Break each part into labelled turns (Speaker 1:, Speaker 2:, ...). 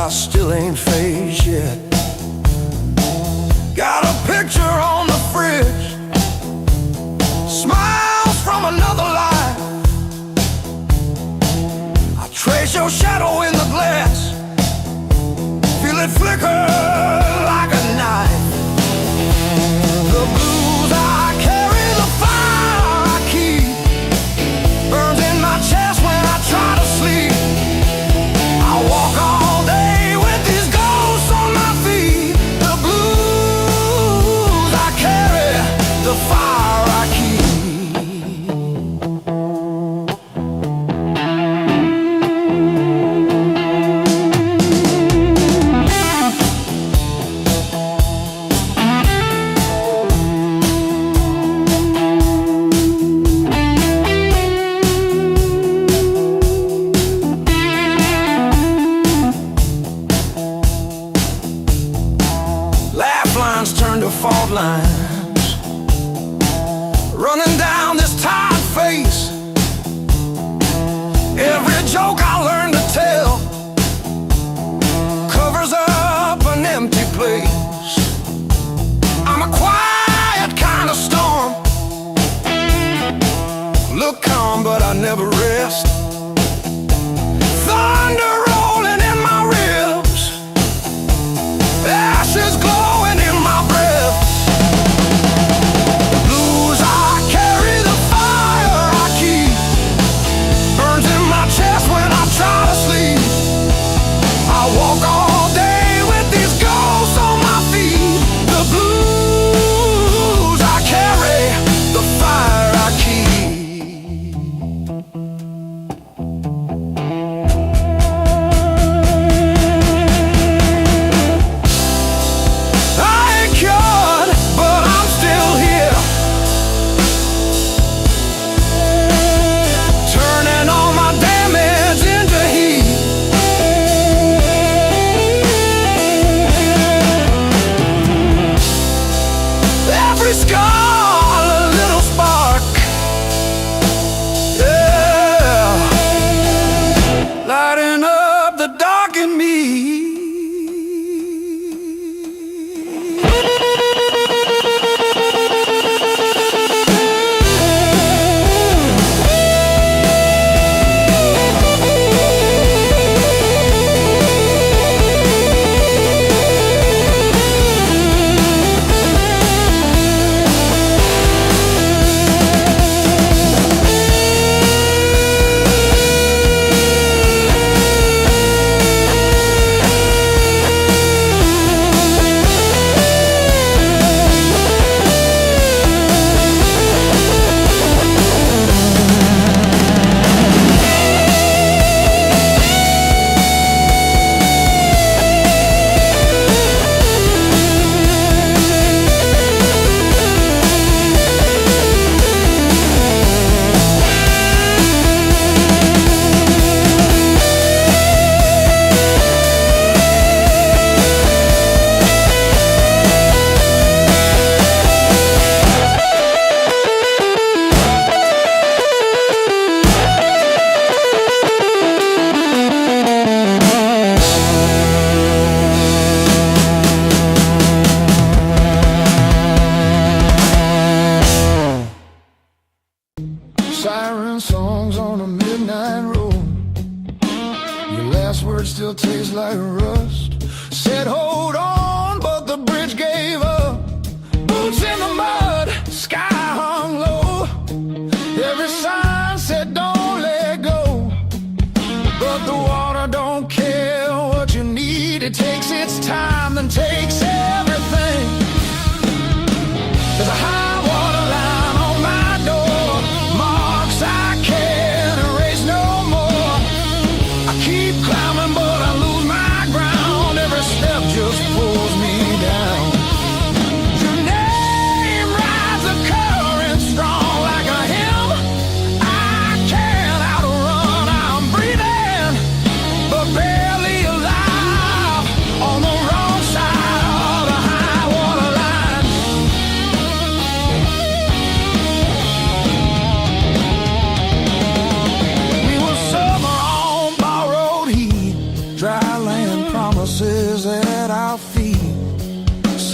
Speaker 1: I still ain't phased yet. Got a picture on the fridge, smiles from another life. I trace your shadow in the glass, feel it flicker like a knife. The blues I carry, the fire I keep, burns in my chest when I try to sleep. I walk all day with these ghosts on my feet. The blues I carry, the fire I keep. Turn to fault lines, running down this tired face. Every joke I learn to tell covers up an empty place. I'm a quiet kind of storm, look calm but I never rest. Thunder rolling in my ribs, ashes glowing in my breath. The blues I carry, the fire I keep, burns in my chest when I try to sleep. I walk all day with these ghosts on my feet. The blues I carry, the fire I keep. Siren songs on a midnight road, your last words still taste like rust. Said hold on, but the bridge gave up. Boots in the mud, sky hung low. Every sign said don't let go, but the water don't care what you need. It takes its time, then takes everything. There's a high water line on my door, marks I can't erase no more. I keep climbing but I lose my ground, every step just pulls me down. Your name rides the current strong like a hymn I can't outrun. I'm breathing but barely alive on the wrong side of the highway.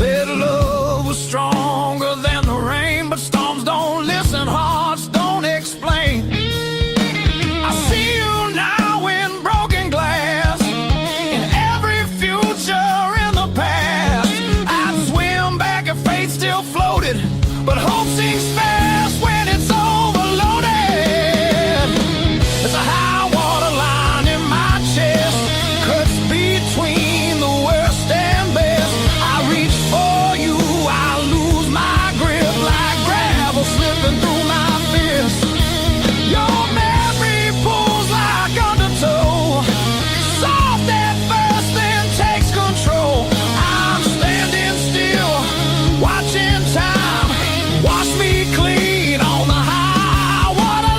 Speaker 1: Said love was stronger than the rain, but storms don't listen, hearts don't explain. I see you now in broken glass, in every future in the past. I'd swim back if fate still floated, but hope sinks fast when it's overloaded. There's a high water line in my chest, cuts between the worst and best. I reach for you, I lose my grip like gravel slipping through my fist. Your memory pulls like undertow, soft at first then takes control. I'm standing still, watching time wash me clean on the high water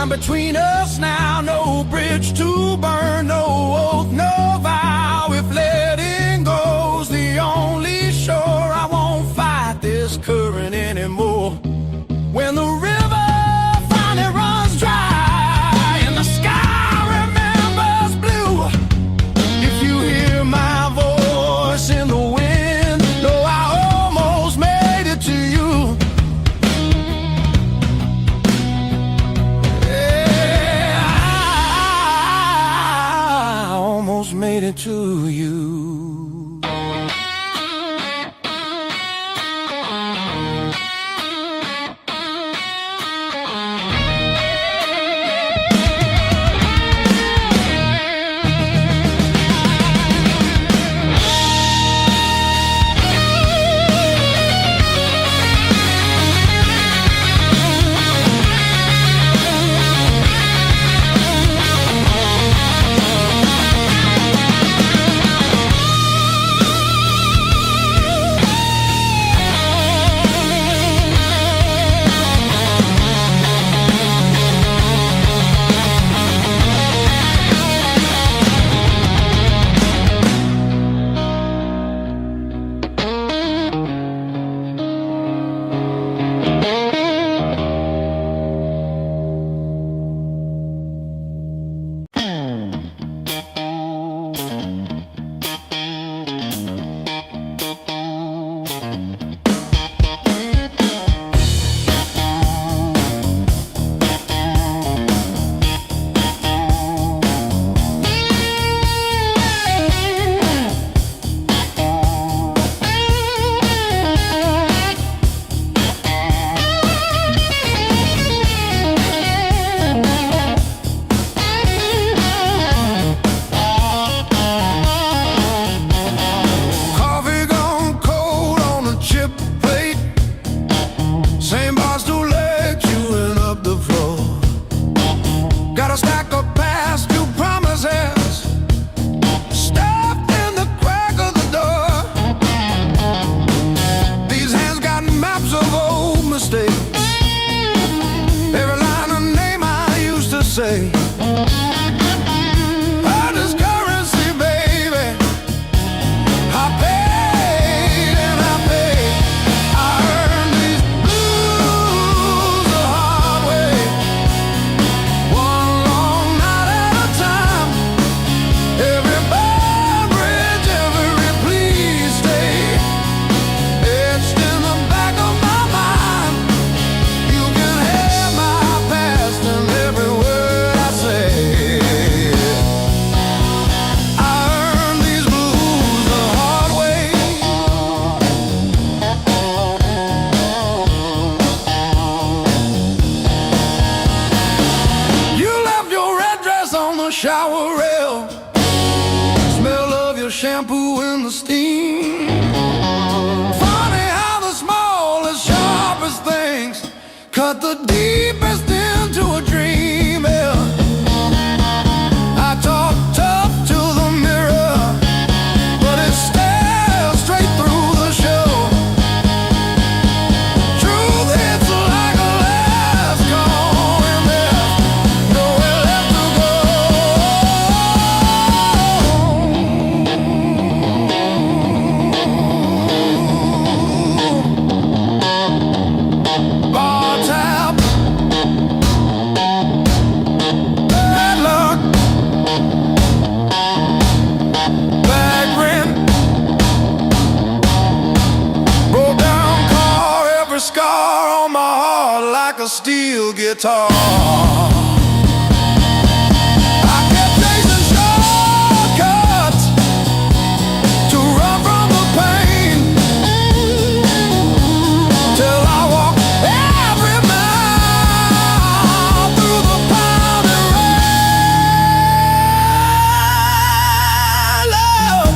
Speaker 1: between us now, no bridge to burn, no oath, no vow. If letting go's the only shore, I won't fight this current anymore. When the river finally runs dry and the sky remembers blue, if you hear my voice in the wind, know I almost made it to you. Made it to you. shampoo in the steam. Funny how the smallest, sharpest things cut the deepest into a dream. Yeah. I talk tough to the mirror, but it stares straight through the show. Truth hits like a last call, and there's nowhere left to go. Bar tab, bad luck, bad rent, broke down car, every scar on my heart like a steel guitar. I kept chasing shortcuts to run from the pain, till I walked every mile through the pounding rain. Love.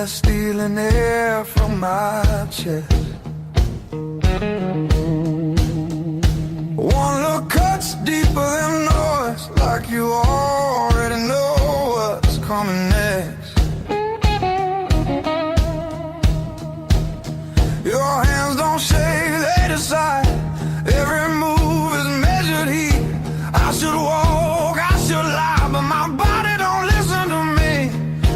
Speaker 1: that's stealing air from my chest. One look cuts deeper than noise, like you already know what's coming next. Your hands don't shake, they decide. Every move is measured heat. I should walk, I should lie, but my body don't listen to me.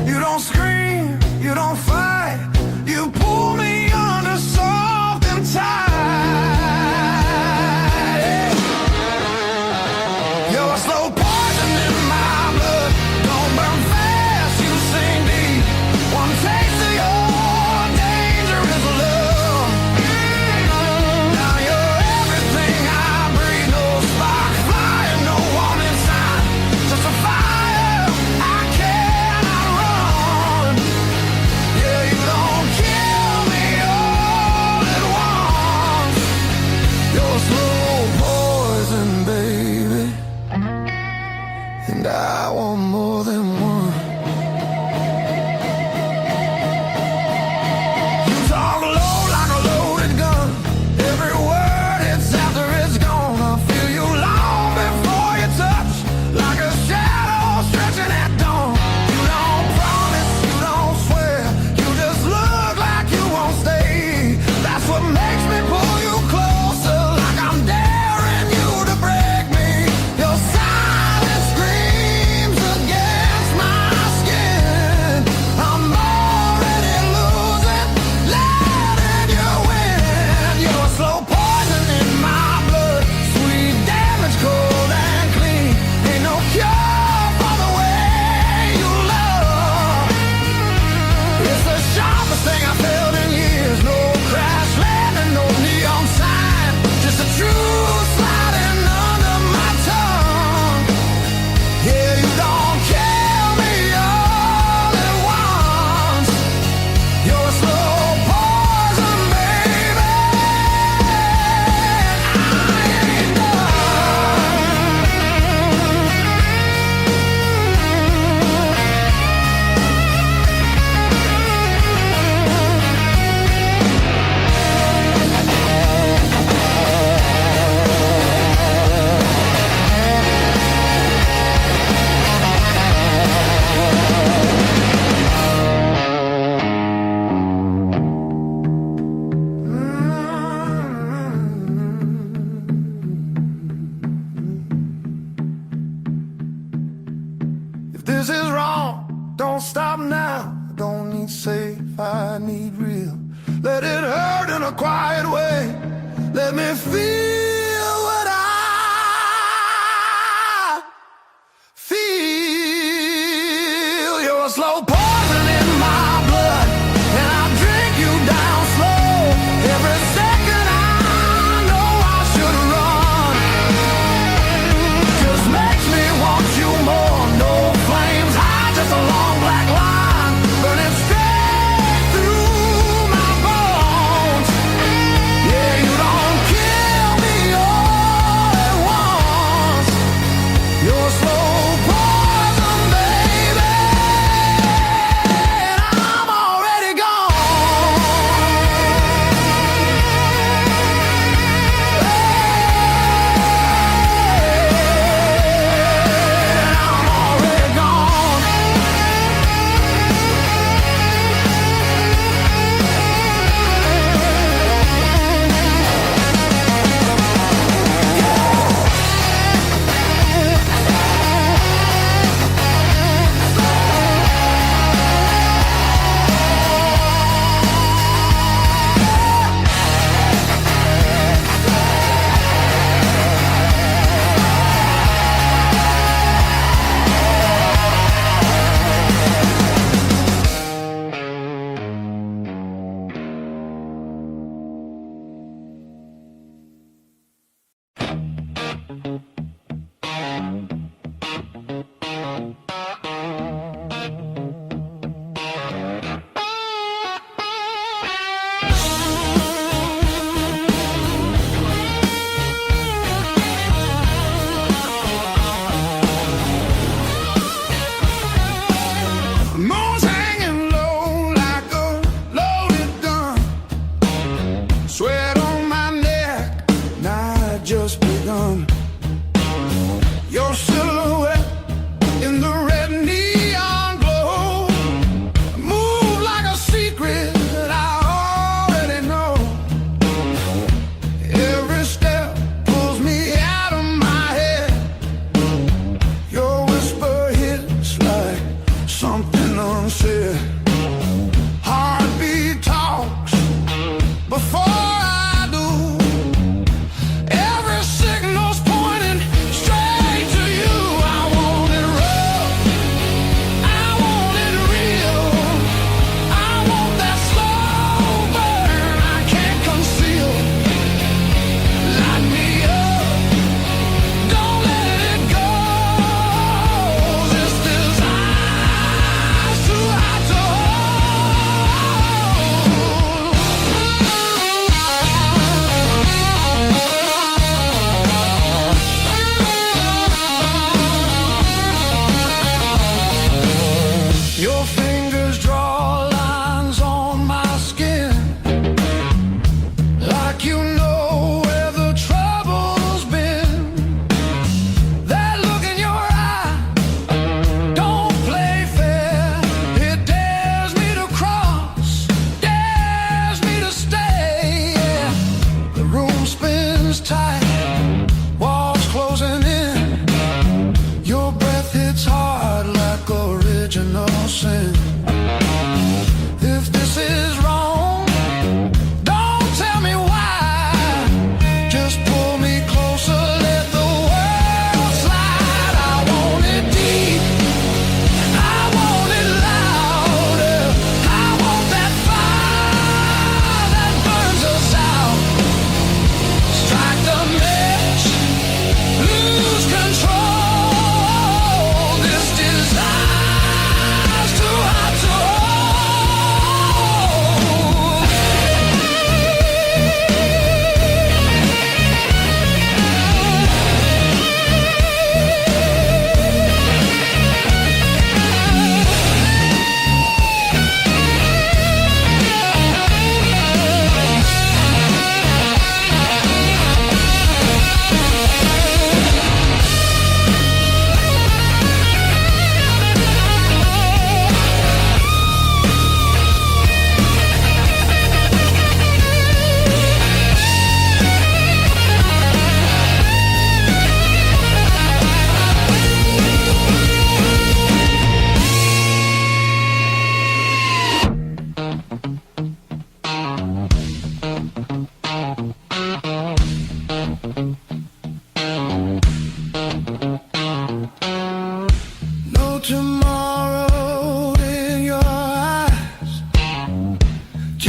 Speaker 1: You don't scream, you don't fight, you pull me under soft and tight. You're a slow poison in my blood. Don't burn fast, you sink deep. One taste of your dangerous love. Now you're everything I breathe. No spark flying, no warning sign. Just a fire I cannot run. Yeah, you don't kill me all at once. You're slow poison, baby, and I want more than one. You talk low like a loaded gun. Every word hits after it's gone. I feel you long before you touch, like a shadow stretching at dawn. You don't promise, you don't swear, you just look like you won't stay. That's what makes me pull you closer, like I'm daring you to break me. Your silence screams against my skin. I'm already losing, letting you win. You're slow poison in my blood, sweet damage, cold and clean. Ain't no cure for the way you love. It's the sharpest thing I felt in years. No crash landing, no neon sign, just a truth sliding under my tongue. Yeah, you don't kill me all at once. You're a slow poison, baby. I ain't If this is wrong, don't stop now. I don't need safe, I need real. Let it hurt in a quiet way. Let me feel what I feel. You're a slow poison in my blood, and I drink you down slow. Every second I know I should run. Just makes me want you more. No flames high, just a long black line burning straight through my bones. Yeah, you don't kill me all at once. You're slow poison, baby, and I'm already gone. I'm already gone. Moon's hanging low like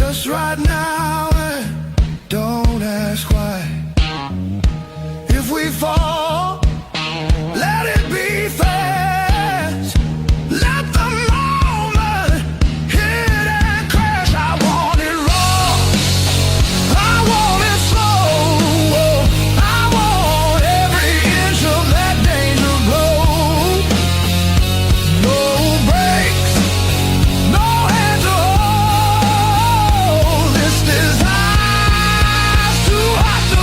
Speaker 1: just right now, and don't ask why. If we fall, let it be fast. Let the moment hit and crash. I want it raw, I want it slow, I want every inch of that danger blow. No brakes, no hand to hold. This desire's too hot to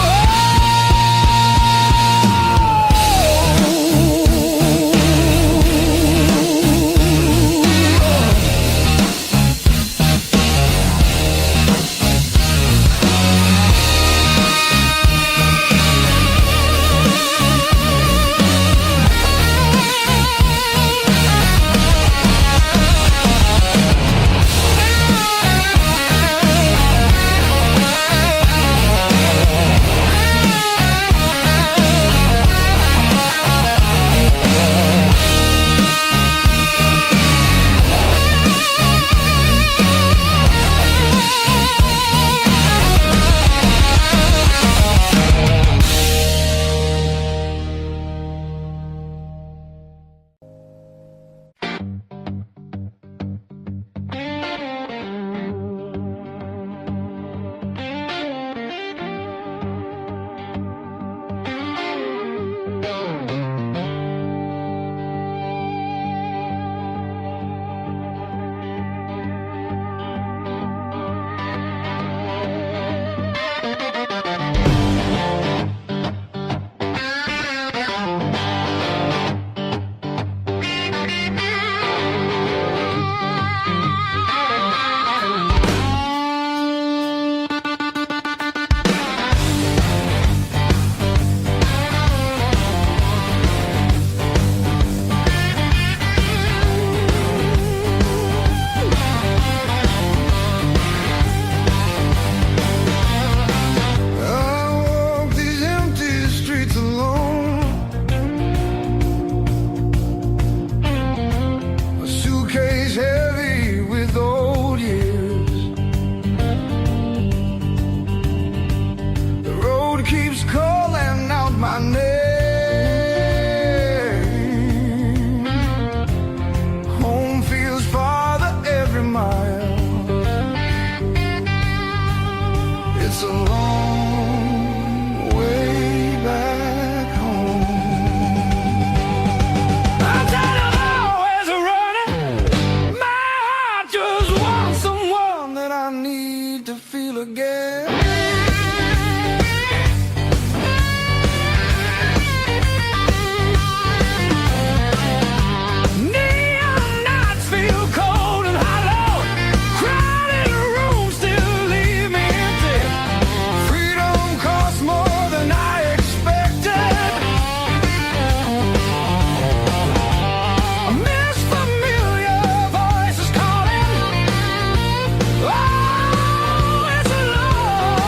Speaker 1: Oh, it's a love.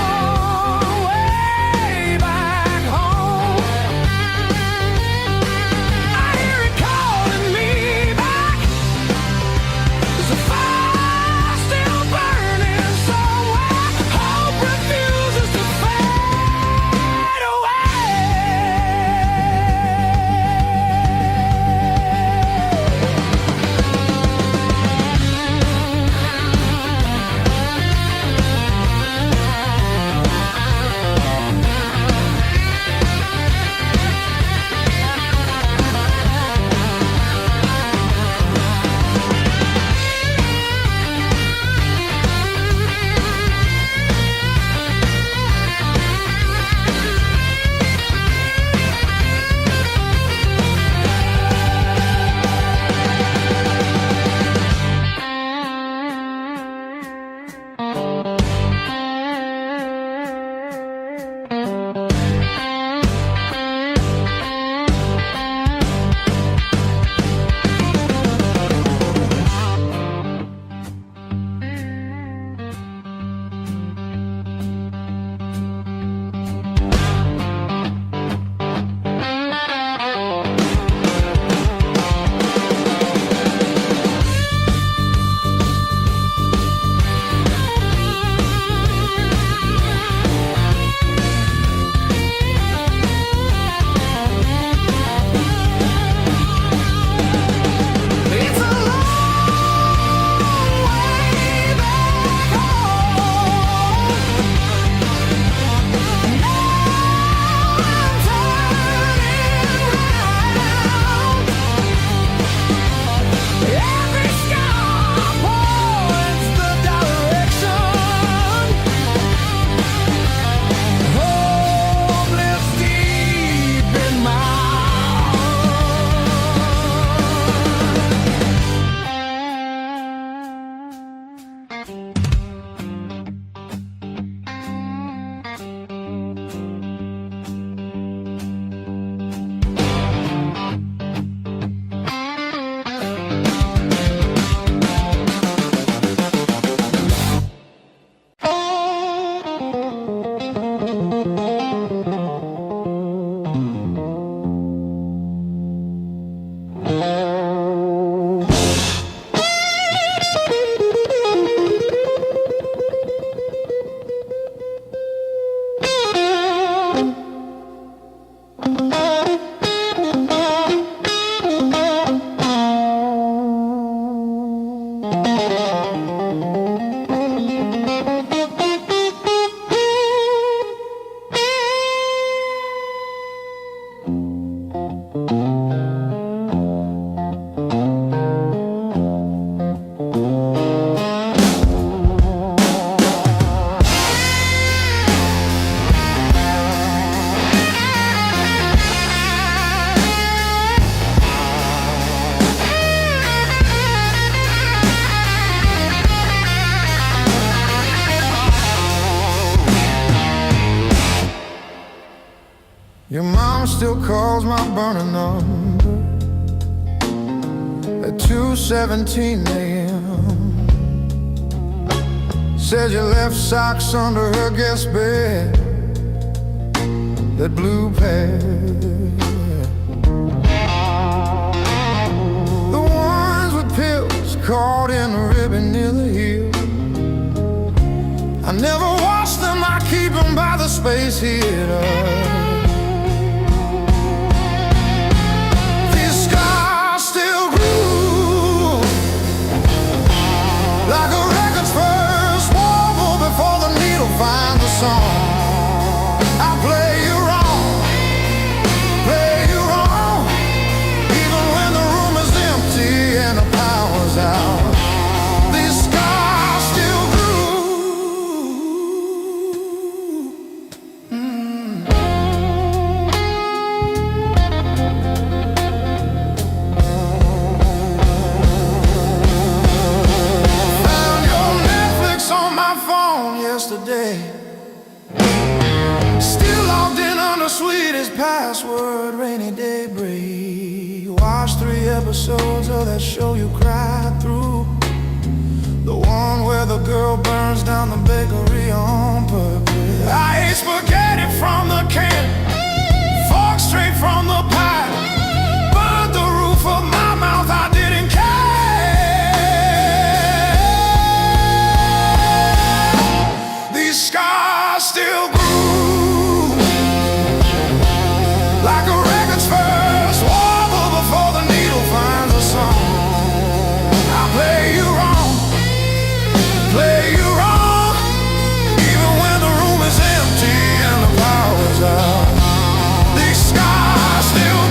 Speaker 1: mama still calls my burner number at 2:17 a.m. Says you left socks under her guest bed, that blue pair, the ones with pills caught in the ribbon near the heel. I never wash them, I keep them by the space heater. These scars still groove like a record's first warble before the needle finds the song. I play you wrong, even when the room is empty and the power's out. These scars still yesterday, still logged in on the sweetest password, rainy day break. Watched 3 episodes of that show you cried through, the one where the girl burns down the bakery on purpose. I ate spaghetti from the can, fork straight from the pie, but the roof of my mouth I didn't care. Scars still groove like a record's first warble before the needle finds a song. I play you wrong, even when the room is empty and the power's out. These scars still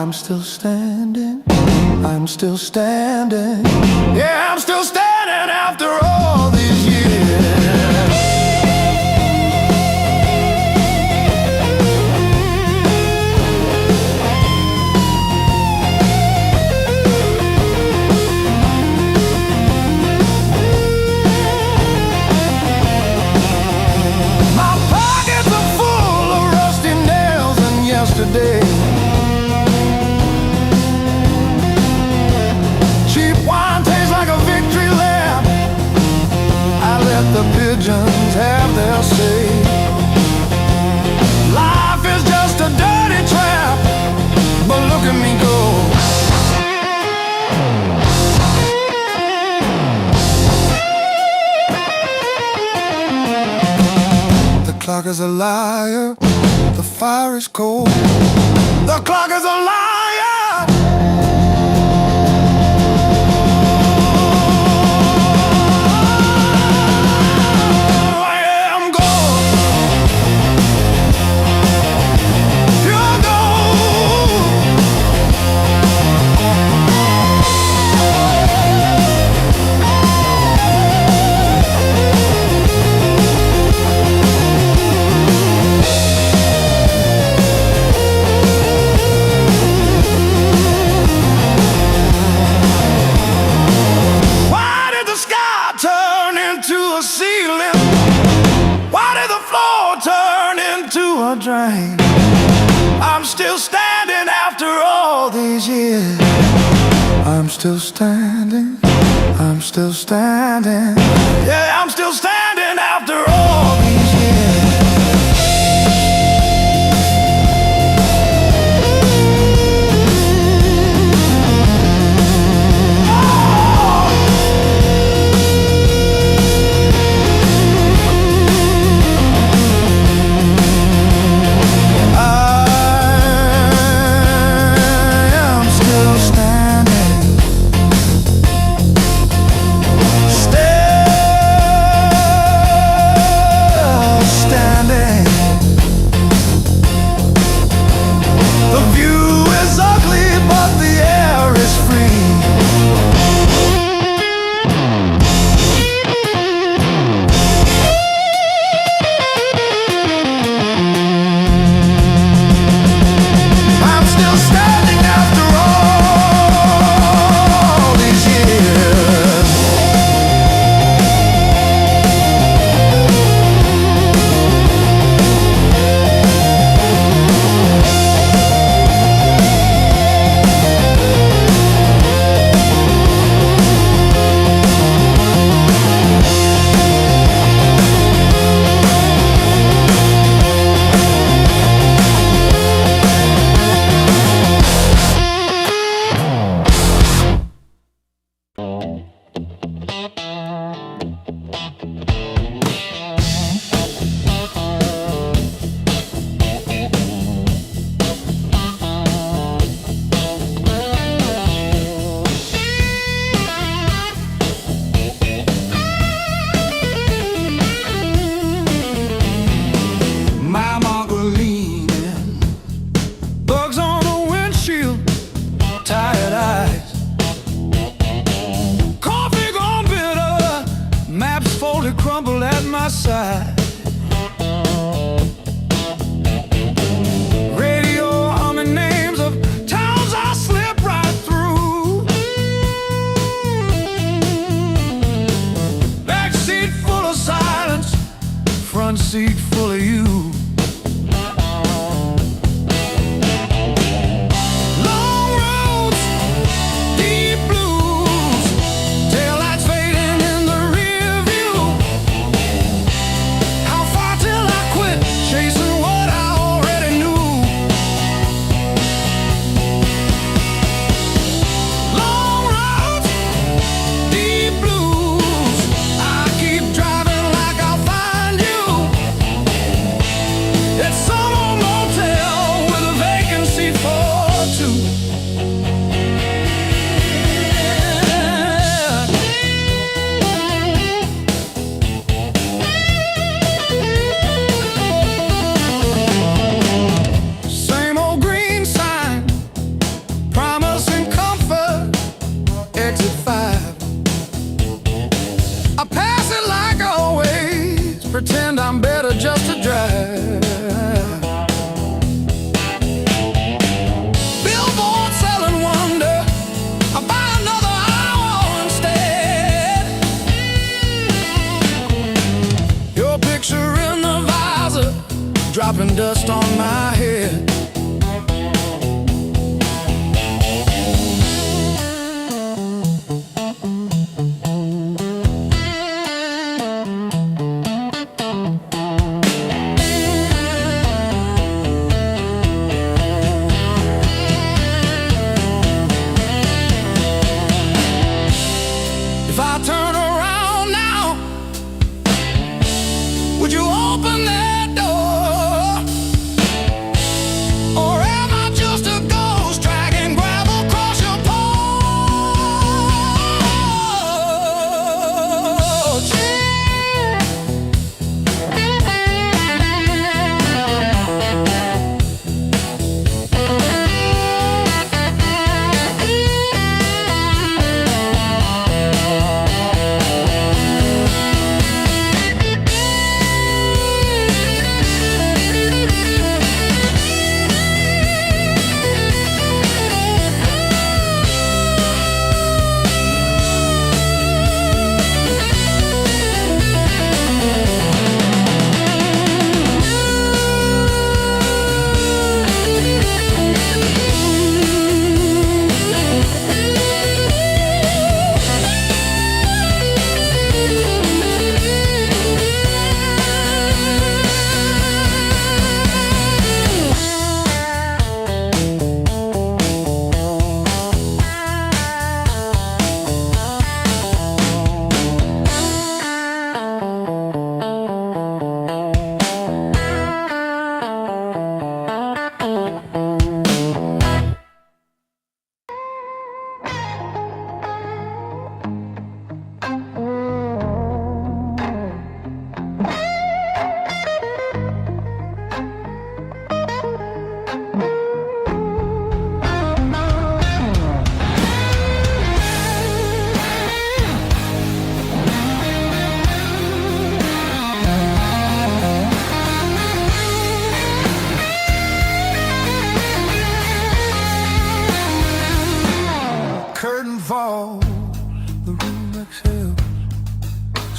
Speaker 1: I'm still standing, I'm still standing. Yeah, I'm still standing after all these years. My pockets are full of rusty nails and yesterday. The pigeons have their say. Life is just a dirty trap, but look at me go. The clock is a liar, the fire is cold. The clock is a liar. Drain. I'm still standing after all these years. I'm still standing, I'm still standing. Yeah, I'm still standing after all these years. Crumble at my side. Radio humming names of towns I slip right through. Back seat full of silence, front seat full of you.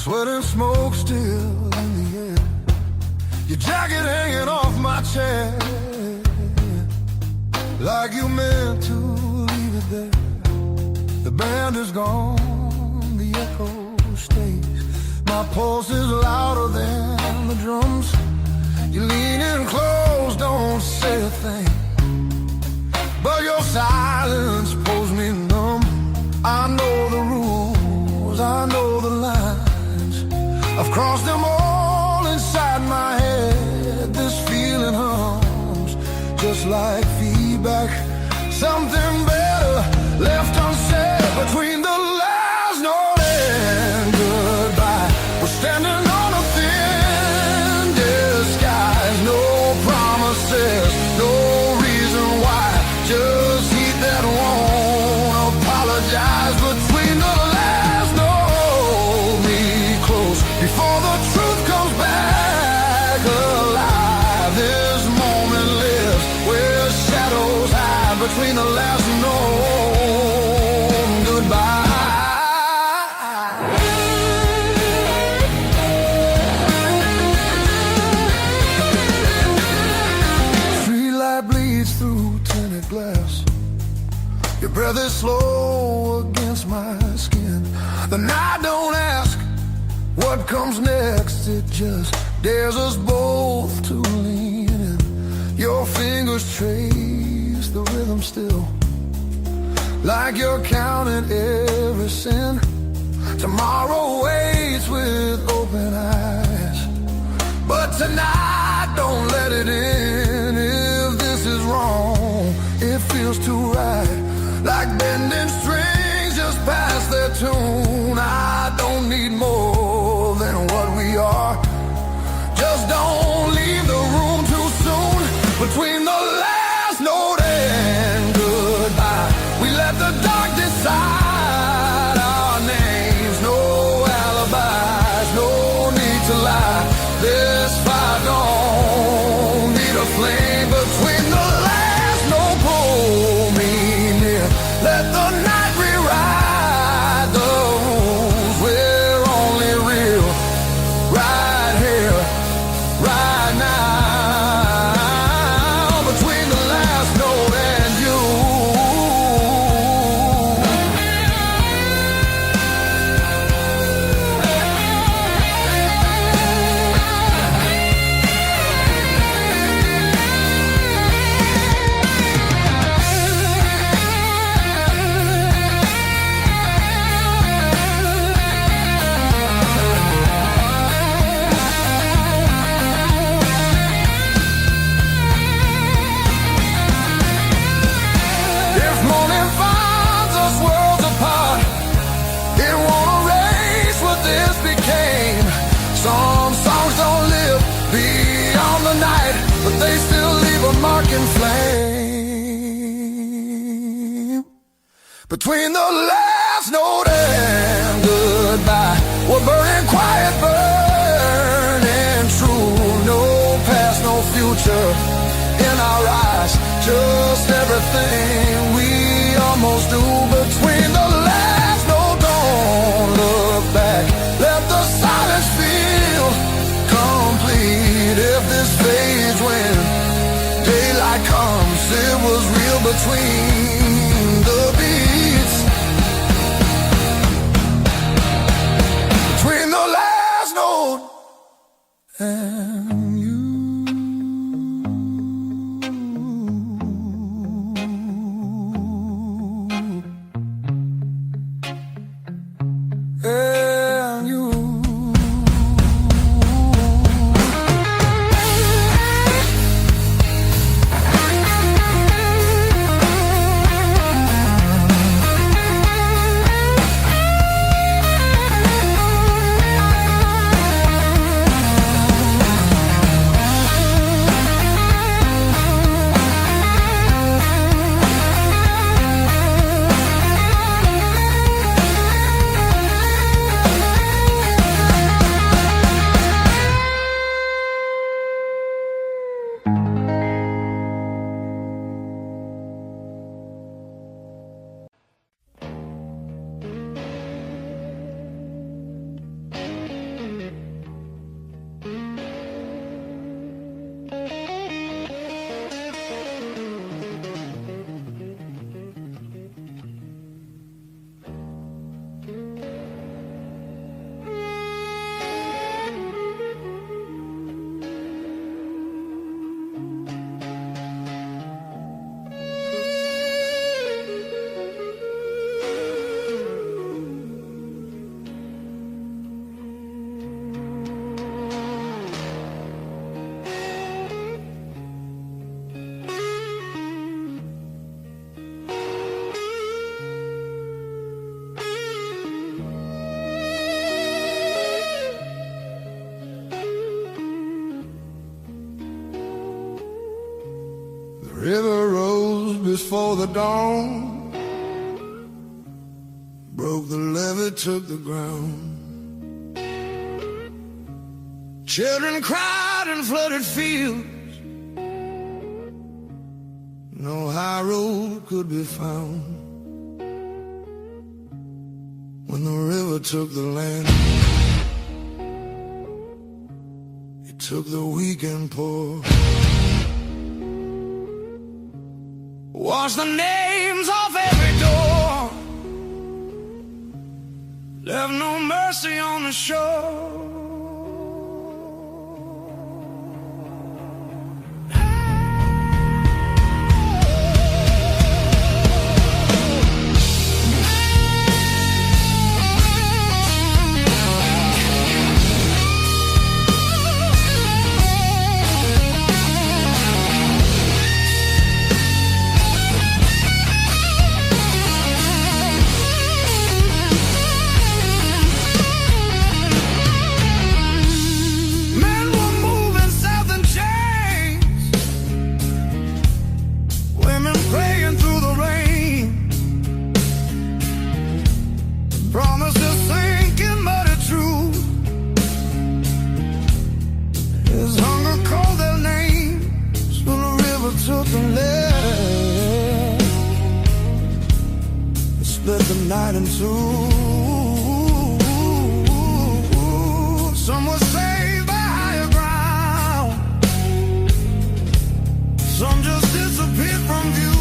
Speaker 1: Sweat and smoke still in the air, your jacket hanging off my chair, like you meant to leave it there. The band is gone, the echo stays. My pulse is louder than the drums. You lean in close, don't say a thing, but your silence pulls me numb. I know the rules, I know the lines, I've crossed them all inside my head. This feeling hums just like feedback, something better left unsaid. Between the last note and goodbye, we're standing on a thin disguise. No promises, no reason why, just heat that won't apologize. Between the last note, me close before the truth comes back alive. This moment lives where shadows hide. Between the last note and goodbye. Streetlight bleeds through tinted glass. Your breath is slow against my skin. The night don't ask what comes next, it just dares us both to lean in. Your fingers trace the rhythm still, like you're counting every sin. Tomorrow waits with open eyes, but tonight don't let it in. If this is wrong, it feels too right, like bending strings just past their tune. I don't need more than what we are, just don't leave the room too soon. Between the last note and goodbye, we let the dark decide our names. No alibis, no need to lie. This fire don't need a flame. Between the last note, pull me near. Let the night rewrite the rules. We're only real right here, right now. Between the last note and you. If morning finds us worlds apart, it won't erase what this became. Some songs don't live beyond the night, but they still leave a mark in flame. Between the last note and goodbye, we're burning quiet, burning true. No past, no future in our eyes, just everything we almost do. Between the last note, don't look back, let the silence feel complete. If this fades when daylight comes, it was real between the beats. Between the last note and you. And you. the dawn broke the levee, took the ground. Children cried in flooded fields. No high road could be found. When the river took the land, it took the weak and poor. Washed the names off every door, left no mercy on the shore. Split the night in two. Some were saved by higher ground, some just disappeared from view.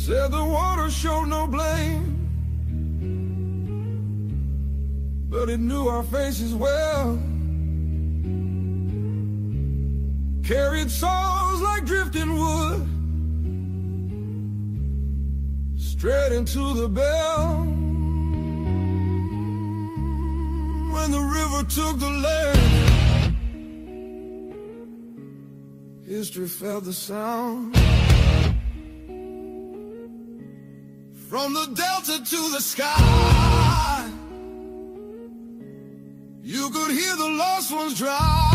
Speaker 1: Said the water showed no blame, but it knew our faces well. Carried souls like drifting wood straight into the bell. When the river took the land, history felt the sound. From the delta to the sky, you could hear the lost ones drown.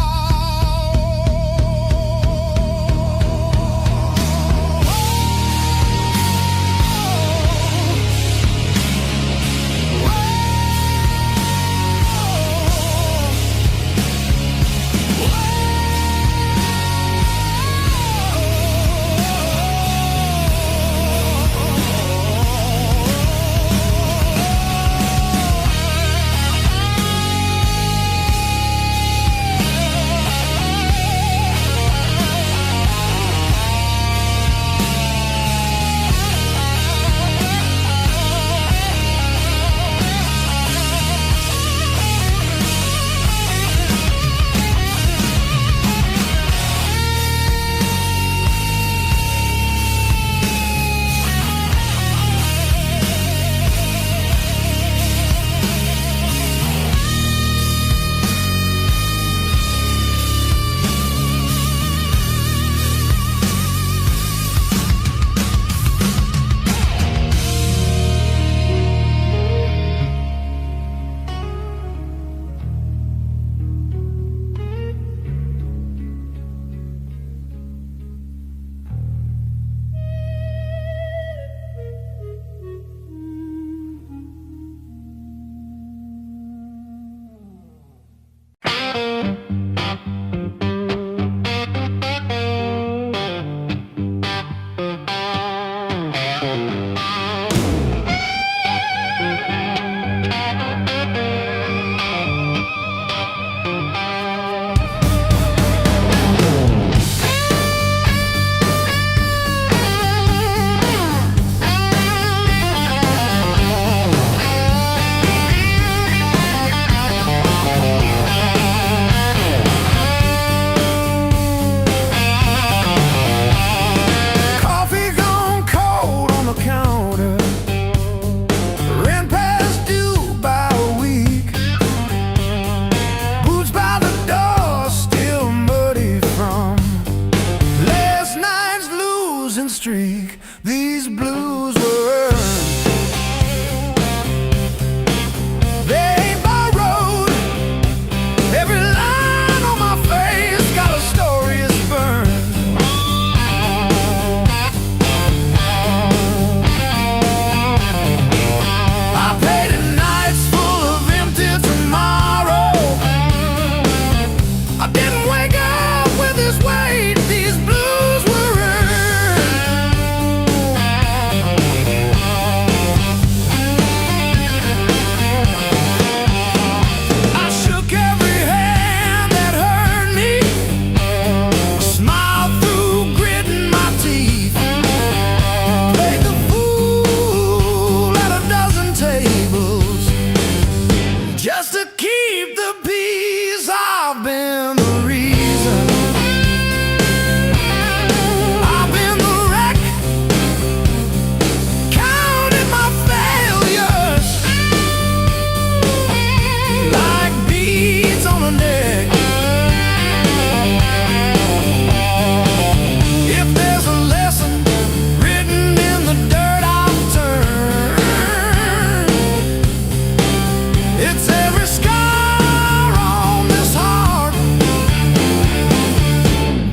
Speaker 1: to keep the peace. I've been the reason. I've been the wreck, counting my failures like beads on a neck. If there's a lesson written in the dirt I've turned, it's every scar on this heart.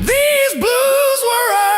Speaker 1: These blues were earned.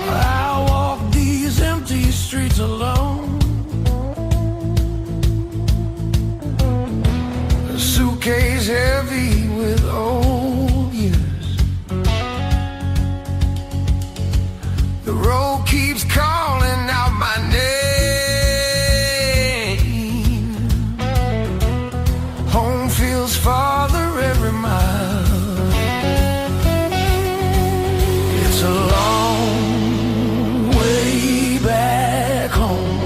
Speaker 1: I walk these empty streets alone, a suitcase heavy with old years. The road keeps calling out my name. Home feels farther every mile. It's a long way back home.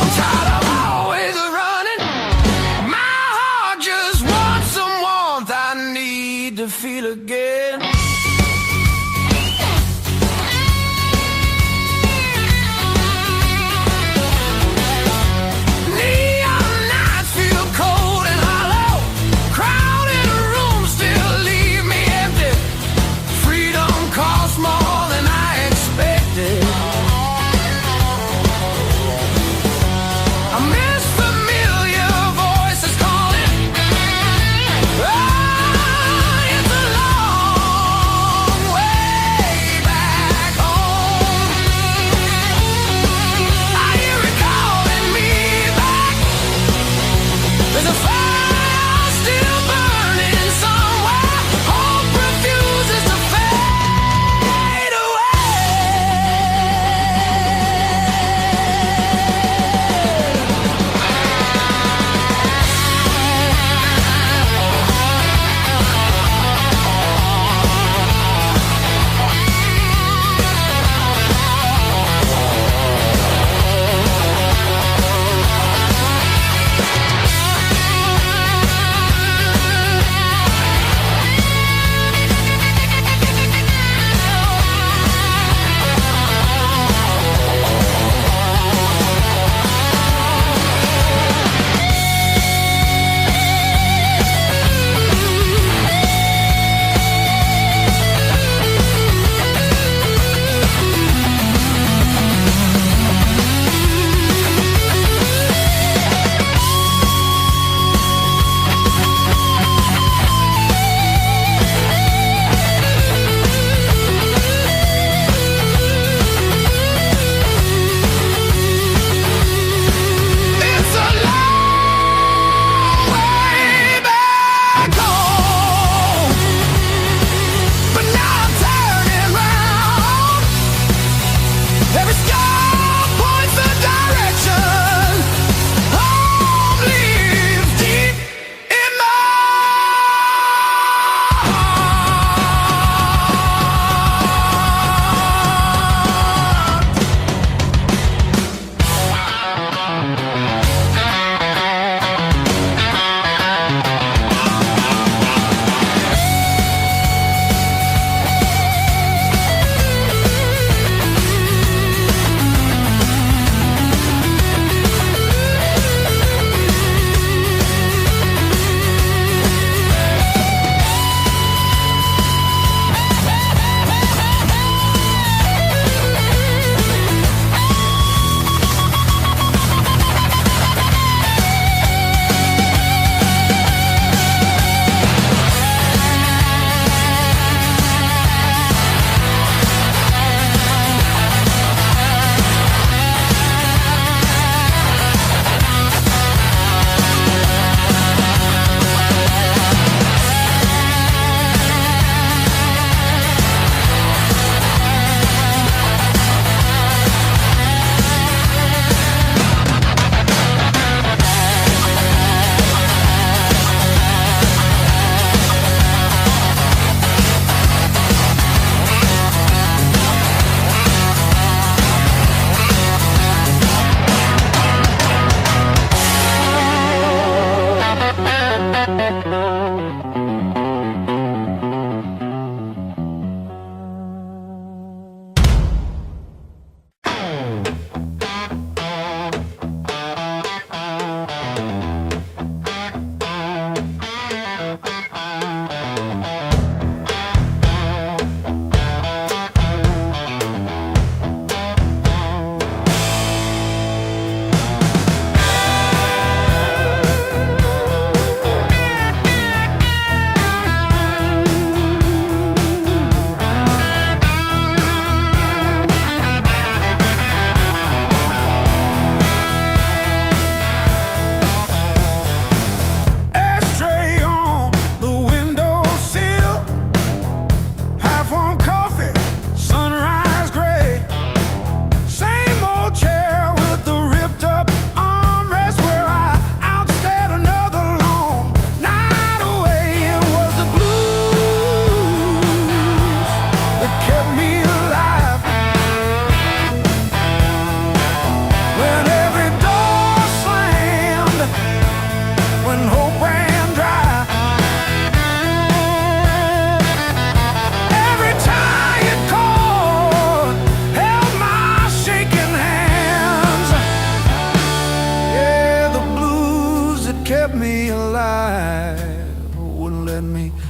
Speaker 1: I'm tired of always running. My heart just wants some warmth. I need to feel again. Neon nights feel cold and hollow. Crowded rooms still leave me empty. Freedom costs more than I expected. I miss familiar voices calling. It's a long way back home. I hear it calling me back. There's a fire still burning somewhere. Hope refuses to fade away.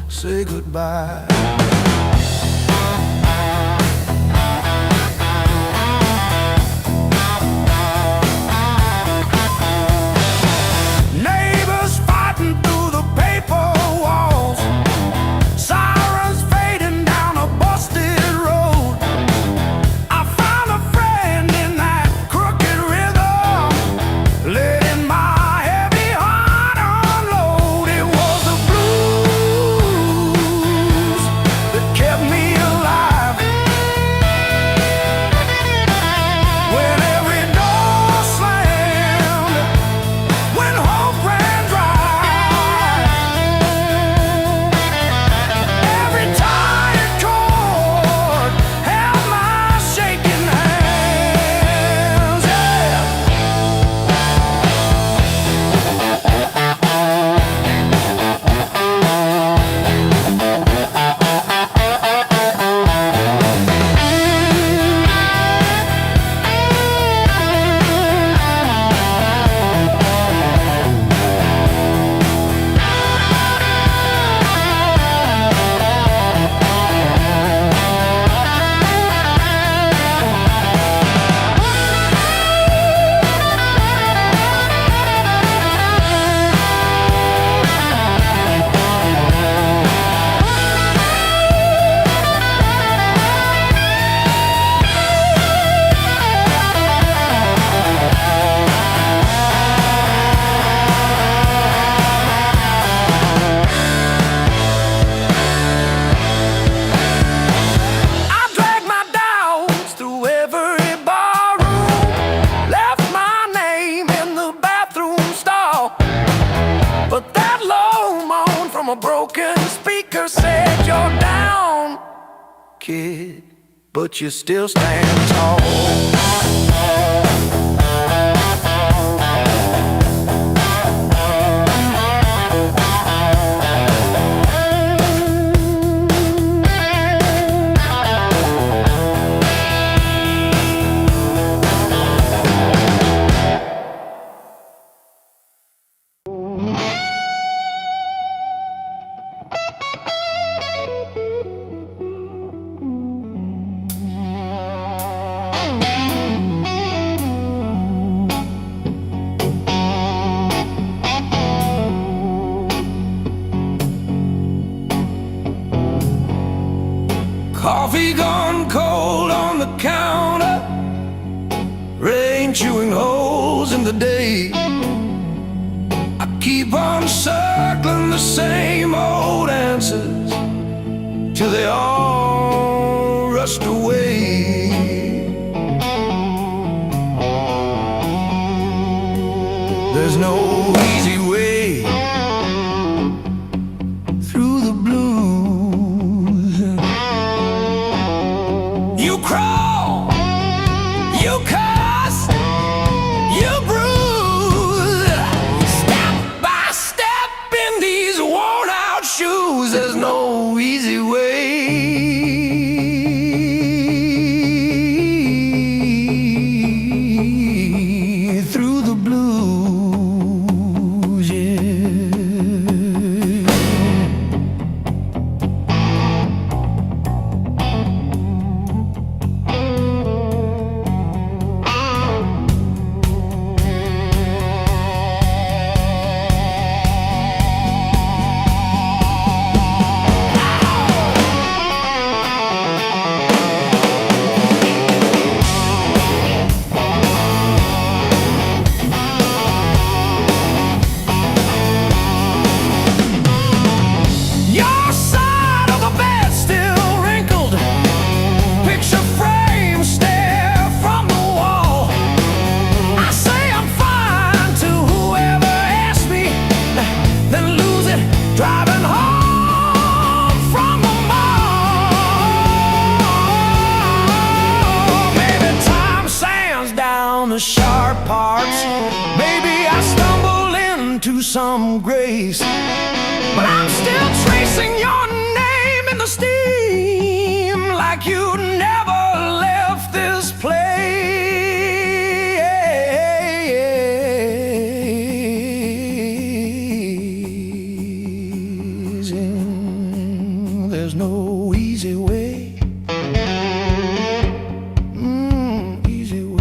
Speaker 1: Say goodbye. Neighbors fighting through the paper walls, sirens fading down a busted road. I found a friend in that crooked rhythm, letting my heavy heart unload. It was the blues that kept me alive. When every door slammed, when hope ran dry, every tired chord held my shaking hands. Yeah. I dragged my doubts through every barroom, left my name in the bathroom stall. But that low moan from a broken speaker said, "You're down, kid, but you still stand tall." Coffee gone cold on the counter, rain chewing holes in the day. I keep on circling the same old answers till they all rushed away. There's no easy way through the blues. You crawl, you cuss, you bruise, step by step in these some grace. But I'm still tracing your name in the steam, like you never left this place. And there's no easy way. Easy way.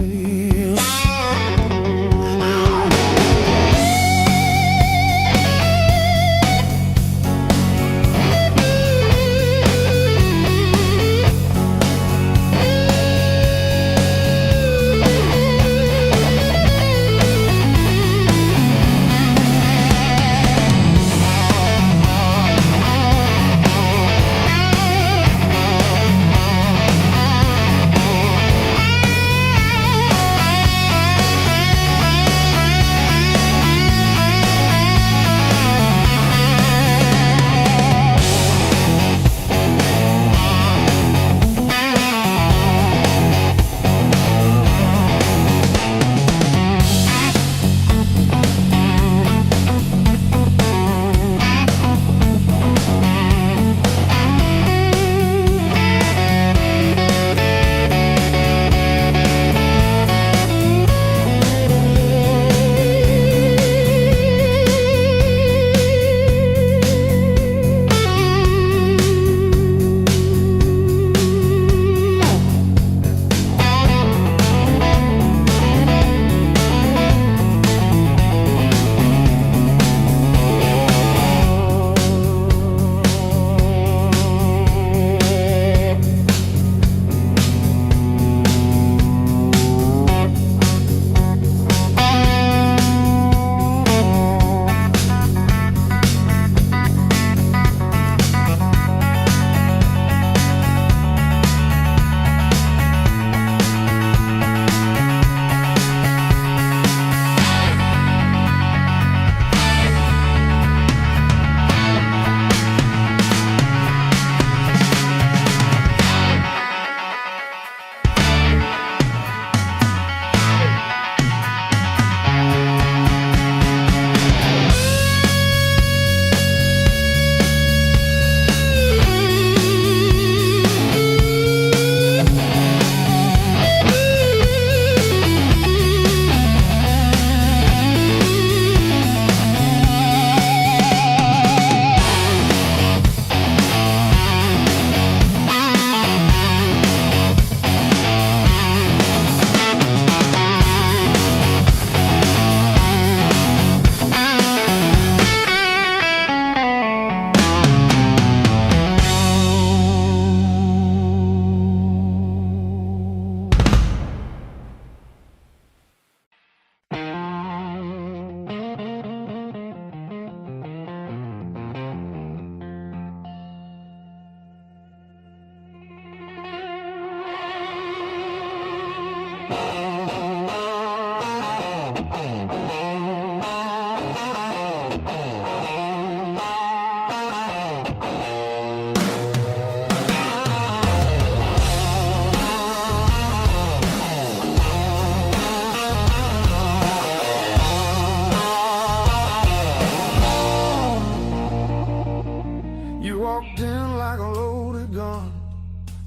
Speaker 2: walked in like a loaded gun,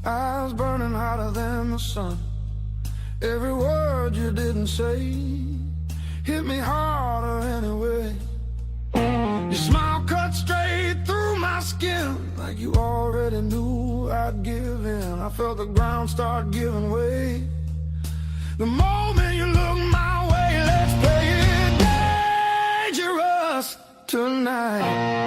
Speaker 2: eyes burning hotter than the sun. Every word you didn't say hit me harder anyway. Your smile cut straight through my skin, like you already knew I'd give in. I felt the ground start giving way the moment you looked my way. Let's play it dangerous tonight.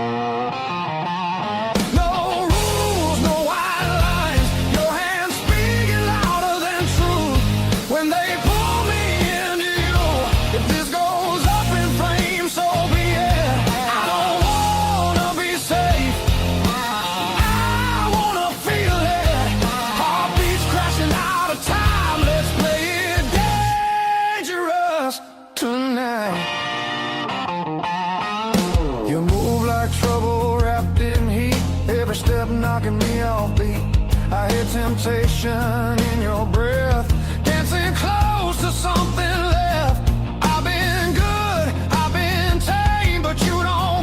Speaker 2: You move like trouble wrapped in heat, every step knocking me off beat. I hear temptation in your breath, dancing close to something left. I've been good, I've been tame, but you don't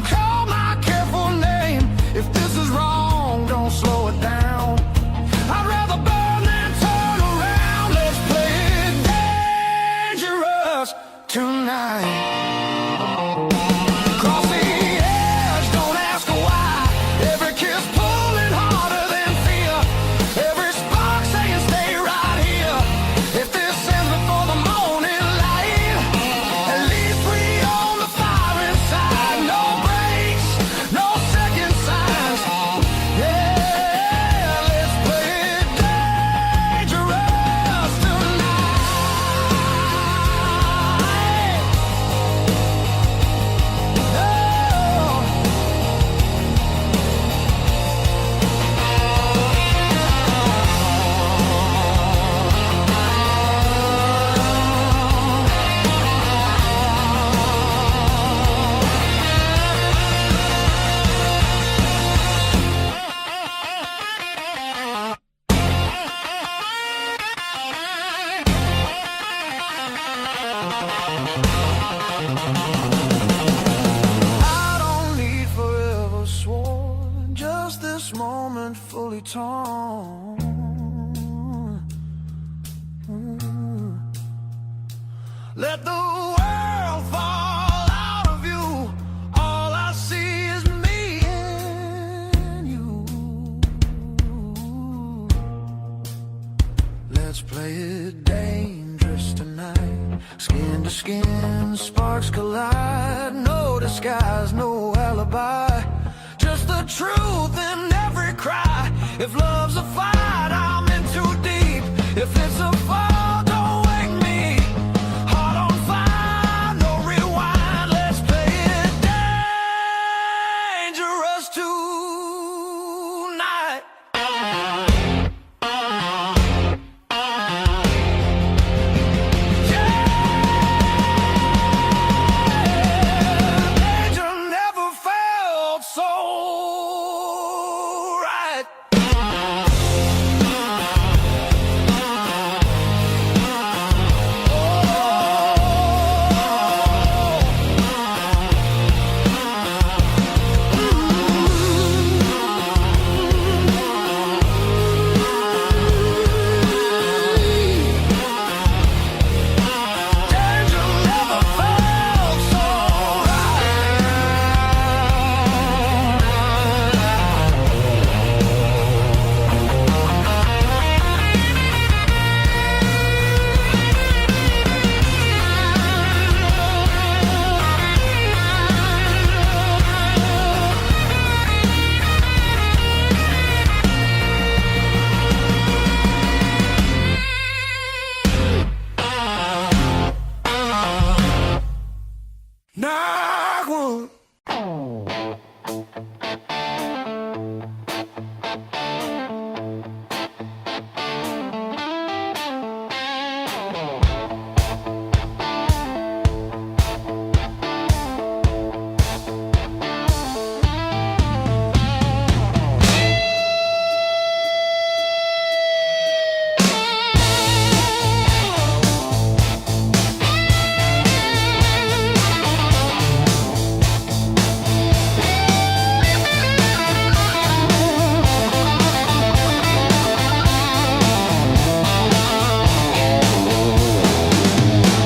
Speaker 2: slowly torn. Let the world fall out of you. All I see is me and you. Let's play it dangerous tonight. Skin to skin, sparks collide. No disguise, no alibi. Just the truth in every cry. If love's a fight, I'm in too deep. If it's a fall, don't wake me. Heart on fire, no rewind. Let's play it dangerous tonight. Danger never felt so right. Danger never felt so Knock one.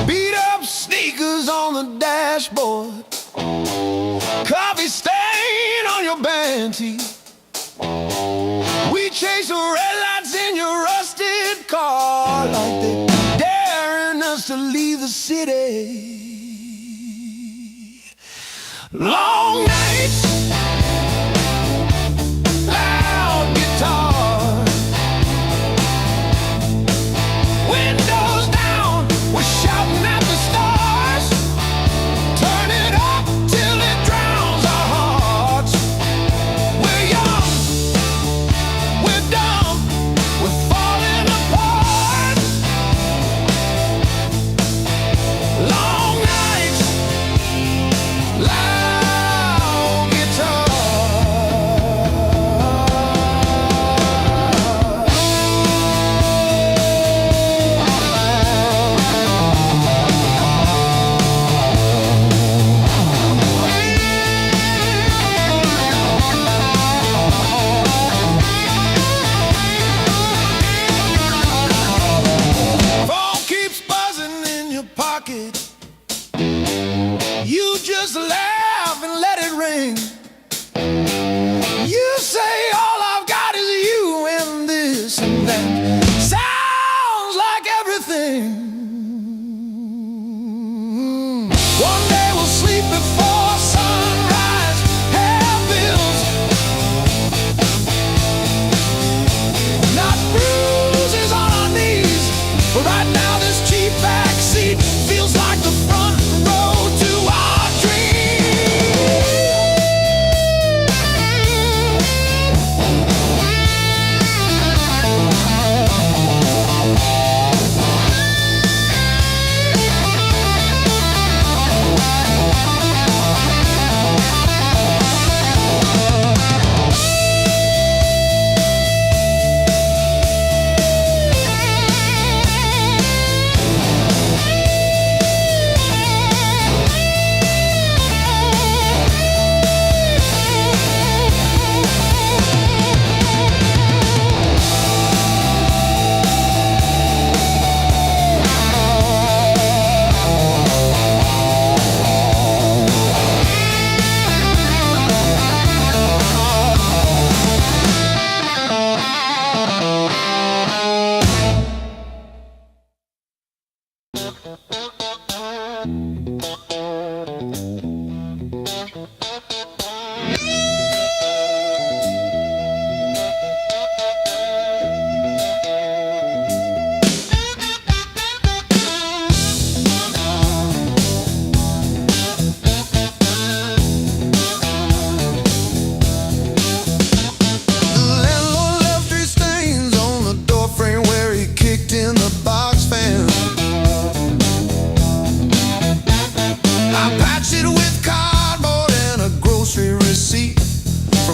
Speaker 2: Beat up sneakers on the dashboard. Coffee stain on your band tee. We chase the red lights in your rusted car like they daring us to leave the city. Long nights, loud guitar, windows down, we're shouting at the stars. Turn it up till it drowns our hearts. We're young, we're dumb, we're falling apart. Long nights, loud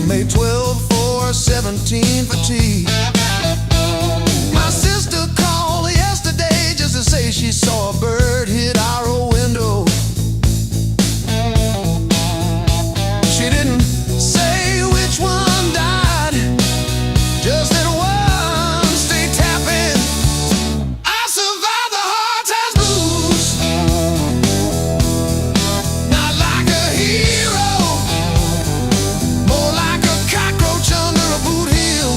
Speaker 1: May 12 for 17 for tea. My sister called yesterday just to say she saw a bird hit our old window. She didn't say which one died, just that one stayed tapping. I survived the hard times blues, not like a hero, more like a cockroach under a boot heel.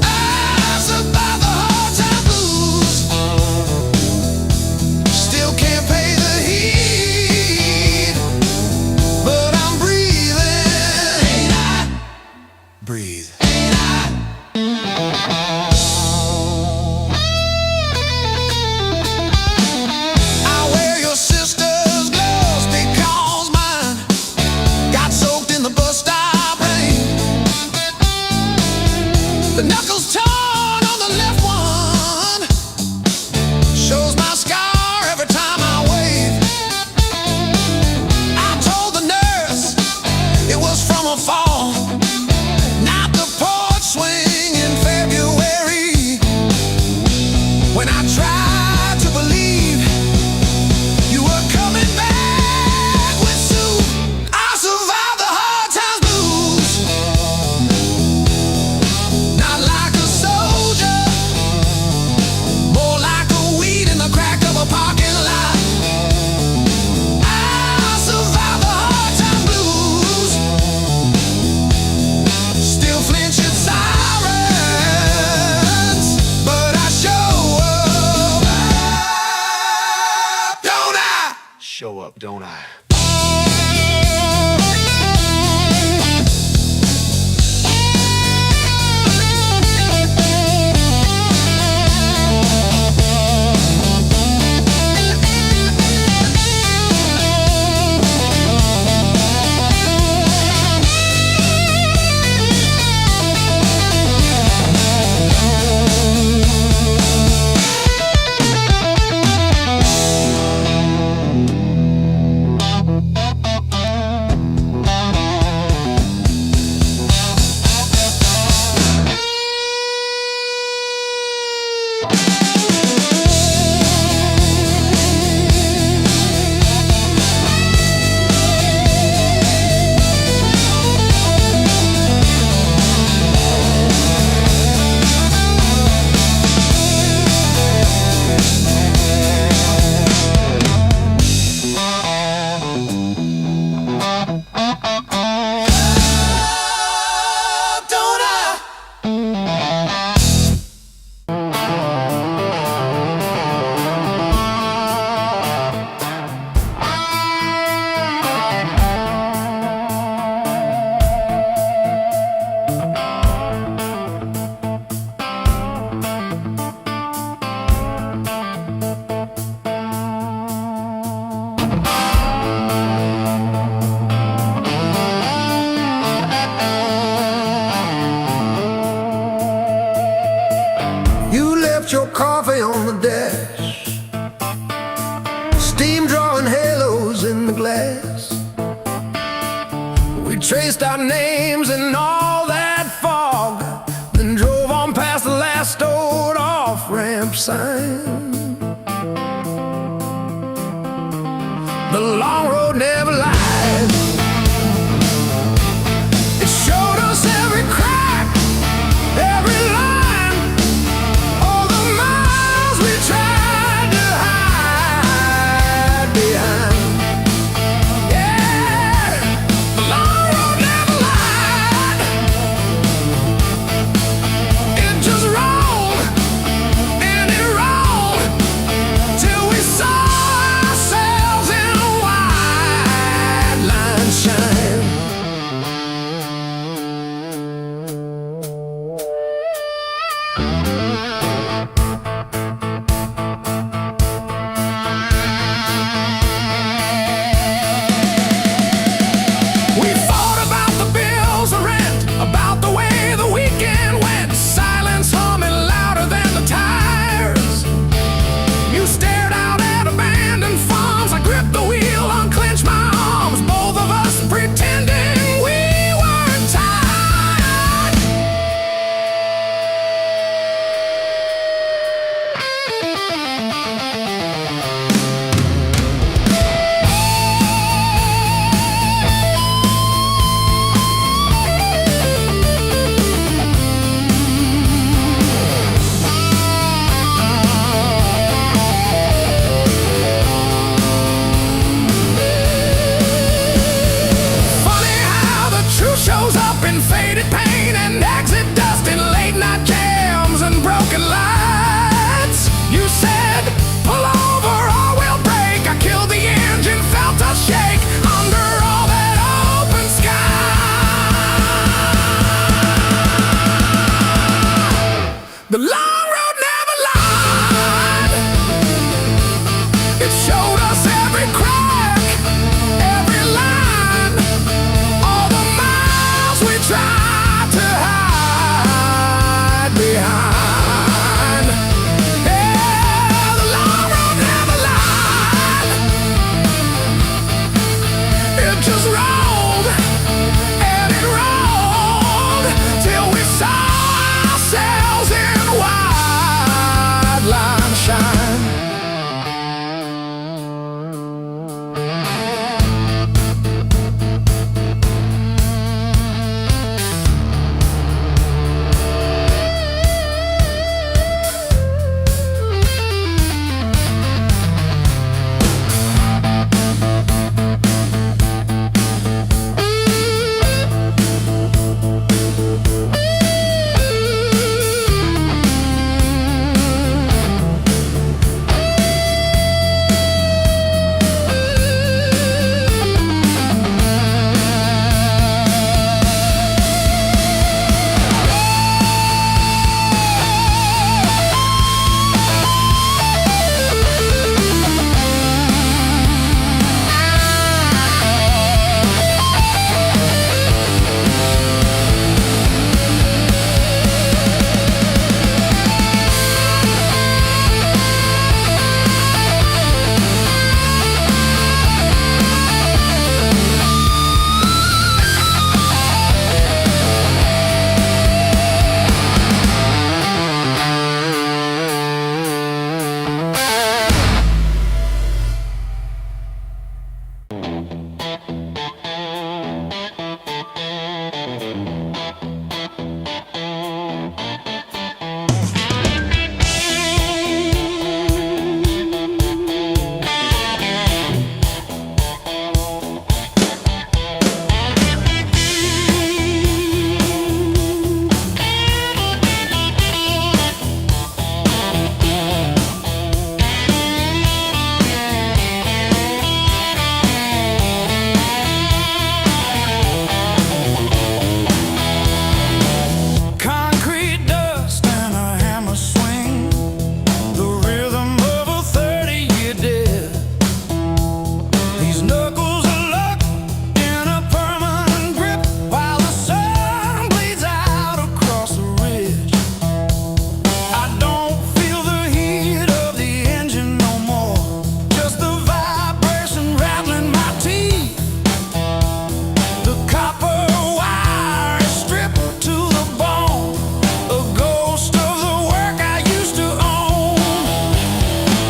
Speaker 1: I survived the hard times blues, still can't pay the heat, but I'm breathing. Ain't I? Breathe. Ain't I? I wear your sister's gloves because mine got soaked in the bus stop rain. The knuckles torn on the left one shows my scar every time I wave. I told the nurse it was from a fall, not the porch swing in February. When I tried to believe you were coming back with soup, I survived the hard times blues, not like a soldier, more like a weed in the crack of a parking lot. I survived the hard times blues, still flinch at sirens, but I show up, don't I? Show up, don't I? Don't I? You left your coffee on the desk, steam drawing halos in the glass. We traced our names in all that fog, then drove on past the last old off-ramp sign. The long road never lied. It showed us every crack, every line, all the miles we tried to hide behind. Yeah, the long road never lied. It just rolled and it rolled.
Speaker 2: faded paint and exit dust and late night jams and broken lights. You said, pull over or we'll break. I killed the engine, felt us shake under all that open sky. The long road never lied. It showed us every crack, every line, all the miles we tried to hide behind. Yeah, the long road never lied. It just rolled and it rolled till we saw ourselves in wide line shine. Concrete dust and a hammer swing, the rhythm of a 30-year death. These knuckles are locked in a permanent grip while the sun bleeds out across the ridge. I don't feel the heat of the engine no more, just the vibration rattling my teeth. The copper wire is stripped to the bone, a ghost of the work I used to own.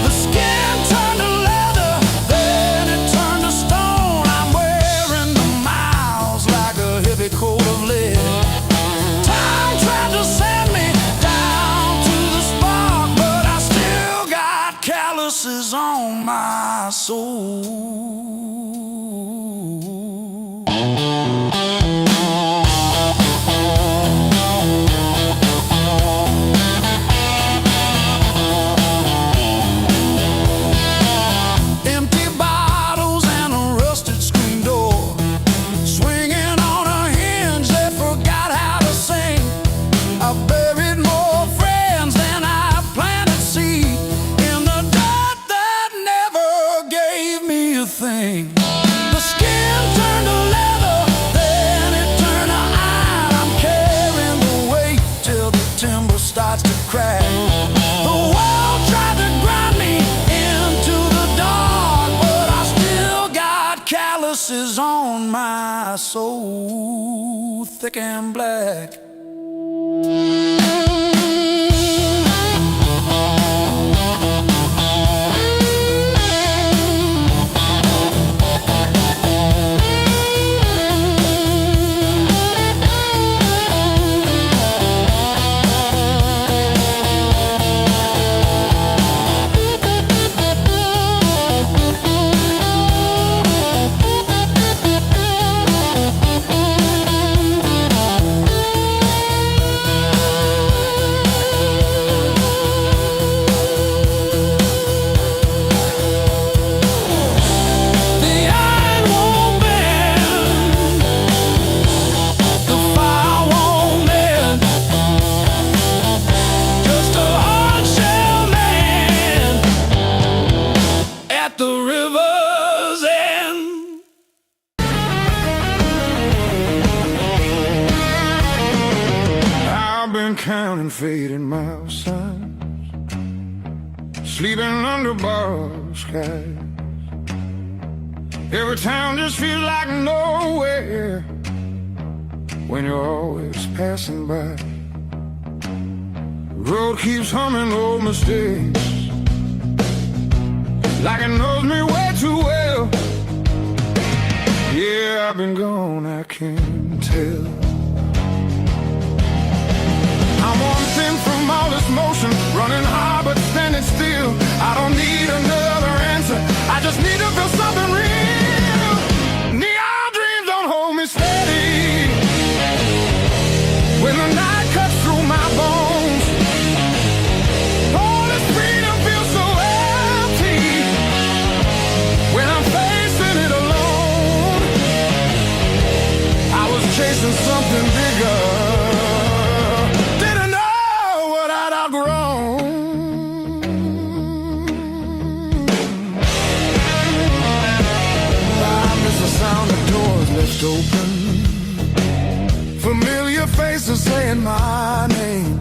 Speaker 2: The skin turned to leather, then it turned to stone. I'm wearing the miles like a heavy coat of lead. Time tried to send me down to the spark, but I still got calluses on my soul. Empty bottles and a rusted screen door, swinging on a hinge that forgot how to sing. I buried more friends than I planted seed in the dirt that never gave me a thing. The skin turned to leather, then it turned to iron. I'm carrying the weight till the timber starts to crack. The world tried to grind me into the dark, but I still got calluses on my soul, thick and black. counting faded mile signs, sleeping under borrowed skies. Every town just feels like nowhere when you're always passing by. The road keeps humming old mistakes, like it knows me way too well. Yeah, I've been gone, I can't tell. I'm one thing from all this motion, running hard but standing still. I don't need another answer, I just need to feel something real. Neon dreams don't hold me steady when the night cuts through my bones. All this freedom feels so empty when I'm facing it alone. I was chasing something bigger, didn't know what I'd outgrown. I miss the sound of doors left open, familiar faces saying my name,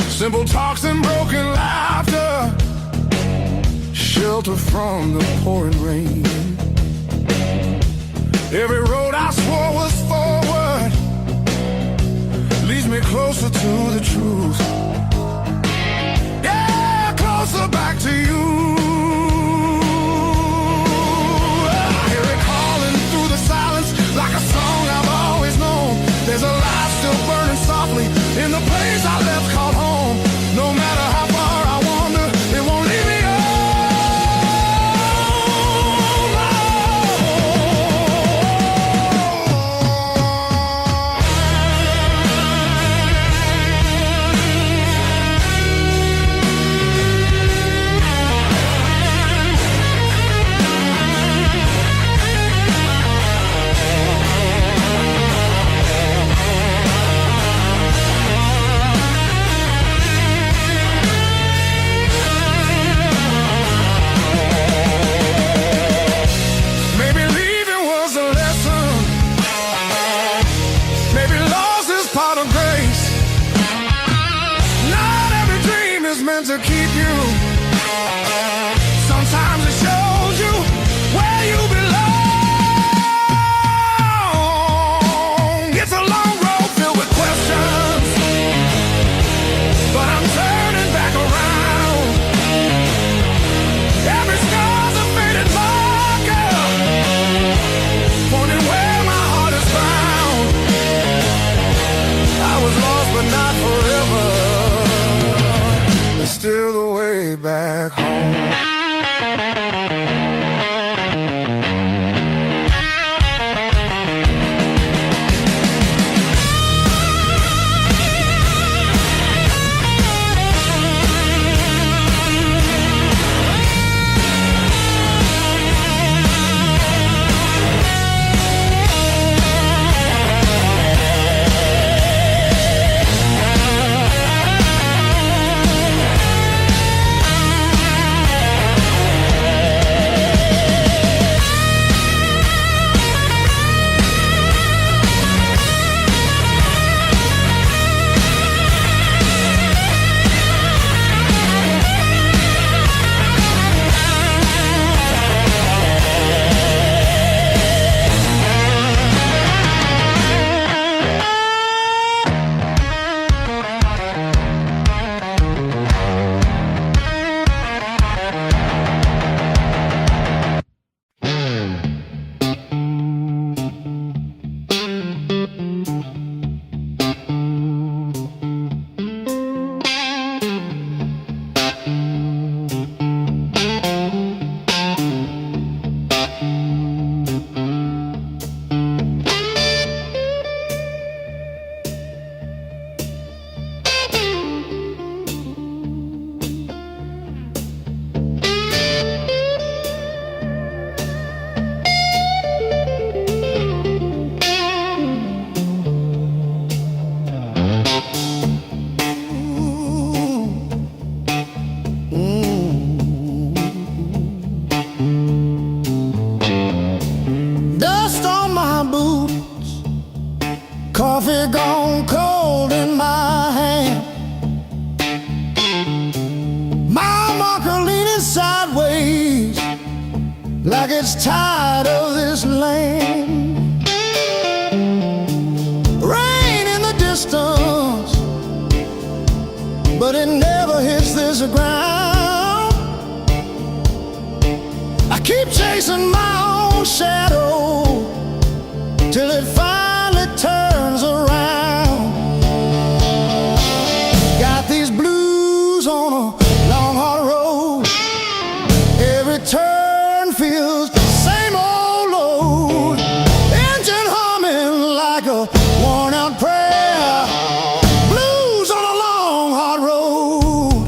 Speaker 2: simple talks and broken laughter, shelter from the pouring rain. Every road I swore was forward leads me closer to the truth. Yeah, closer back to you. I hear it calling through the silence like a song I've always known. There's a light still burning softly in the place I left called home. No matter how far I wander, it won't leave me alone. Maybe leaving was a lesson, maybe loss is part of grace. Not every dream is meant to keep you. Sometimes it shows you where you belong. It's a long road filled with questions, but I'm turning back around. Every scar's a faded marker, pointing where my heart is found. I was lost but not forever. There's still the way back home. Coffee gone cold
Speaker 1: in my hand, my marker leaning sideways like it's tired of this land. Rain in the distance, but it never hits this ground. I keep chasing my own shadow till it finally turns around. Got these blues on a long hard road. Every turn feels the same old load. Engine humming like a worn out prayer. Blues on a long hard road,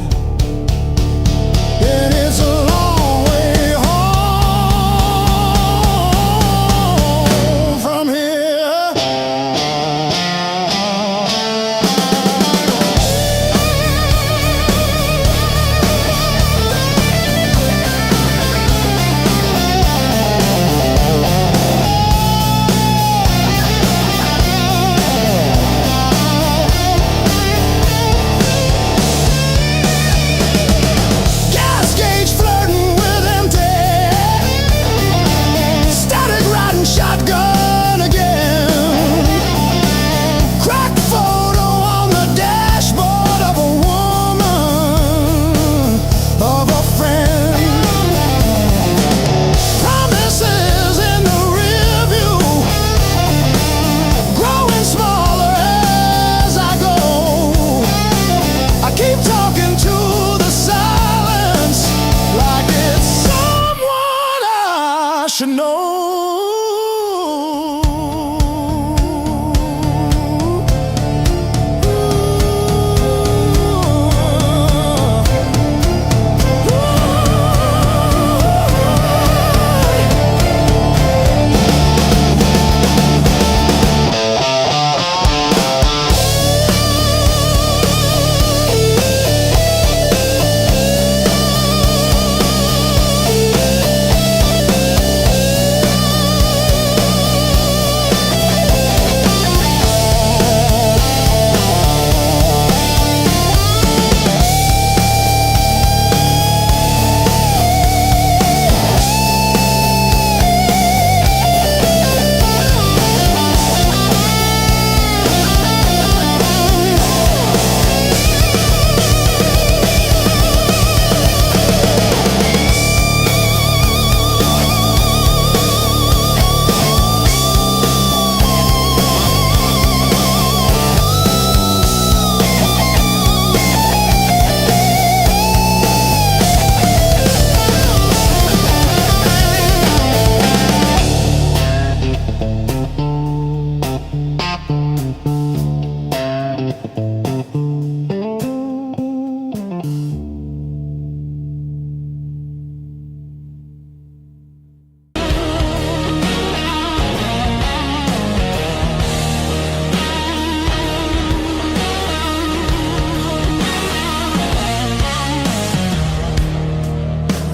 Speaker 1: and it's a long way home from here. Gas gauge flirting with empty, static riding shotgun again. Cracked photo on the dashboard of a woman, of a friend. Promises in the rear view, growing smaller as I go. I keep talking to the silence like it's someone I should know.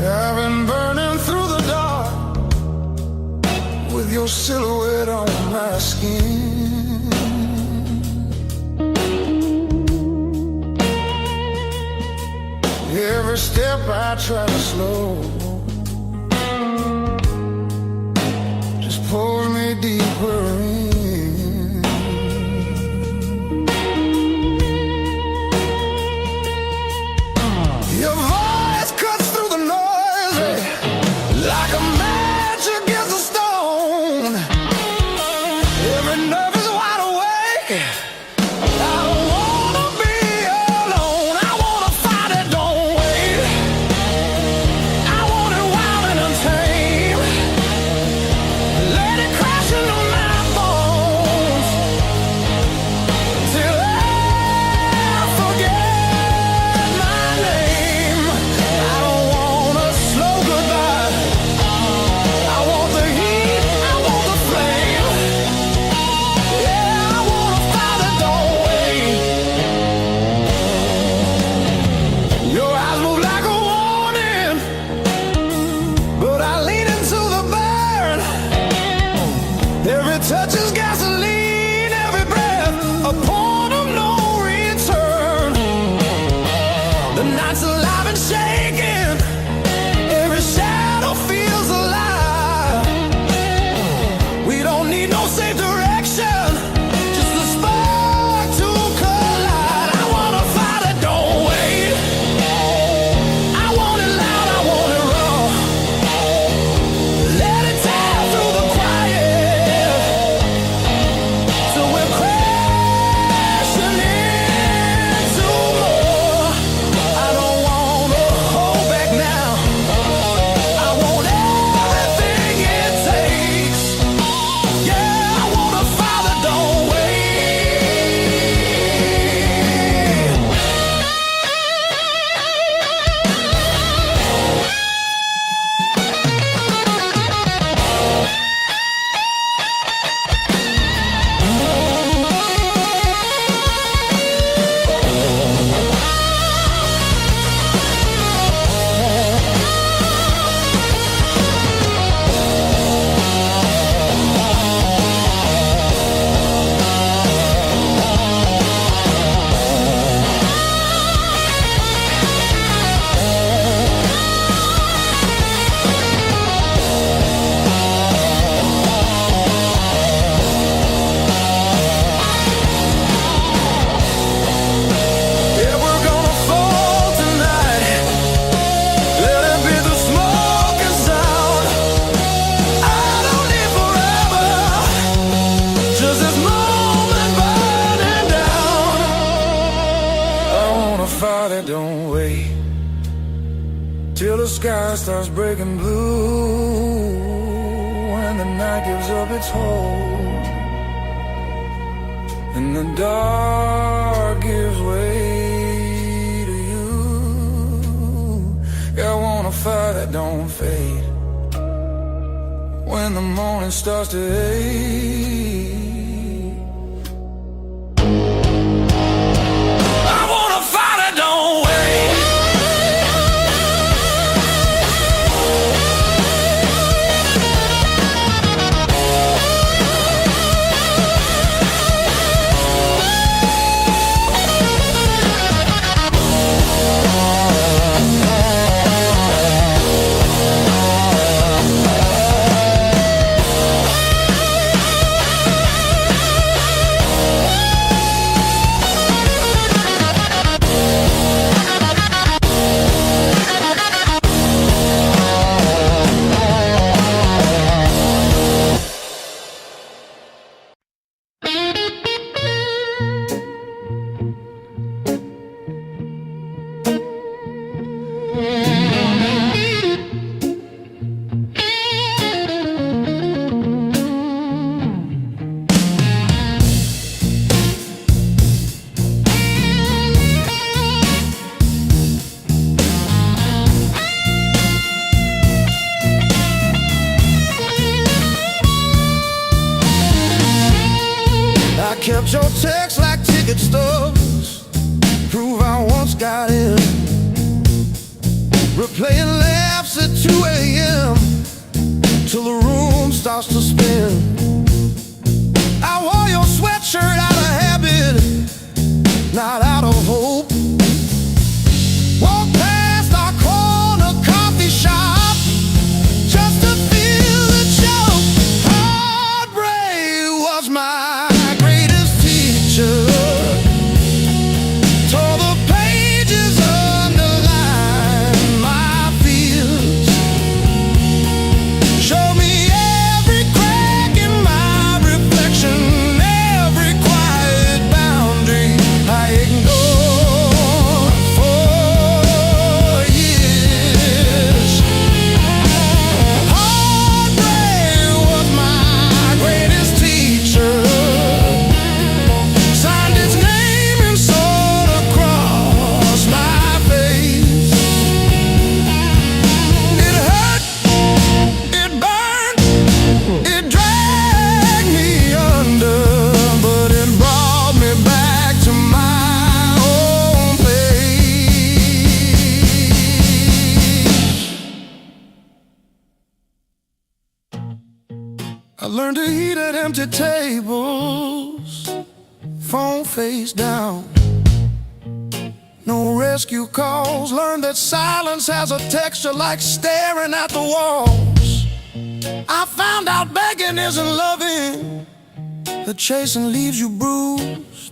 Speaker 1: I've been burning through the dark with your silhouette on my skin. Every step I try to slow just pulls me deeper in. Your voice cuts through the noise like a match against a stone. Every nerve is wide awake. I don't wanna be alone. I wanna fight it, don't wait. I want it wild and untamed. Let it crash into my bones till I forget my name. I don't want a slow goodbye. I want the heat, I want the flame. Yeah, I wanna fight
Speaker 2: don't wait till the sky starts breaking blue, when the night gives up its hold and the dark gives way to you. Yeah, I want a fire that don't fade when the morning starts to ache. Kept your text like ticket stubs, prove I once got in. Replaying laughs at 2 a.m. till the room starts to spin. I wore your sweatshirt out of habit, not out of hope. Walked past our corner coffee shop just to feel the joke. Heartbreak was my tore the pages, underlined my fears, showed me every crack in my reflection, every quiet boundary I ignored for years. Heartbreak was my greatest teacher. I learned to eat at empty tables, phone face down, no rescue calls. Learned that silence has a texture like staring at the walls. I found out begging isn't loving, that chasing leaves you bruised,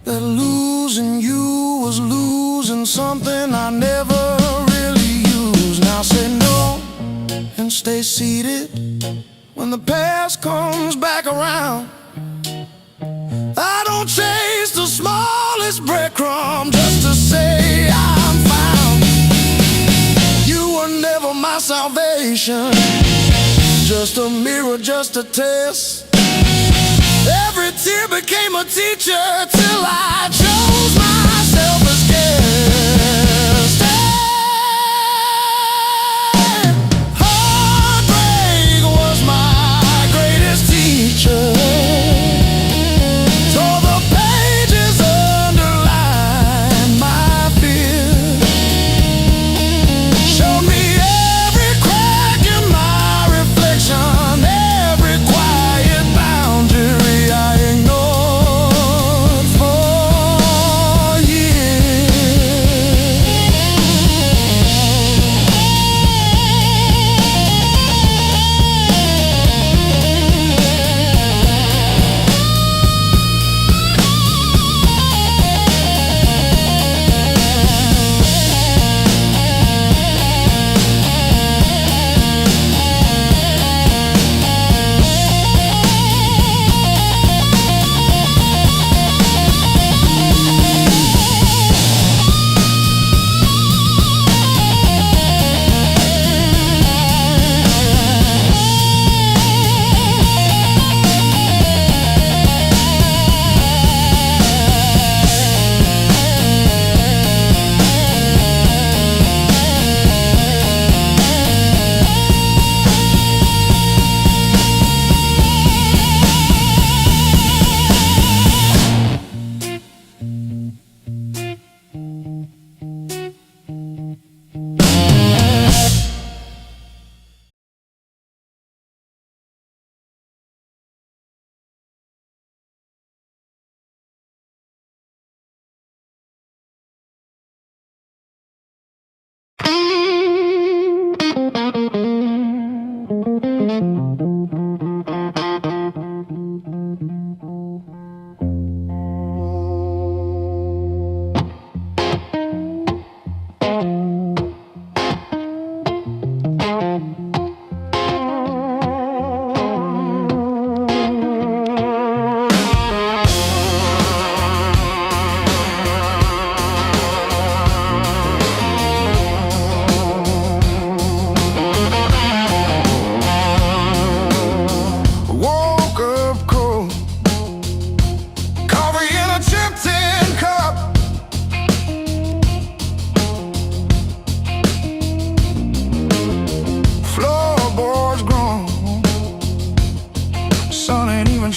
Speaker 2: that losing you was losing something I never really used. Now say no and stay seated when the past comes back around. I don't chase the smallest breadcrumb just to say I'm found. You were never my salvation, just a mirror, just a test. Every tear became a teacher till I chose myself as guest. Heartbreak was my greatest teacher. Tore the pages, underlined my fear, showed me every crack in my reflection, every quiet boundary I ignored for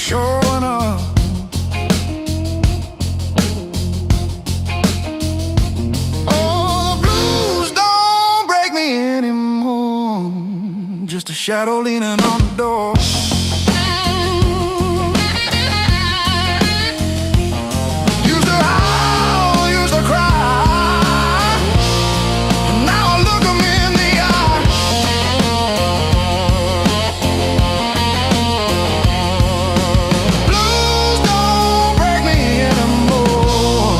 Speaker 2: showing up. Oh, the blues don't break me anymore. Just a shadow leaning on the door. Used to howl, used to cry. Now I look 'em in the eye. Blues don't break me anymore.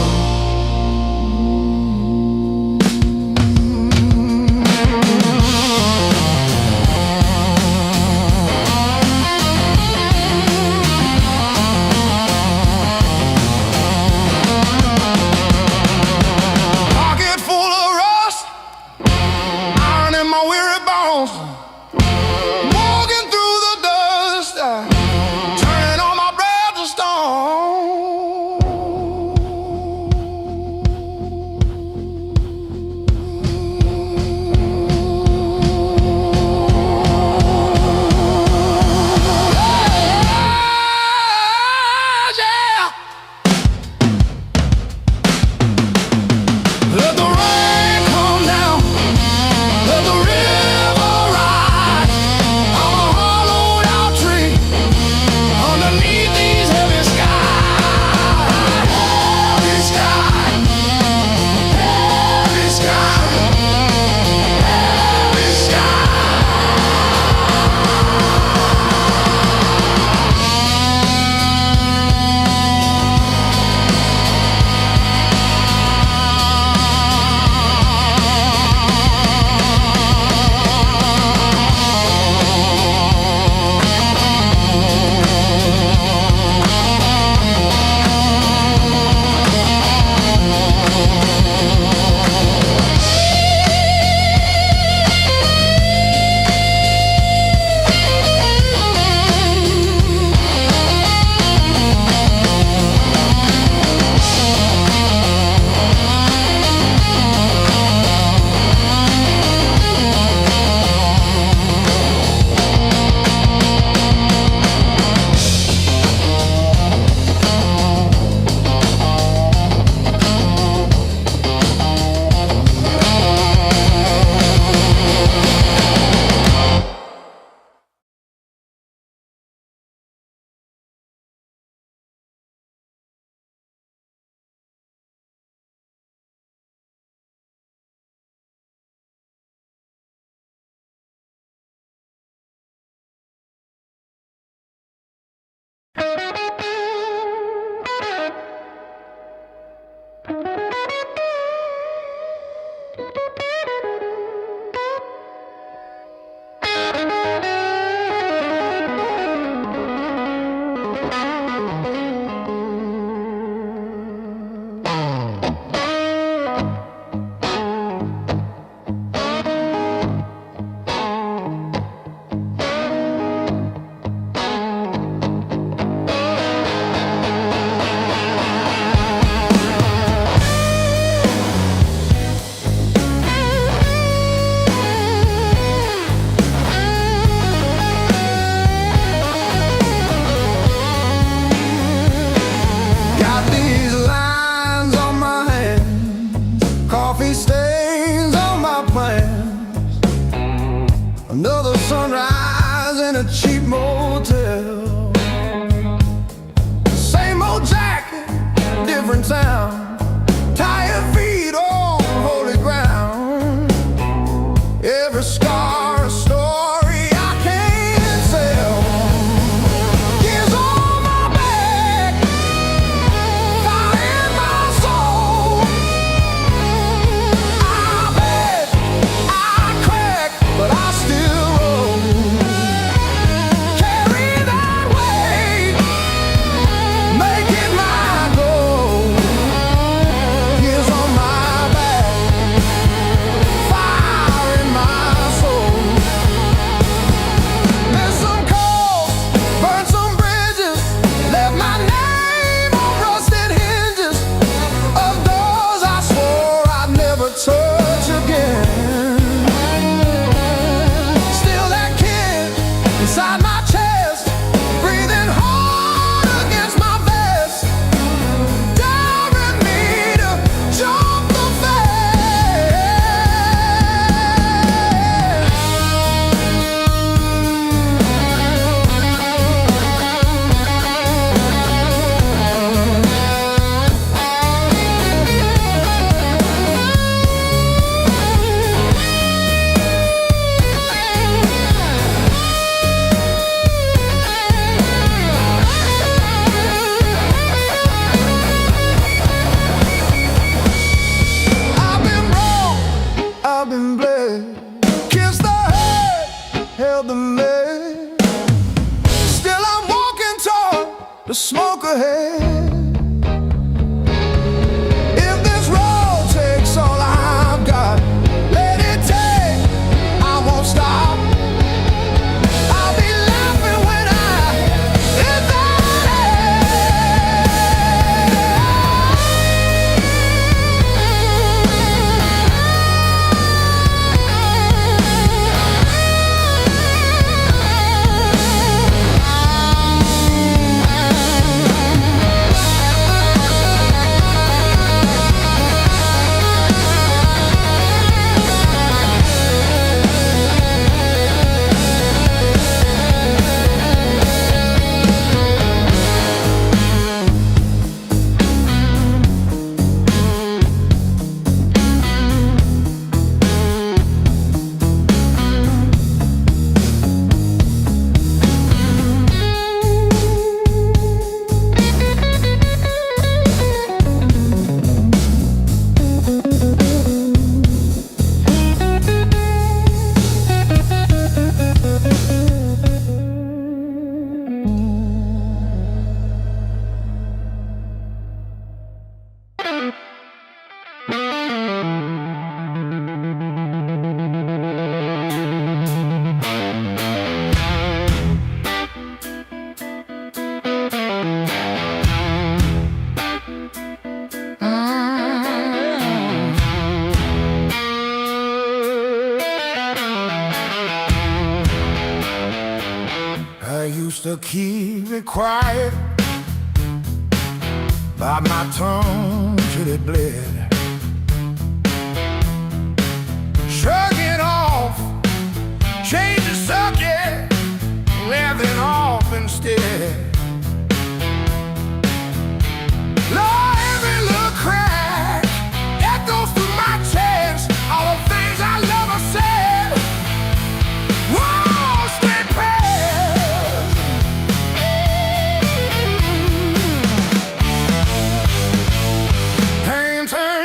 Speaker 1: ahead. If this road takes all I've got, let it take, I won't stop. I'll be laughing when I hit that I used to keep it quiet, bite my tongue till it bled. Shrug it off, change the subject, laughing off instead. Lord, every little crack echoes through my chest. All the things I love I said. Whoa, stay past. Pain turns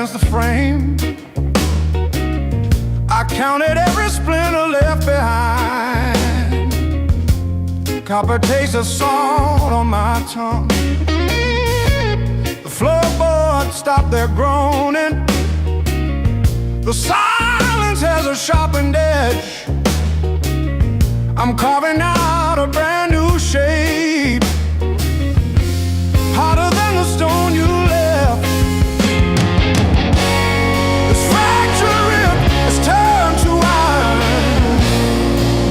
Speaker 2: against the frame. I counted every splinter left behind. Copper taste of salt on my tongue. The floorboards stopped their groaning. The silence has a sharpened edge. I'm carving out a brand new shape, harder than the stone you left. This fractured rib has turned to iron.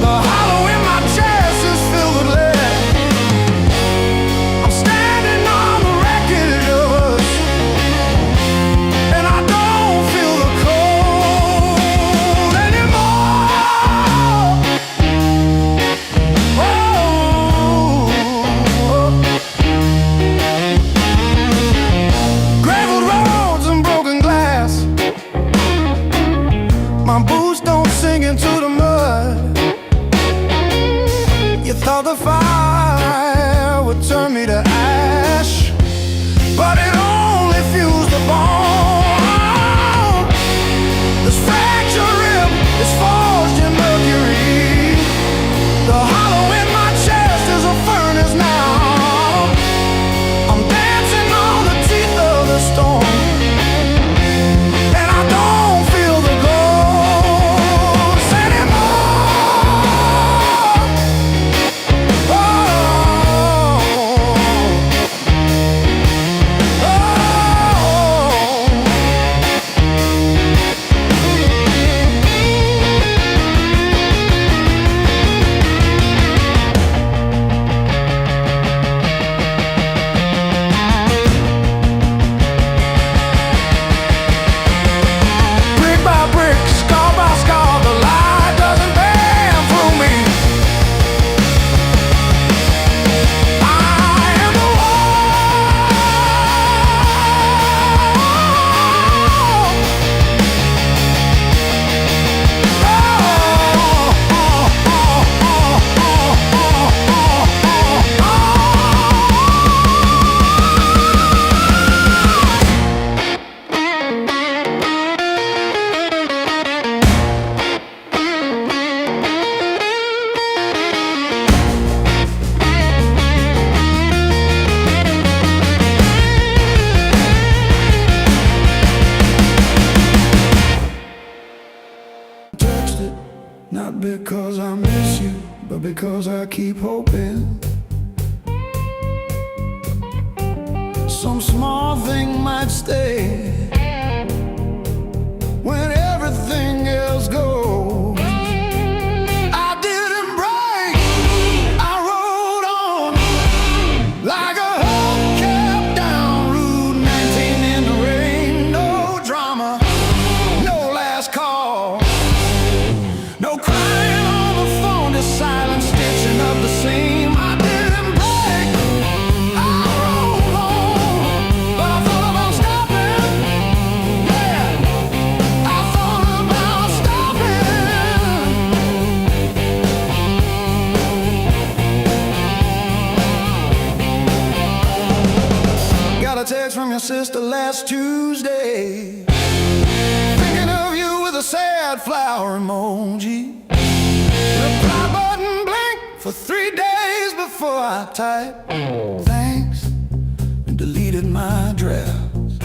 Speaker 2: The hollow in my chest is filled with lead. I'm standing on the wreckage of us, and I don't feel the cold anymore. Graveled roads and broken glass. My boots don't sink into the mud. You thought the fire would turn me to ash, but it only fused the bone. This fractured rib is forged in mercury. The hollow in my chest is a furnace now. I'm dancing on the teeth of the storm, and I don't feel the ghost anymore. Oh, brick by brick, scar by scar, the light doesn't bend through me. I am the text it, not because I miss you, but because I keep hoping some small thing might stay when everything else goes. I didn't break, I rode on like a hubcap down Route 19 in the rain. No drama, no last call, no crying on the phone, just silent stitching up the seam. I didn't break, I rode on, but I thought about stopping. Yeah, I thought about stopping. Got a text from your sister last Tuesday, thinking of you with a sad flower emoji. Reply button blinked for 3 days before I typed thanks and deleted my drafts.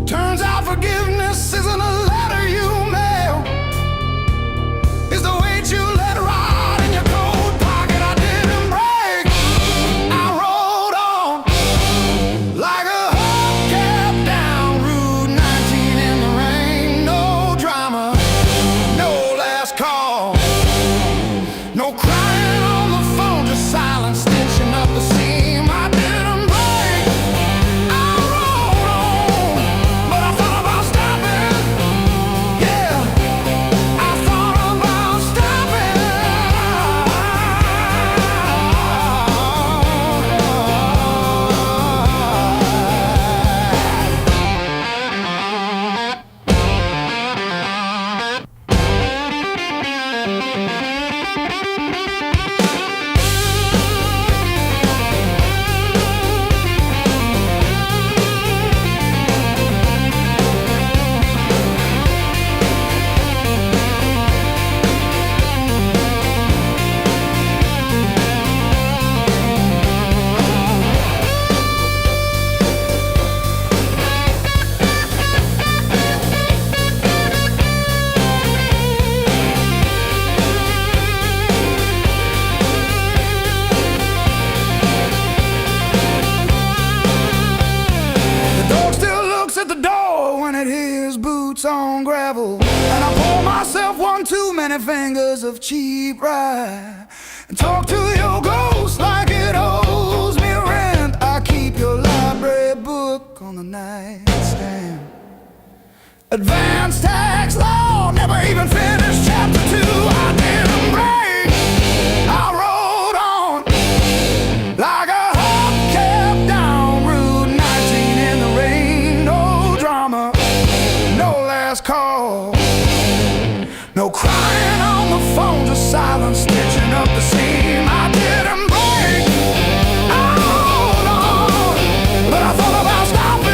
Speaker 2: Turns out forgiveness isn't a letter you mail, it's the weight you let ride in your coat pocket. I didn't break, I rode on like a hubcap down Route 19 in the rain. No drama, no last call, no crying on the phone, just silent stitching up the seam. I didn't break, I rode on, but I thought about stopping. at his boots on gravel, and I pour myself one too many fingers of cheap rye, and talk to your ghost like it owes me rent. I keep your library book on the nightstand. Advanced tax law, never even finished chapter 2. I didn't break, I rode on like a hubcap down Route 19 in the rain. No drama, no last call, no crying on the phone, just silence stitching up the seam. I didn't break, I rode on, but I thought about stopping.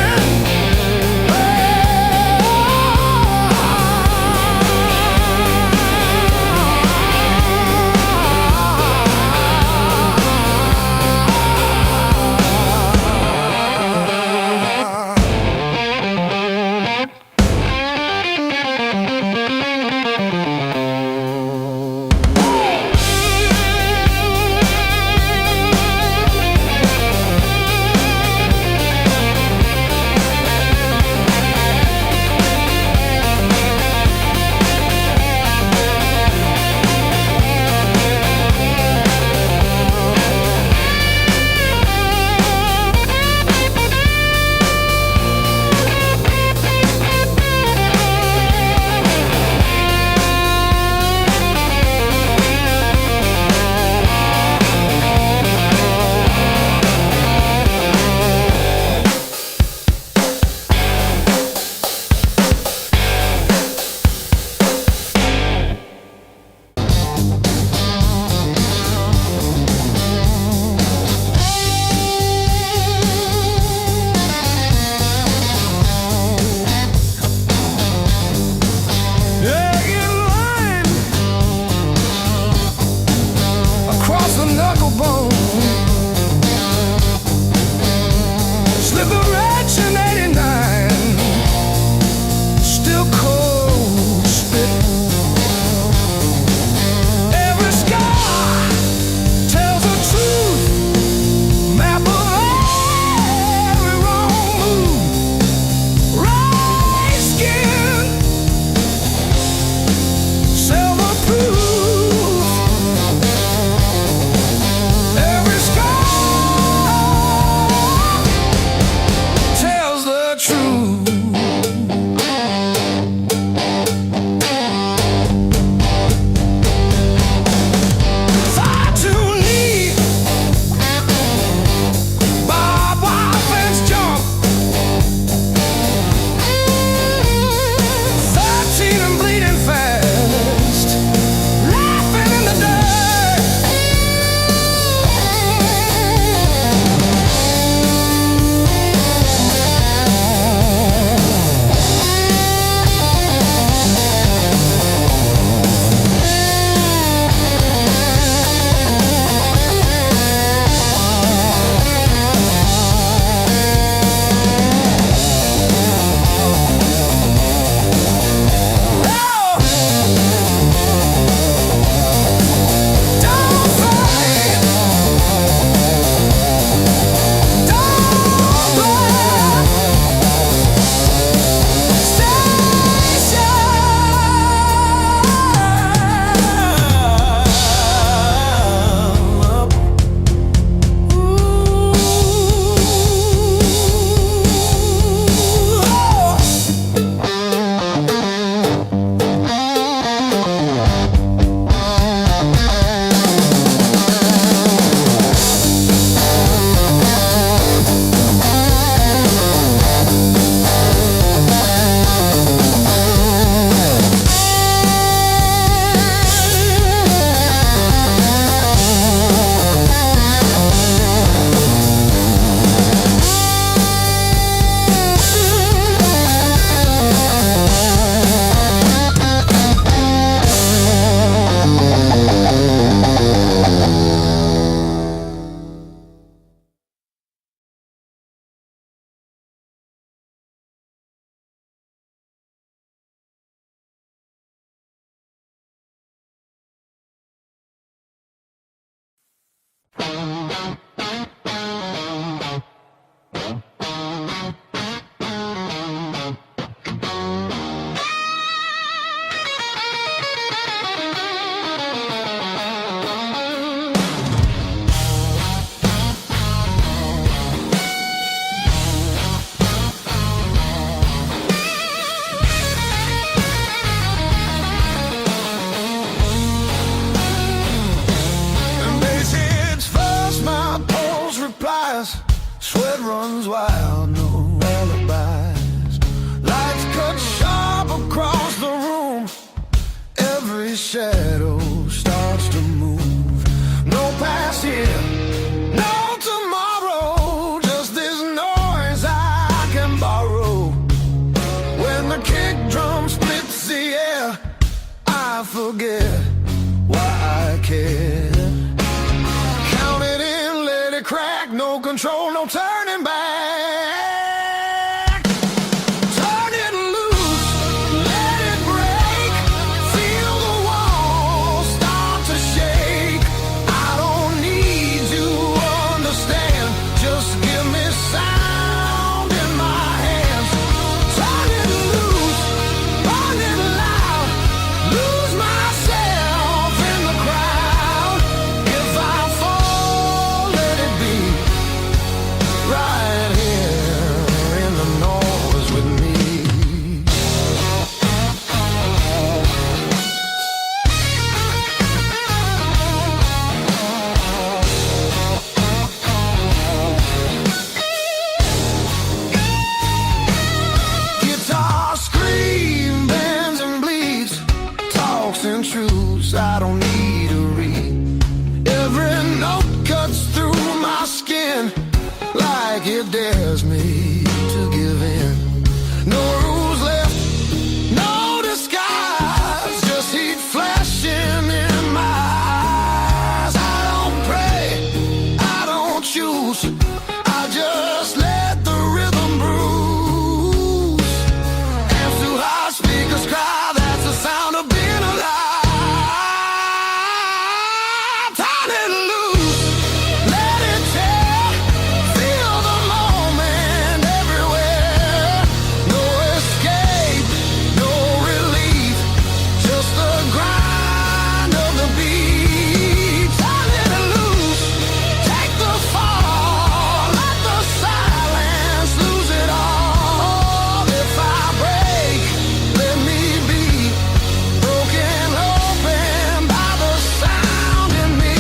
Speaker 1: shadow starts to move. No past here, no tomorrow, just this noise I can borrow. When the kick drum splits the air, I forget why I care. Count it in, let it crack, no control, no turning back. Turn it loose, let it break, feel the walls start to shake. I don't need to understand, just give me sound in my hands. Turn it loose, burn it loud, lose myself in the crowd. If I fall, let it be right here in the noise with me. Guitar scream, bends and bleeds, talks and truths I don't need to read. Every note cuts through my skin like it dares me to give in. No rules left, no disguise, just heat flashing in my eyes. I don't pray, I don't choose, I just let the rhythm bruise. Amps too high, speakers cry, that's the sound of being alive. Turn it loose, let it tear, feel the moment everywhere. No escape, no relief, just the grind of the beat. Turn it loose, take the fall, let the silence lose it all. If I break, let me be broken open by the sound in me.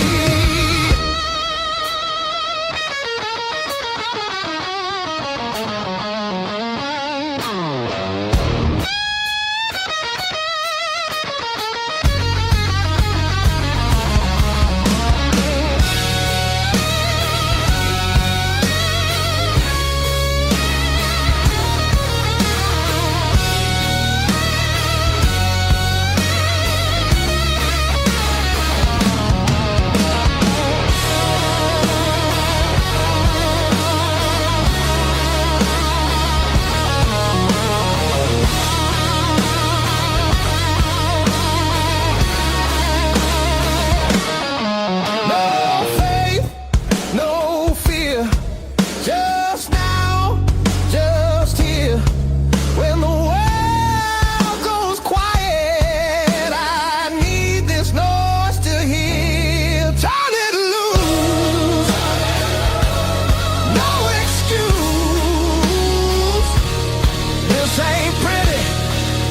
Speaker 1: No faith, no fear, just now, just here. When the world goes quiet, I need this noise to hear. Turn it loose, no excuse. This ain't pretty,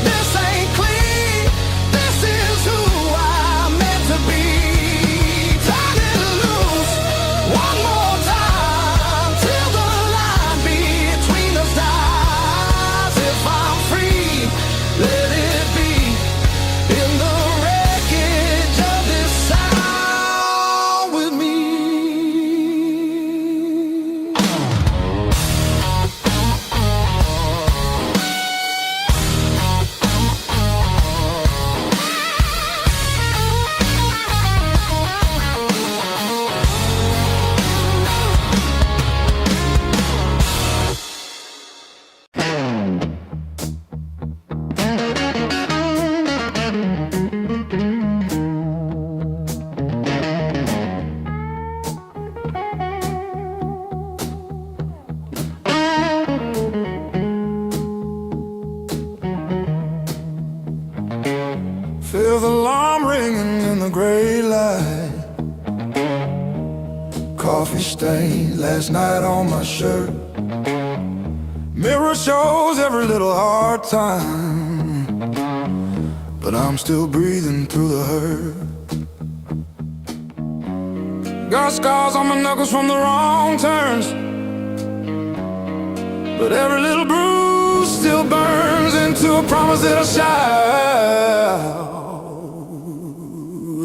Speaker 1: this ain't clean, this is who I'm meant to be. Turn it loose, one more time, till the line between us dies. If I'm free, let it be in the wreckage of this sound with me. Feel the alarm ringing in the gray light. Coffee stain last night on my shirt. Mirror shows every little hard time, but I'm still breathing through the hurt. Got scars on my knuckles from the wrong turns, but every little bruise still burns into a promise that I'll shout.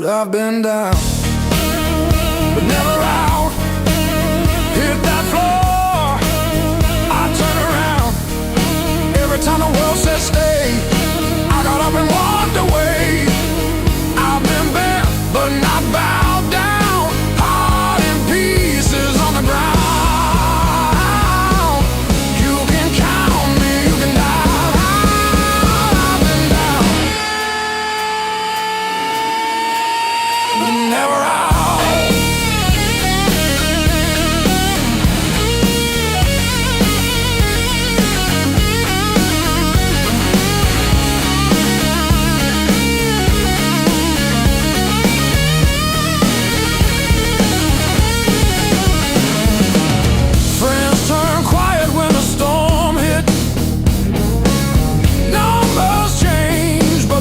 Speaker 2: road. I've been down, but never out. Hit that floor, I turn around. Every time the world says stay, I got up and walked away. I've been bent, but not bowed down. Heart in pieces on the ground. You can count me, you can dive. I've been down, but never out.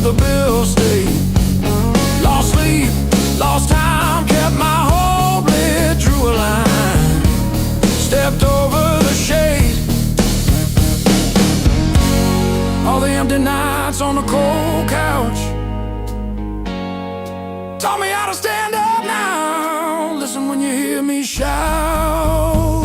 Speaker 2: The bills stayed. Lost sleep, lost time, kept my hope lit, drew a line, stepped over the shade. All the empty nights on the cold couch taught me how to stand up now. Listen when you hear me shout.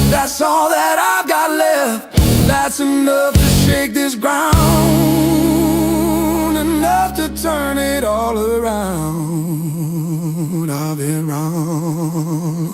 Speaker 2: That's all that I've got left. That's enough to shake this ground, enough to turn it all around. I've been wrong.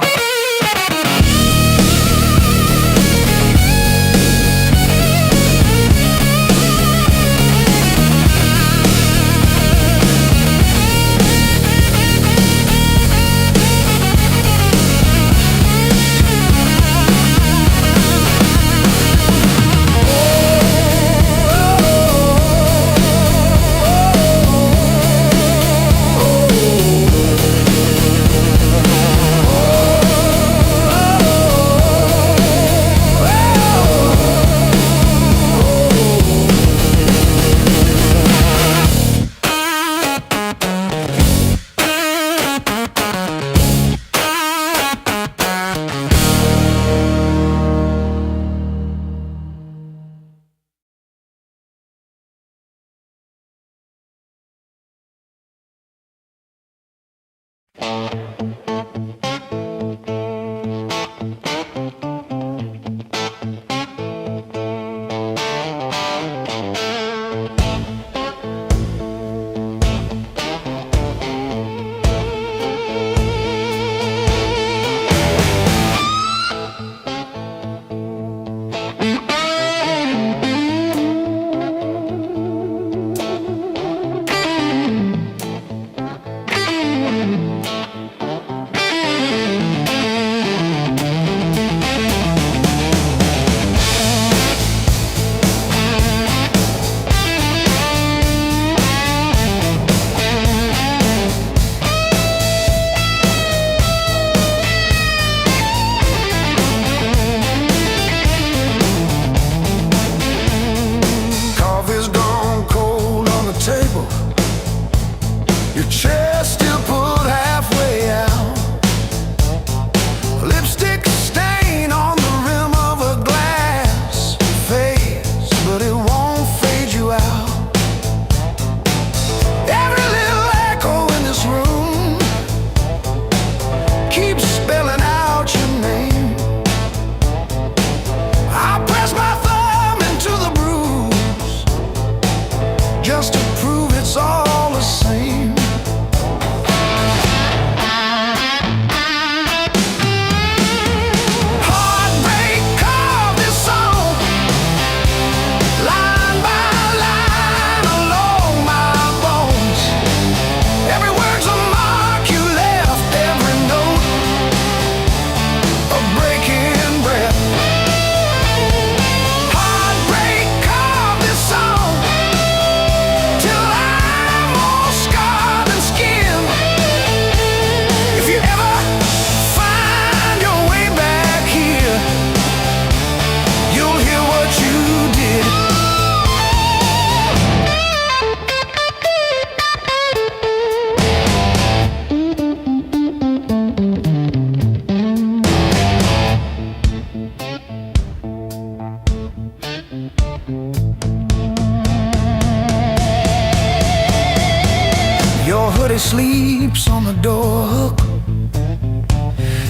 Speaker 1: body sleeps on the door hook,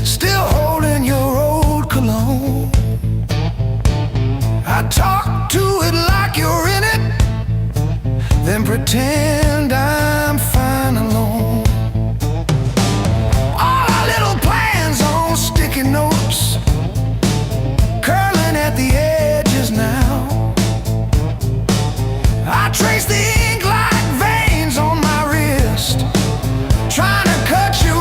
Speaker 1: still holding your old cologne. I talk to it like you're in it, then pretend I'm fine alone. All our little plans on sticky notes, curling at the edges now. I trace the ink like veins on my wrist, trying to cut you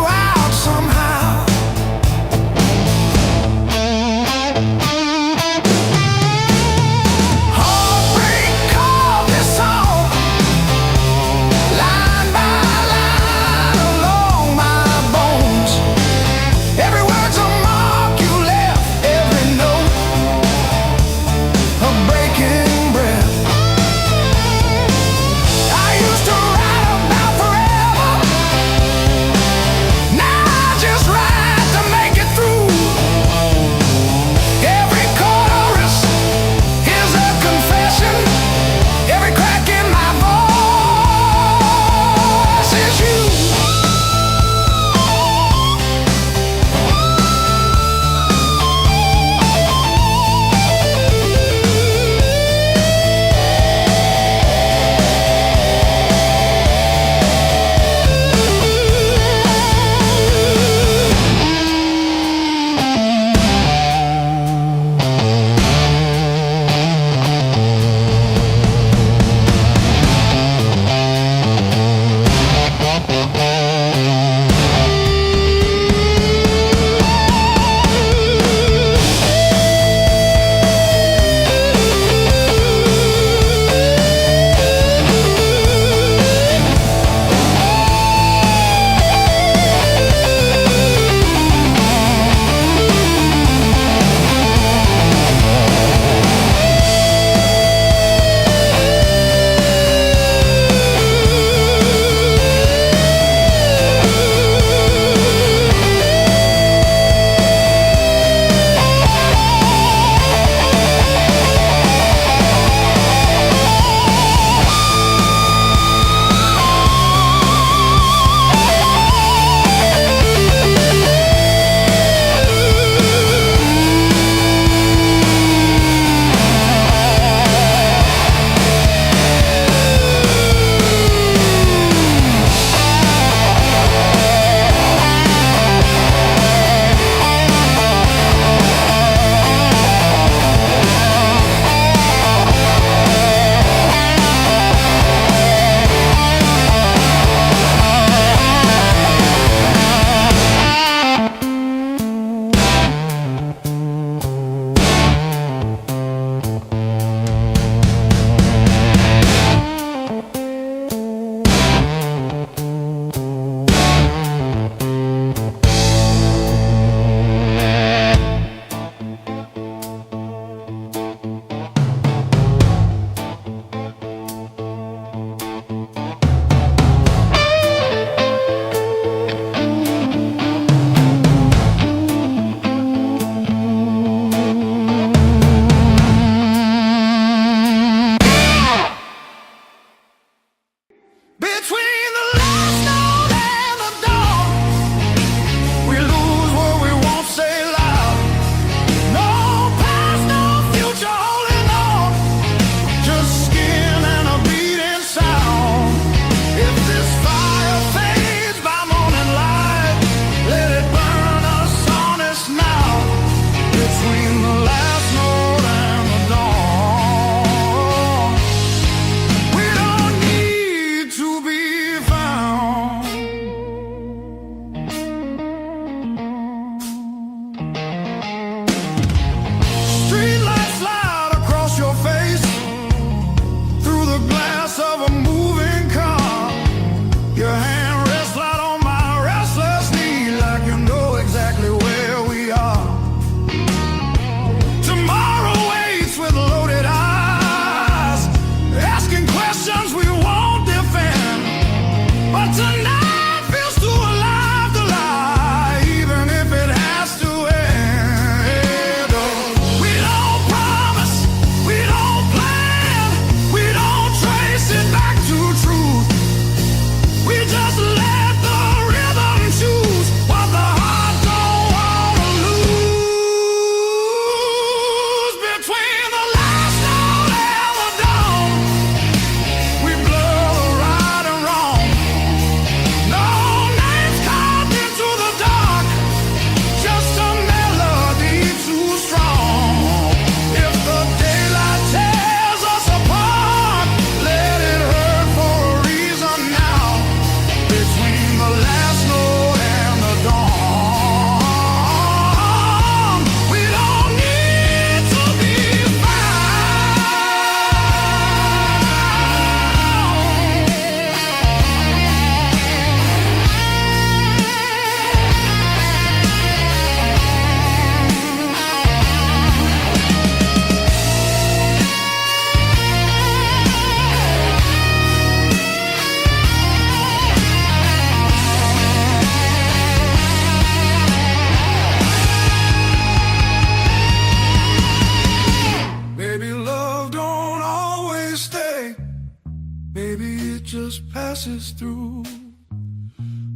Speaker 2: passes through.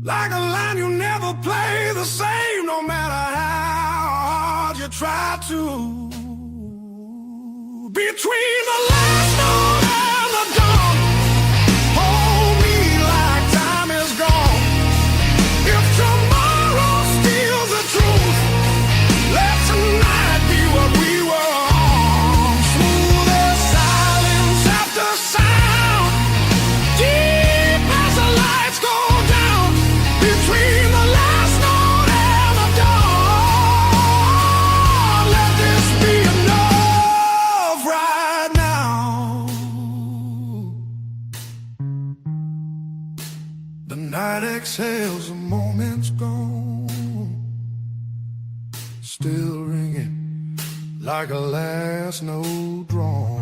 Speaker 2: Like a line you never play the same, no matter how hard you try to. Between the last note and the dawn, hold me like time is gone. If tomorrow steals the truth, let tonight be what we were on. Smooth as silence after sound, deep as the lights go down. Between the last note and the dawn, let this be enough right now. The night exhales, the moment's gone, still ringing like a last note drawn.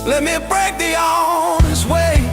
Speaker 3: Let me break the honest way.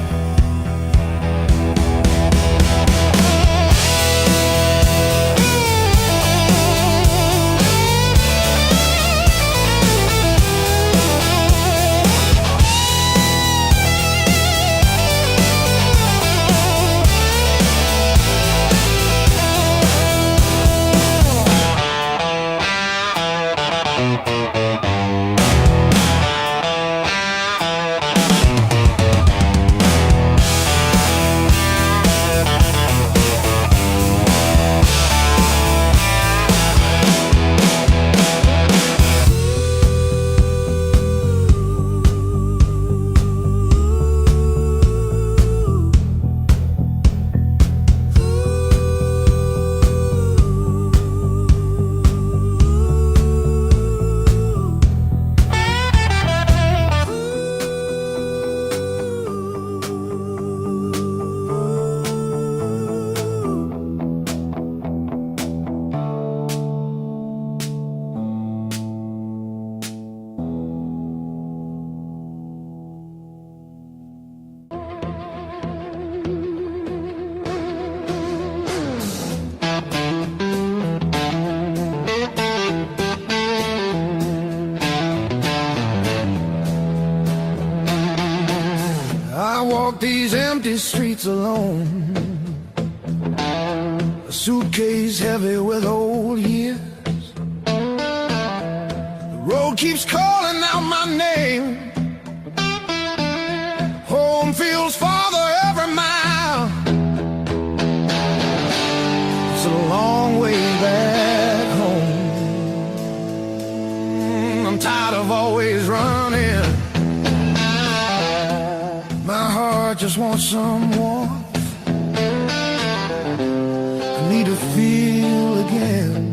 Speaker 2: walk these empty streets alone, a suitcase heavy with old years. The road keeps calling out my name. Home feels farther every mile. It's a long way back home. I'm tired of always running. My heart just wants some warmth. I need to feel again.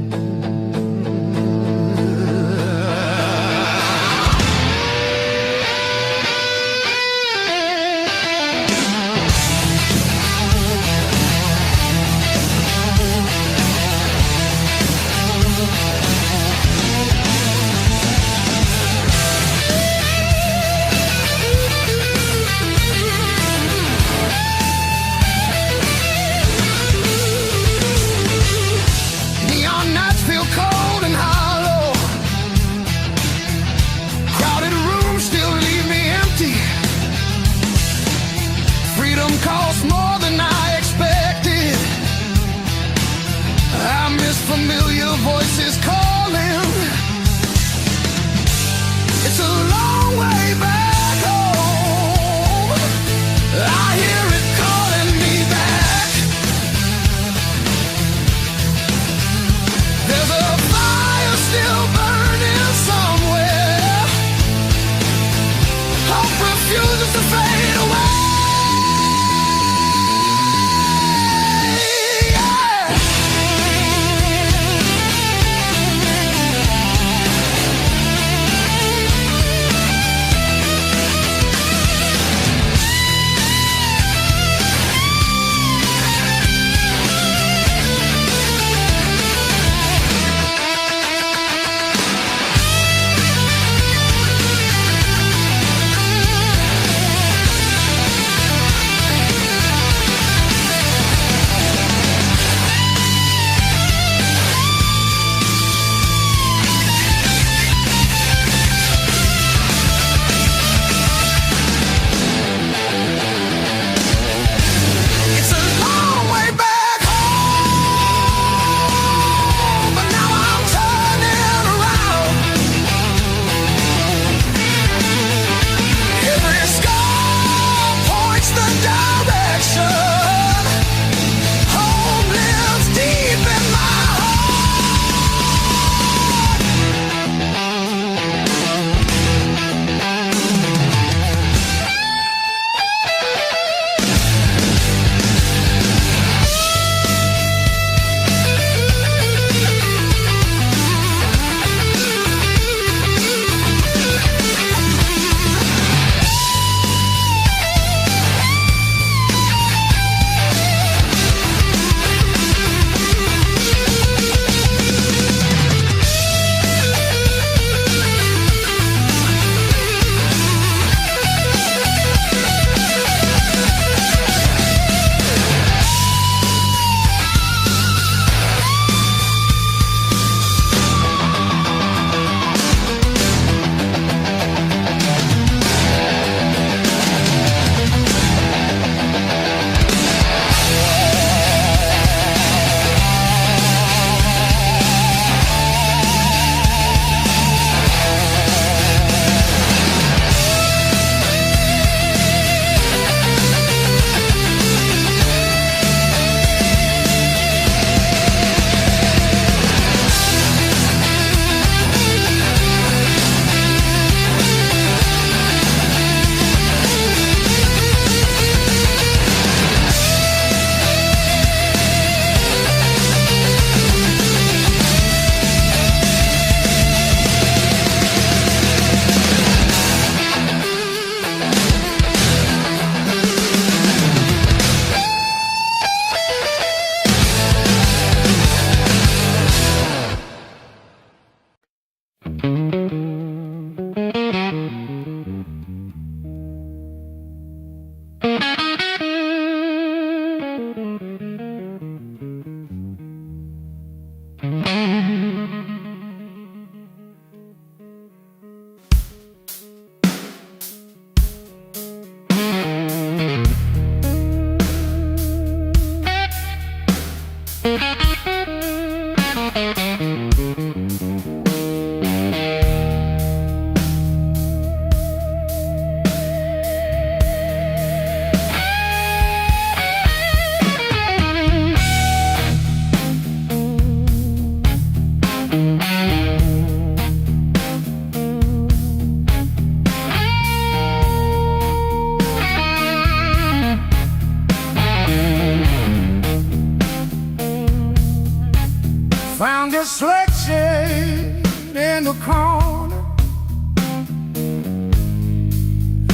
Speaker 2: corner,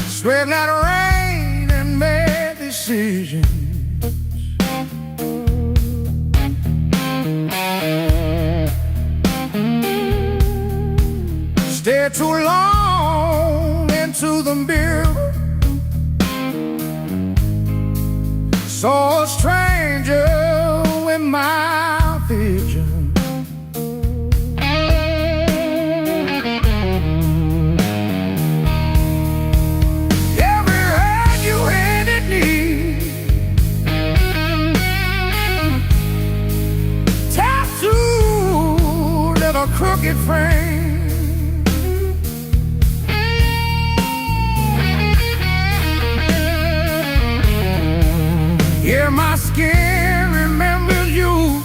Speaker 2: sweating out rain and bad decisions. Stayed too long into the mirror, saw a stranger in my vision. Every hand you handed me, tattooed in a crooked frame. Yeah, my skin remembers you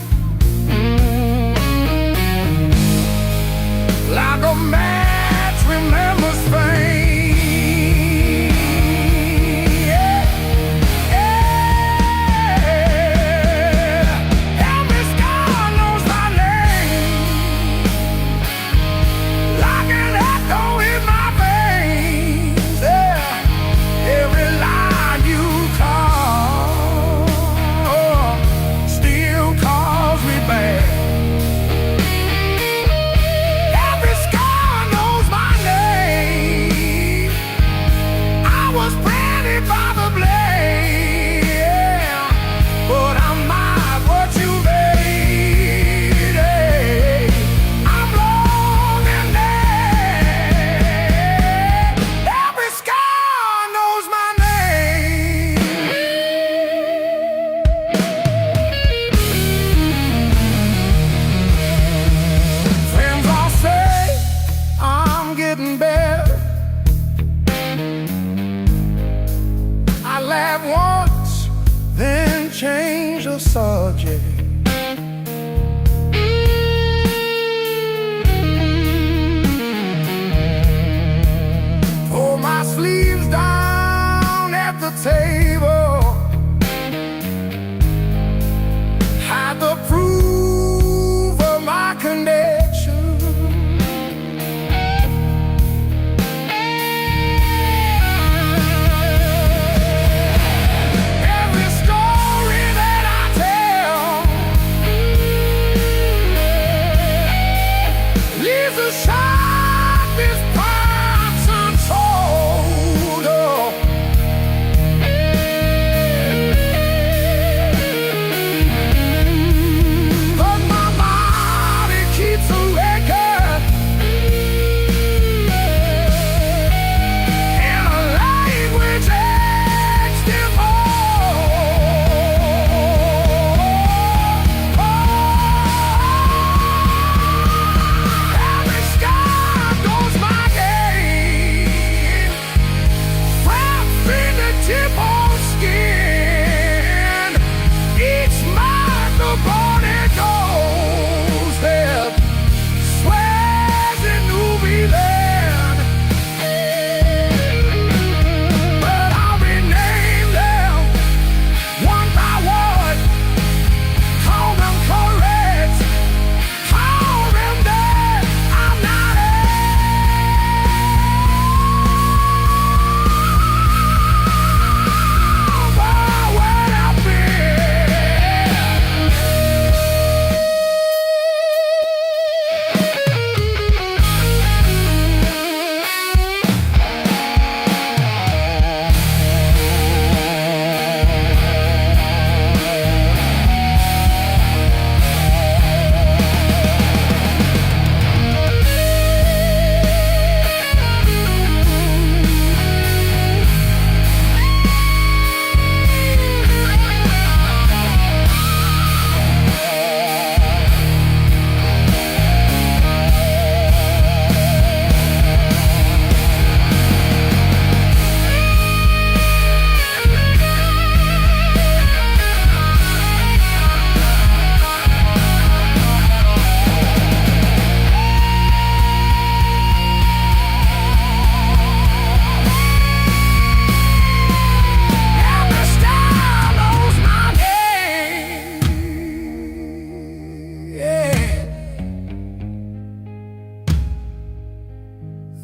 Speaker 2: like a match remembers Spain. Yeah, yeah. Every scar knows my name, like an echo in my veins. Yeah, every line you call still calls me back. Every scar knows my name. I was branded by the blade, yeah, but I'm not what you made. Hey, I'm long and dead. Every scar knows my name. Friends all say I'm getting better. I laugh once, then change the subject. Pull my sleeves down at the table, hide the proof of my connection.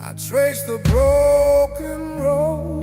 Speaker 3: I trace the broken road.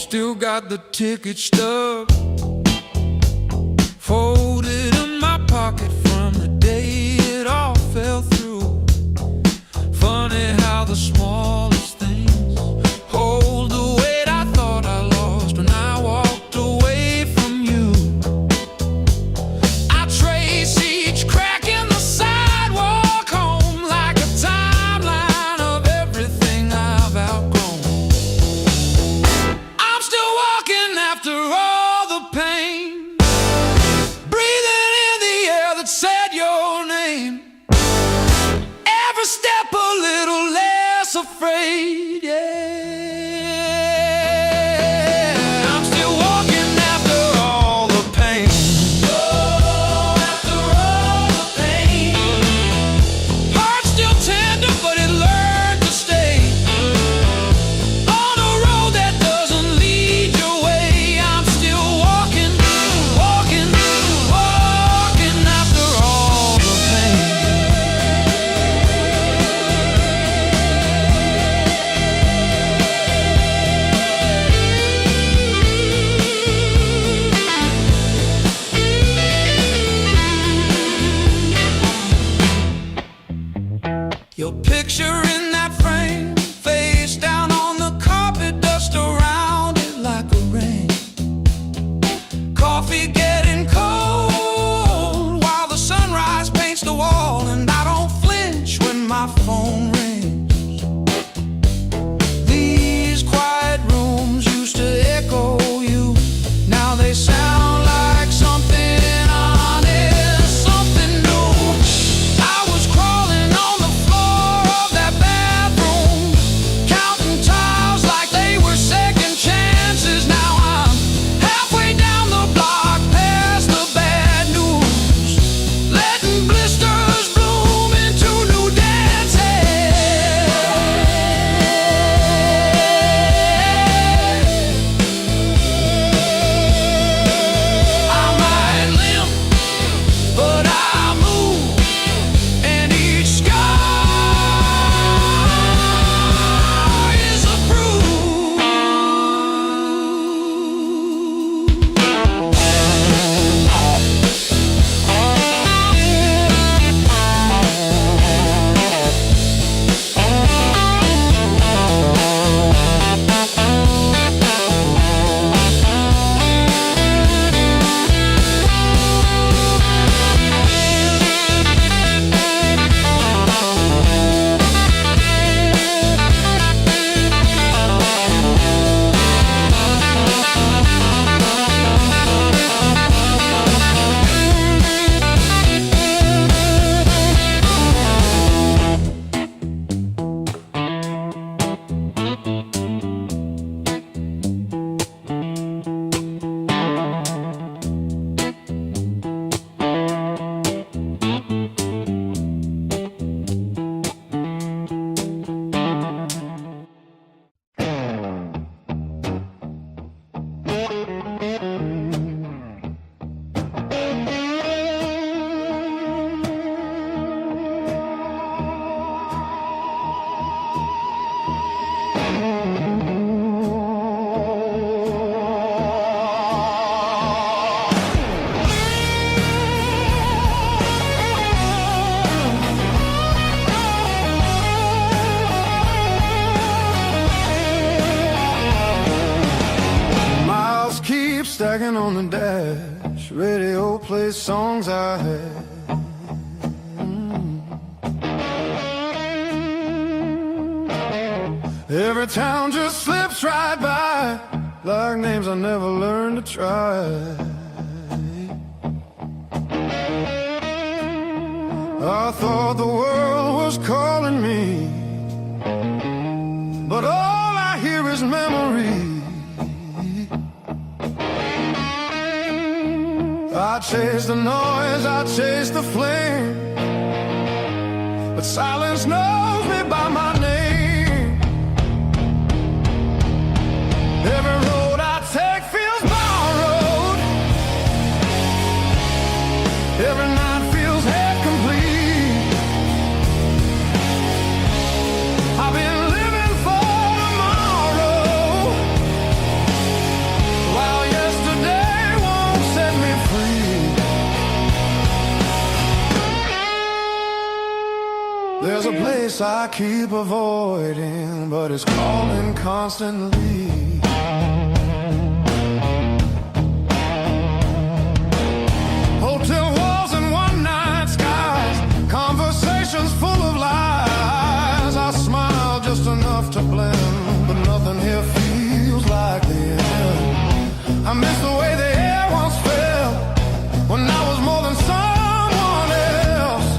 Speaker 3: Still got the ticket stub folded in my pocket from the day it all fell through. Funny how the smallest things hold the weight I thought I lost when I walked away from you. I trace each crack in the sidewalk home like a timeline of everything I've outgrown. I'm still walking after all the pain, breathing in the air that said your name. Every step a little less afraid, yeah. I'm still walking after all the pain. Oh, after all the pain. Heart still tender, but it learned to stay. On a road that doesn't lead your way, I'm still walking, walking, walking after all the pain.
Speaker 2: Radio plays songs I had. Every town just slips right by, like names I never learned to try. I thought the world was calling me, but all I hear is memory. I chase the noise, I chase the flame, but silence knows me by my name. Every road I take feels borrowed. Every night feels half complete. I've been living for tomorrow, while yesterday won't set me free. There's a place I keep avoiding, but it's calling constantly. Hotel walls and one-night skies, conversations full of lies. I smile just enough to blend, but nothing here feels like the end. I miss the way the air once felt, when I was more than someone else.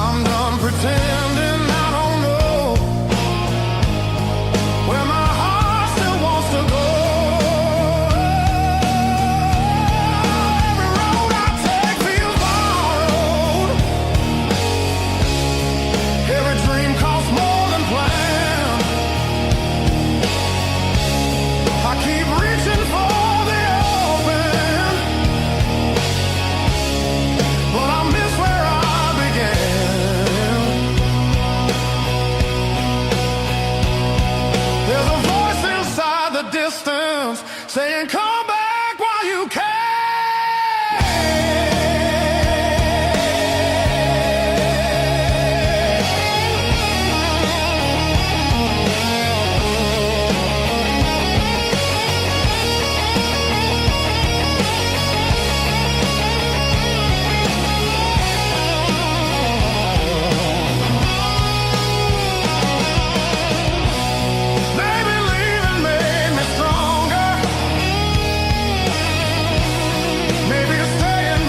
Speaker 2: I'm done pretending I don't know where my heart still wants to go. Every road I take feels borrowed. Every dream costs more than planned. I keep reaching for the open, but I miss where I began. There's a voice inside the distance saying, come back while you can. Maybe leaving made me stronger. Maybe staying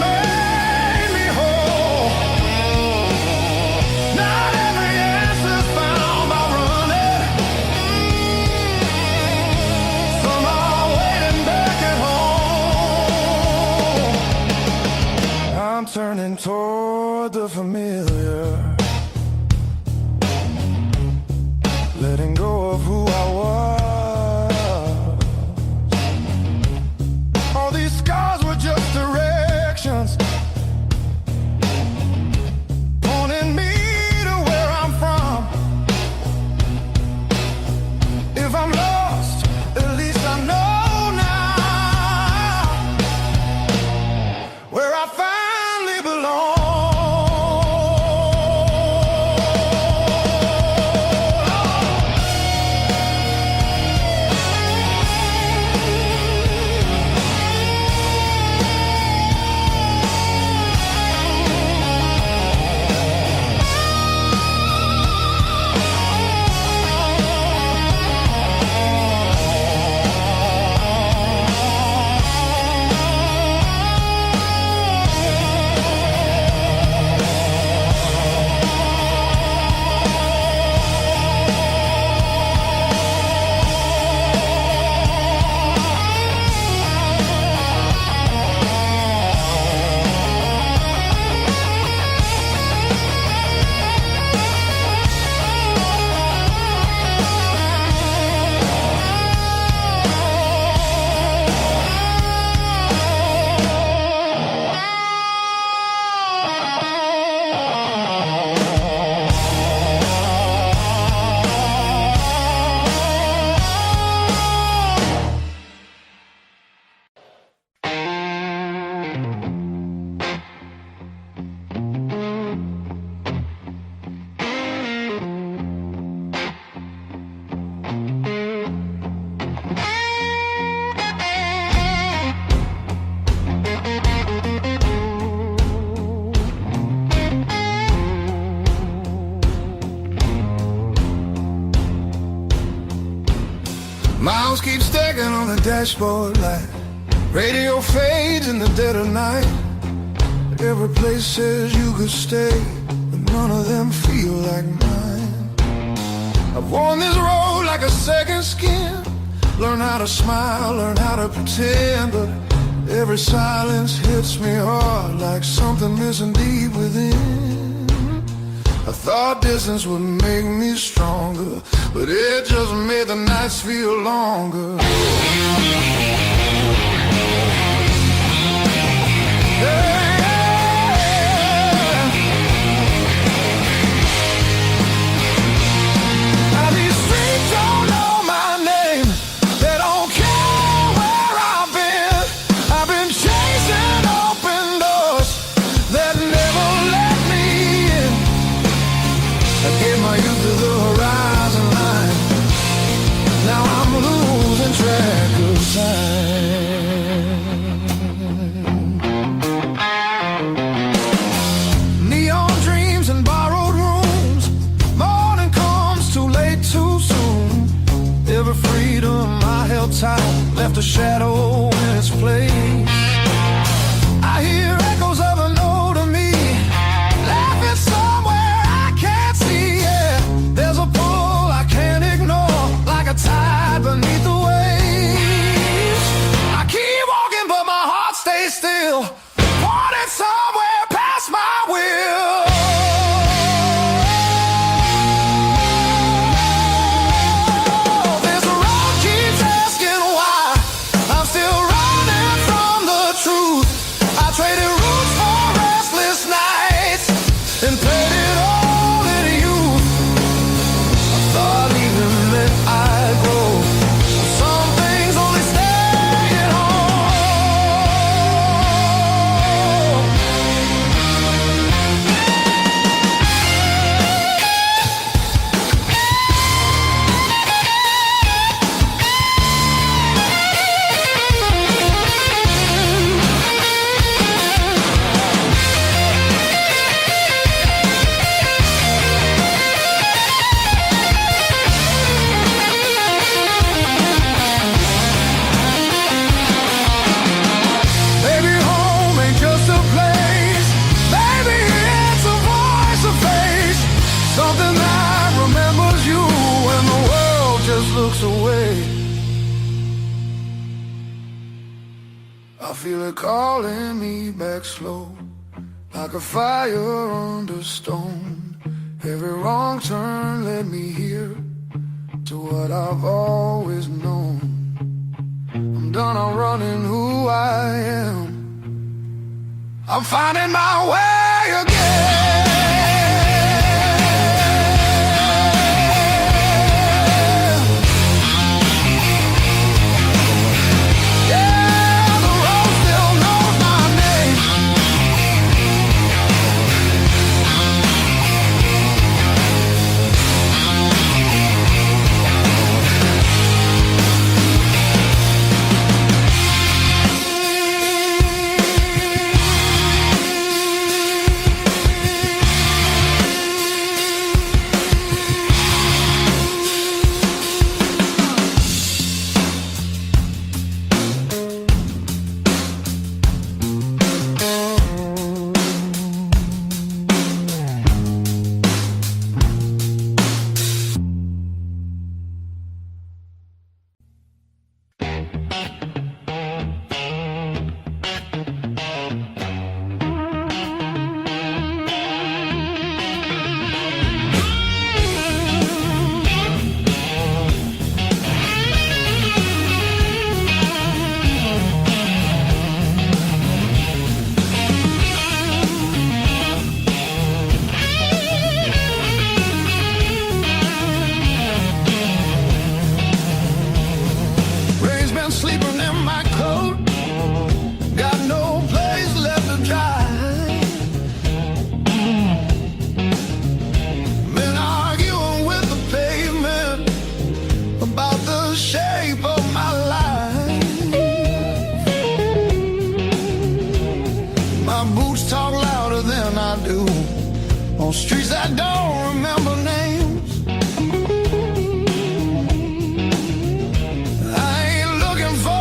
Speaker 2: dashboard light. Radio fades in the dead of night. Every place says you could stay, but none of them feel like mine. I've worn this road like a second skin. Learn how to smile, learn how to pretend, but every silence hits me hard like something missing deep within. I thought distance would make me stronger, but it just made the nights feel longer. Neon dreams and borrowed rooms. Morning comes too late, too soon. Every freedom I held tight left a shadow in its place. I hear echoes of an older me laughing somewhere I can't see. Yeah, there's a pull I can't ignore, like a tide beneath the waves. I keep walking, but my heart stays still, wanting somewhere past my will. This road keeps asking why I'm still running from the truth. I traded roots for restless nights and played it all in youth. I thought even meant I'd grow. Some things only stay at home. Maybe home ain't just a place. Maybe it's a voice, a face, something that remembers you when the world just looks away. I feel it calling me back slow, like a fire under stone. Every wrong turn led me here to what I've always known. I'm done, I'm running who I am. I'm finding my way again. Yeah, the road still knows my name. on streets I don't remember names. I ain't looking for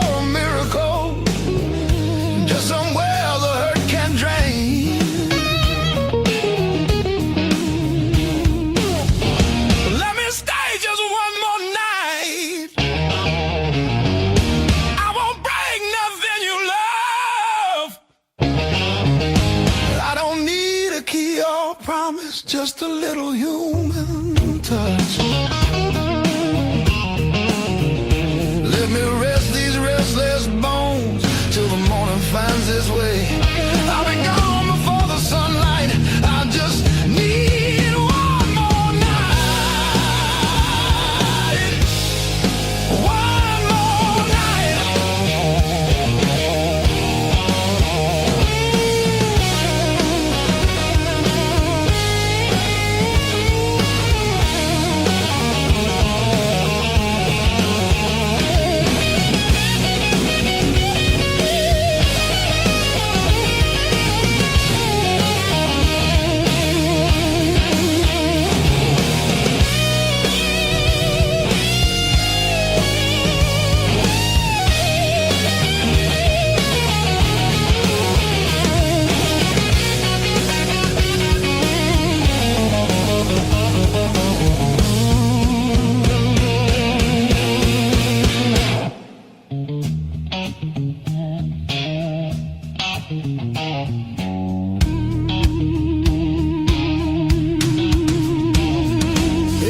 Speaker 2: is just a little human touch. Let me rest these restless bones till the morning finds its way. I'll be gone before the sunlight. I just need one more night. One more night.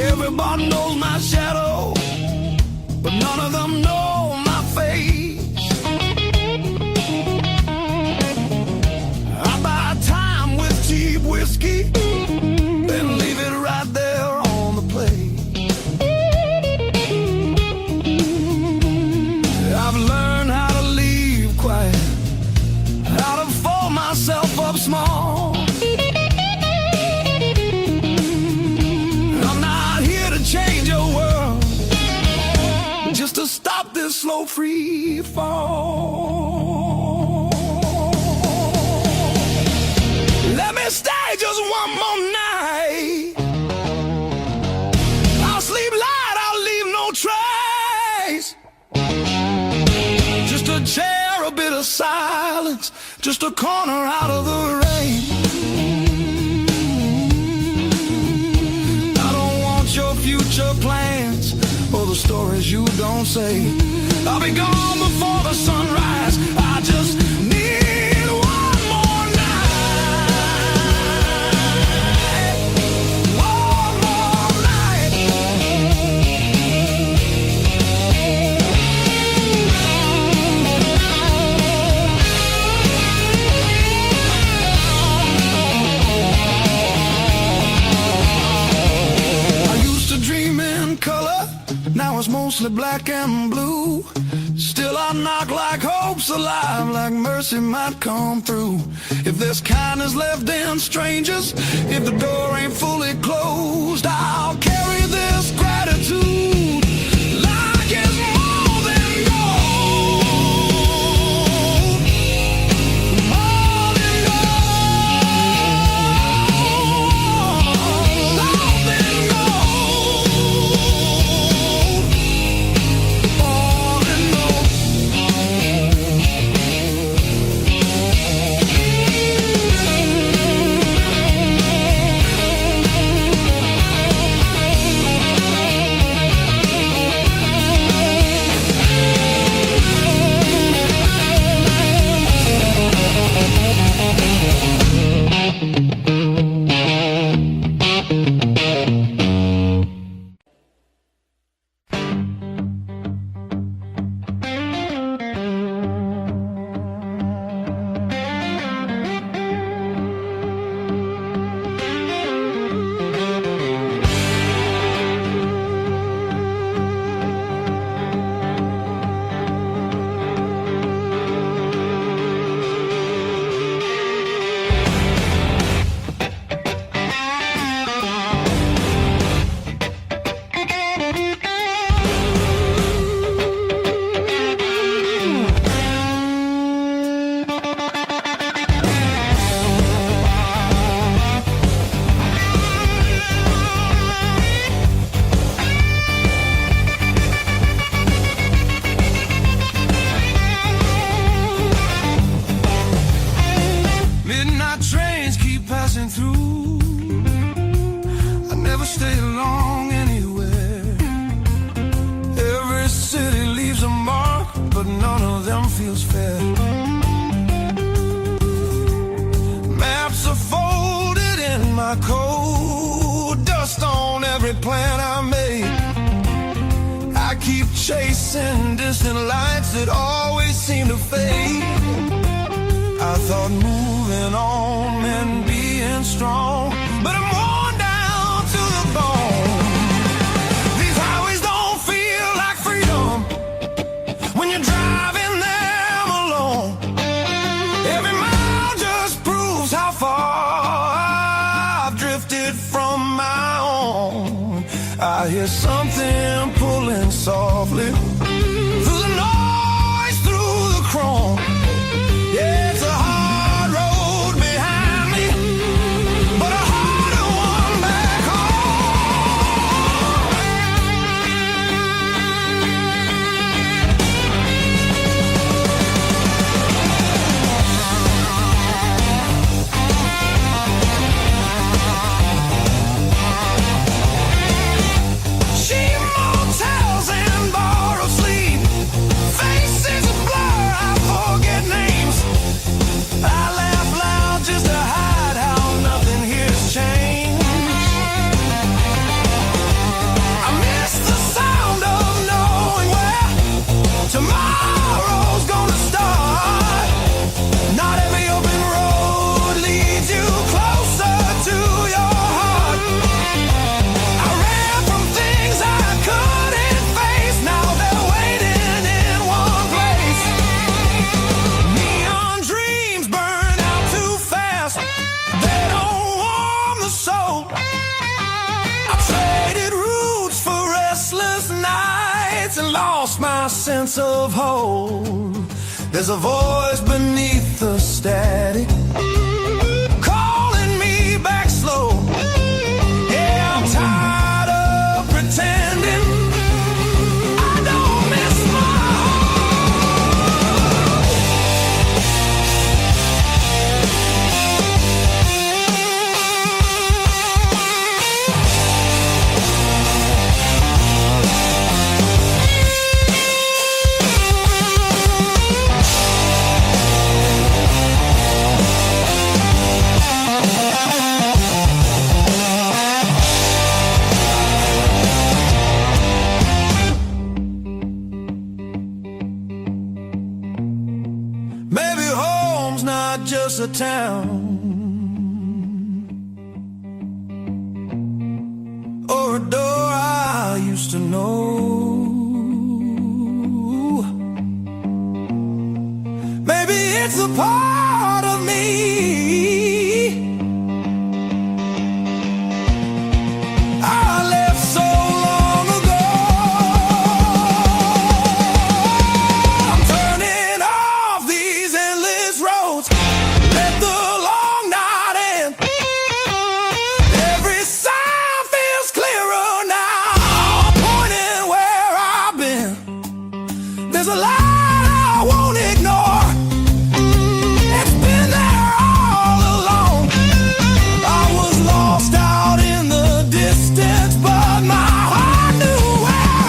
Speaker 2: Everybody knows my shadow, but none of them know my face. I buy time with cheap whiskey, then leave it right there on the plate. I've learned how to leave quiet, how to fold myself up small. Change your world, just to stop this slow free fall. Let me stay just one more night. I'll sleep light, I'll leave no trace. Just a chair, a bit of silence, just a corner out of the rain. Your future plans or the stories you don't say. I'll be gone before the sunrise. I just need one more night. One more night. Now it's mostly black and blue. Still I knock like hope's alive, like mercy might come through. If there's kindness left in strangers, if the door ain't fully closed, I'll carry this gratitude like it's more than gold. More than gold. More than feels fair. Maps are folded in my coat.
Speaker 3: every plan I made. I keep chasing distant lights that always seem to fade. I thought moving on meant being strong, but I'm worn down to the bone. These highways don't feel like freedom when you're driving them alone. Every mile just proves how far I've drifted from my own. I hear something pulling softly through the noise, through the chrome. Yeah, it's a hard road behind me, but a harder one back cheap motels and borrowed sleep, faces a blur, I forget names. I laugh loud just to hide how nothing here's changed. I miss the sound of knowing where tomorrow's gonna start. Not every open road leads you closer to your heart. I ran from things I couldn't face, now they're waiting in one place. Neon dreams burn out too fast, they don't warm the soul. I traded roots for restless nights and lost my sense of hope. There's a voice beneath the static calling me back slow. Yeah, I'm tired of pretending I don't miss my home. Maybe home's not just a town or a door I used to know. Maybe it's a part of me I left so long ago. I'm turning off these endless roads, let the long night end. Every sound feels clearer now, pointing where I've been. There's a light I won't ignore, it's been there all along. I was lost out in the distance, but my heart knew where I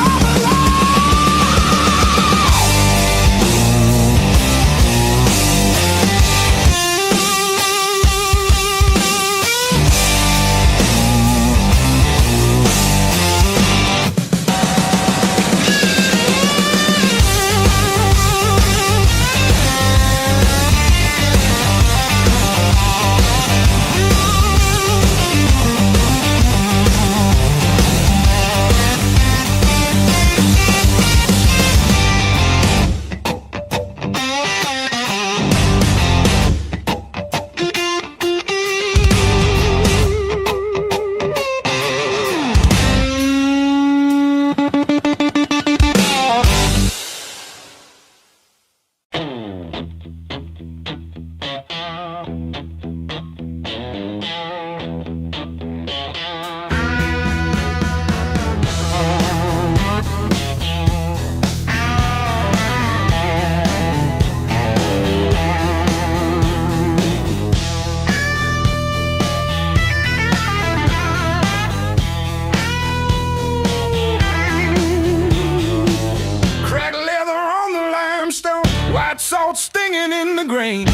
Speaker 3: salt stinging in the grain.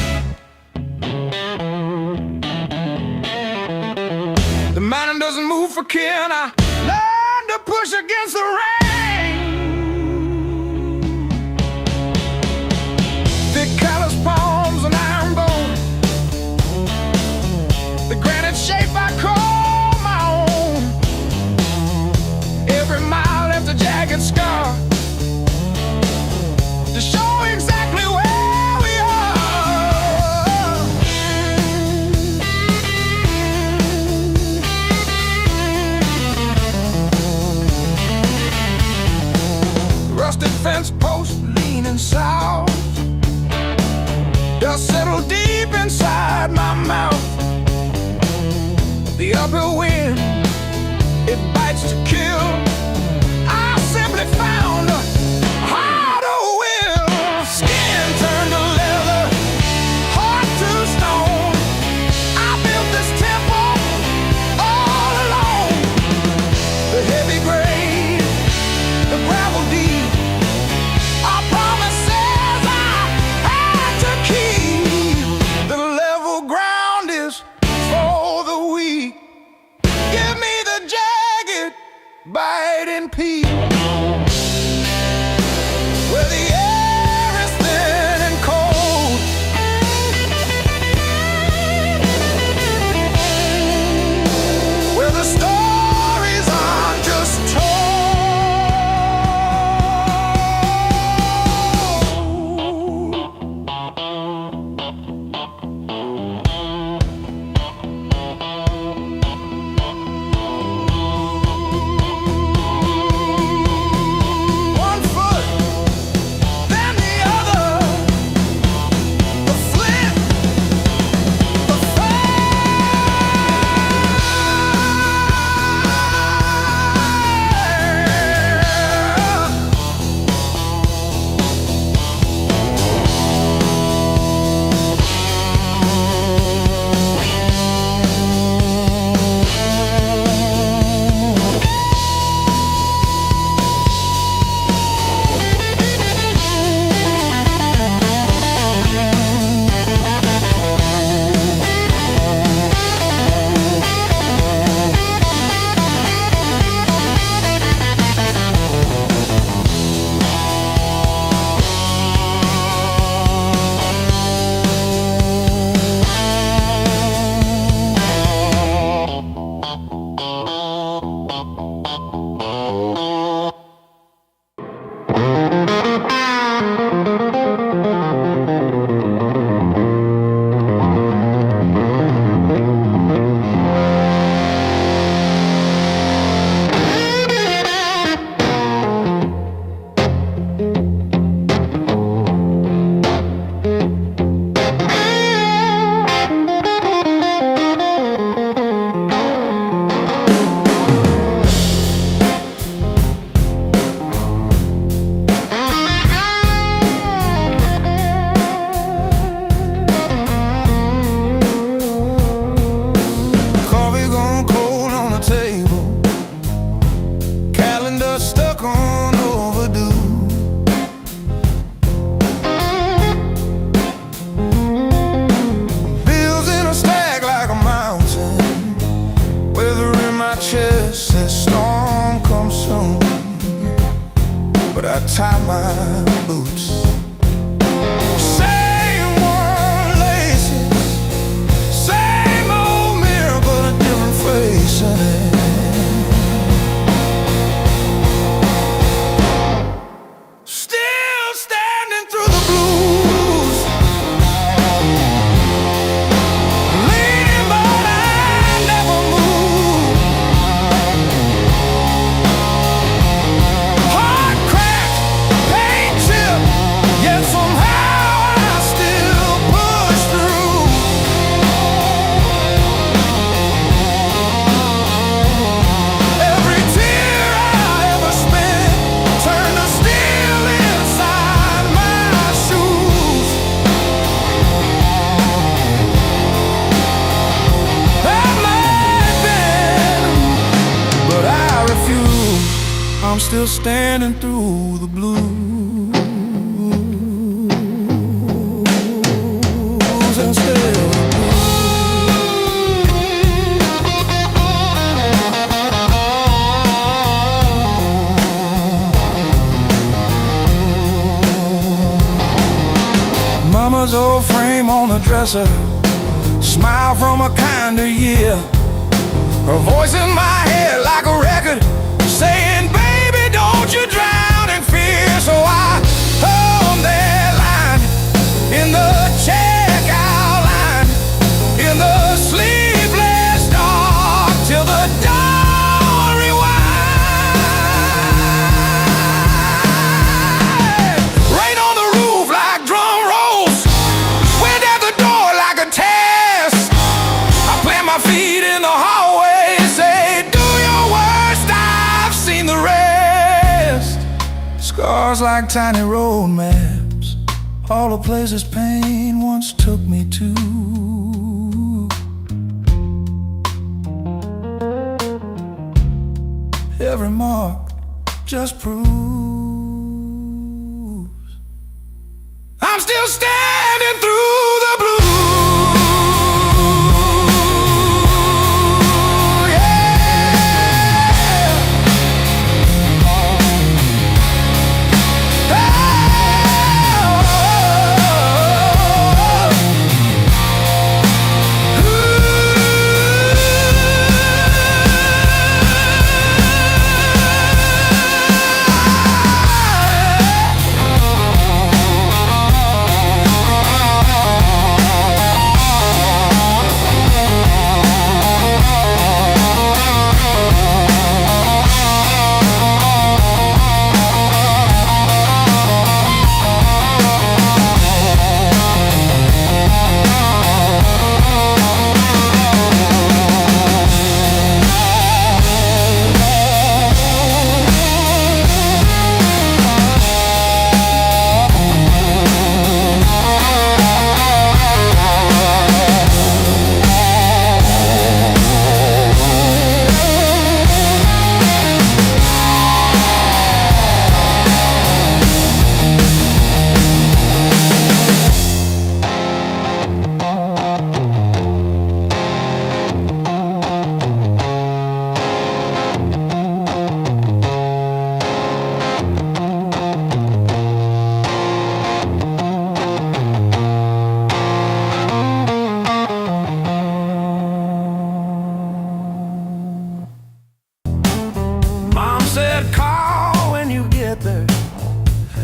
Speaker 3: The mountain doesn't move for kin. I
Speaker 2: to push against the rain. Thick callous palms and iron bone, the granite shape I call my own. Every mile left a jagged scar to show exactly where we are. Rusted fence post leaning south, dust settled deep inside my mouth. The uphill wind, it bites to kill. I simply found a harder will. Skin turned to leather, heart to stone. I built this temple all alone. The heavy grade, the gravel deep, our promises I had to keep. The level ground is for the weak. Give me the jagged, biting peak, where the air is thin and cold, where the stories aren't just told. One foot, then the other, the flip, the coffee gone cold on the table, calendar stuck on overdue. Bills in a stack like a mountain, weather in my chest says storm comes soon. But I tie my boots. Same worn laces, same old mirror, but a different face in it. Still standing through the blues, leaning but I never move. Heart cracked, pain chipped, yet somehow I still push through. Every tear I ever spent turned to steel inside my shoes. I might bend, but I refuse. I'm still standing through the blues. And still
Speaker 3: mama's old frame on the dresser, smile from a kinder year. Her voice in my head like a record, saying, baby, don't you drown in fear. So I hum that line in the checkout line, in the sleepless dark, till the dawn rewind. Rain on the roof like drum rolls, wind at the door like a test. I plant my feet in the hallway, say, do your worst, I've seen the rest. Scars like tiny road maps, all the places pain once took me to. Every mark just proves I'm still standing through the blue.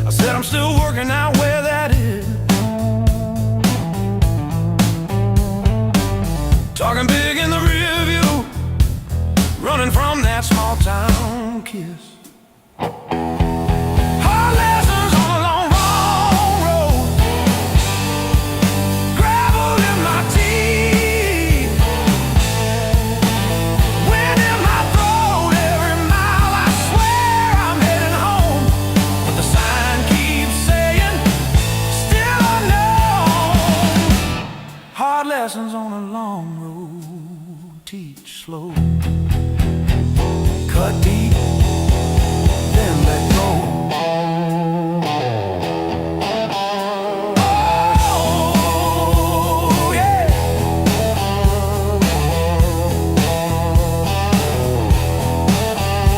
Speaker 3: I said I'm still working out where that is. Talking big in the rear view, running from that small town kiss. Hard lessons on a long, long road, gravel in my teeth, wind in my throat. Every mile I swear I'm heading home, but the sign keeps saying still unknown. Hard lessons on a long road, teach slow, cut deep, then let go. Oh, yeah.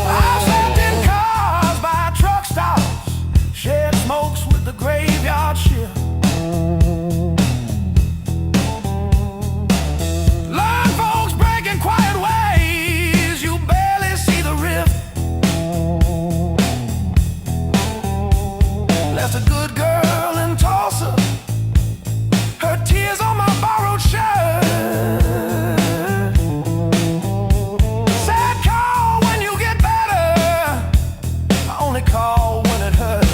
Speaker 3: I've slept in cars by truck stops, shed smokes with the graveyard shift. Learn folks breaking quiet ways, you barely see the rift. Left a good girl in Tulsa, her tears on my borrowed shirt. Sad call when you get better, I only call when it hurt.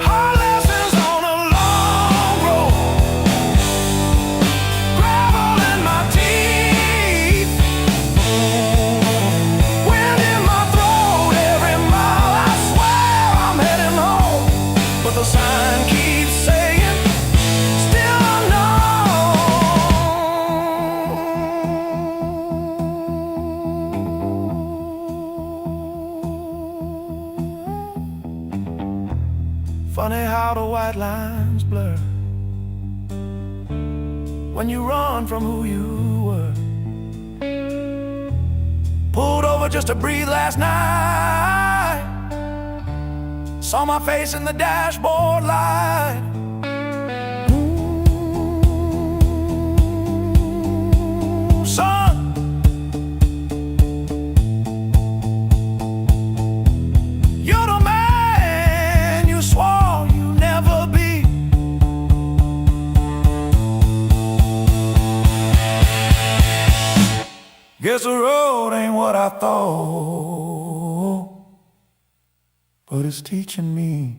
Speaker 3: Hard lessons on a long road, gravel in my teeth, wind in my throat. Every mile I swear I'm heading home, but the sign keeps saying still unknown. Funny how the white lines blur when you run from who you were. Pulled over just to breathe last night,
Speaker 2: Saw my face in the dashboard light. Ooh, son, you're the man you swore you'd never be. Guess the road ain't what I thought, but it's teaching me.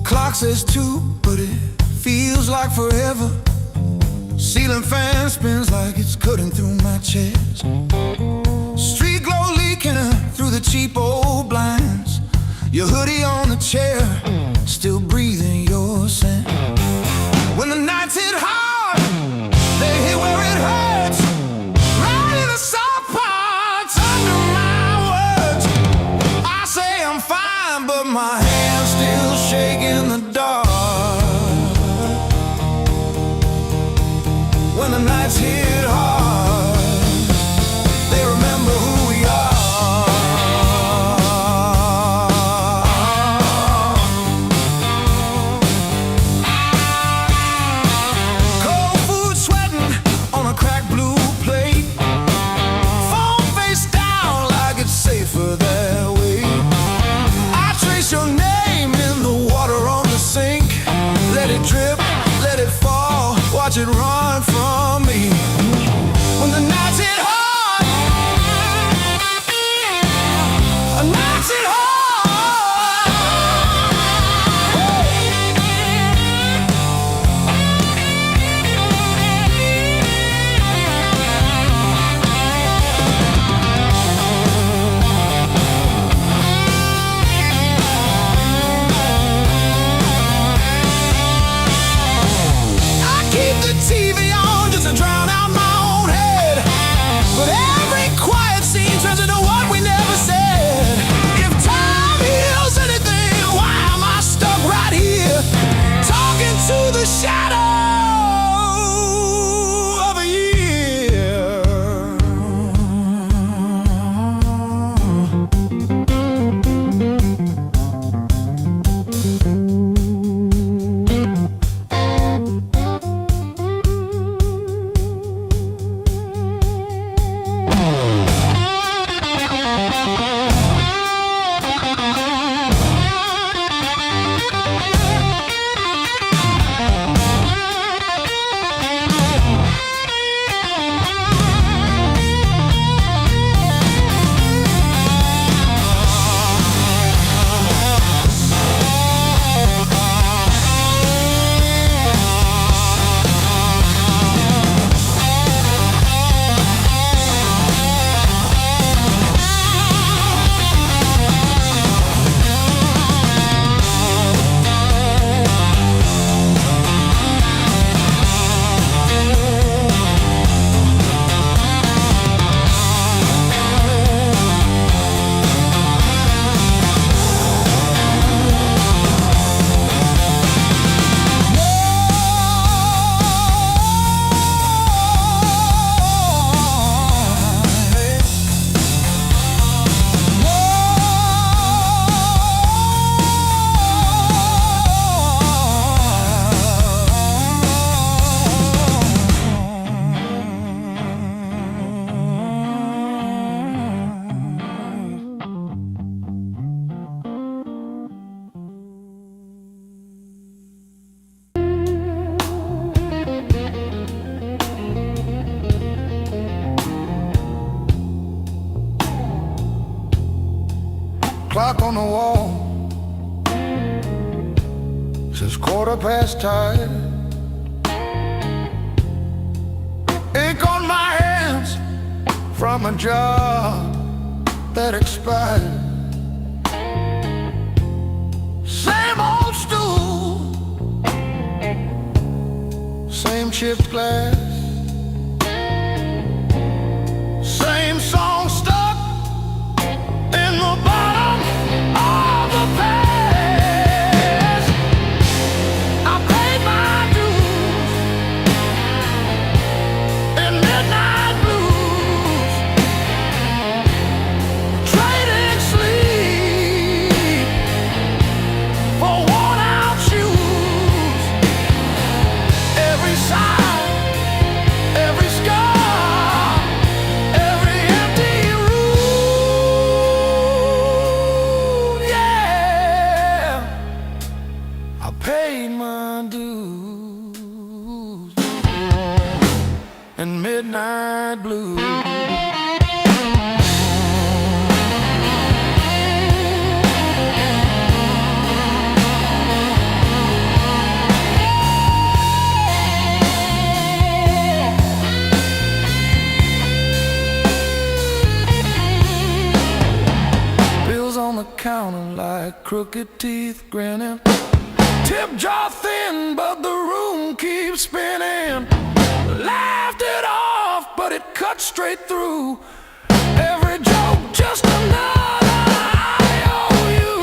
Speaker 2: Clock says 2, but it feels like forever. Ceiling fan spins like it's cutting through my chest. Street glow leaking through the cheap old blinds. Your hoodie on the chair, still breathing your scent. When the nights hit hard, they hit where it hurts. Right in the soft parts under my words. I say I'm fine, but my hands still shake in the dark. When the nights hit hard, they remember who we are. Cold food sweating on a cracked blue plate. Phone face down like it's safer that way. I trace your name
Speaker 1: clock on the wall says 5:15. Ink on my hands from a job that expired. Same old stool, same chipped glass, same song stuck in the bottom of the past. I paid my dues in midnight blues, trading sleep for worn-out shoes. Every sigh, every scar, every empty room, yeah, I paid my dues in midnight blues. Bills on the counter like crooked teeth grinning. Tip jar thin, but the room keeps spinning. Laughed it off, but it cut straight through. Every joke just another IOU.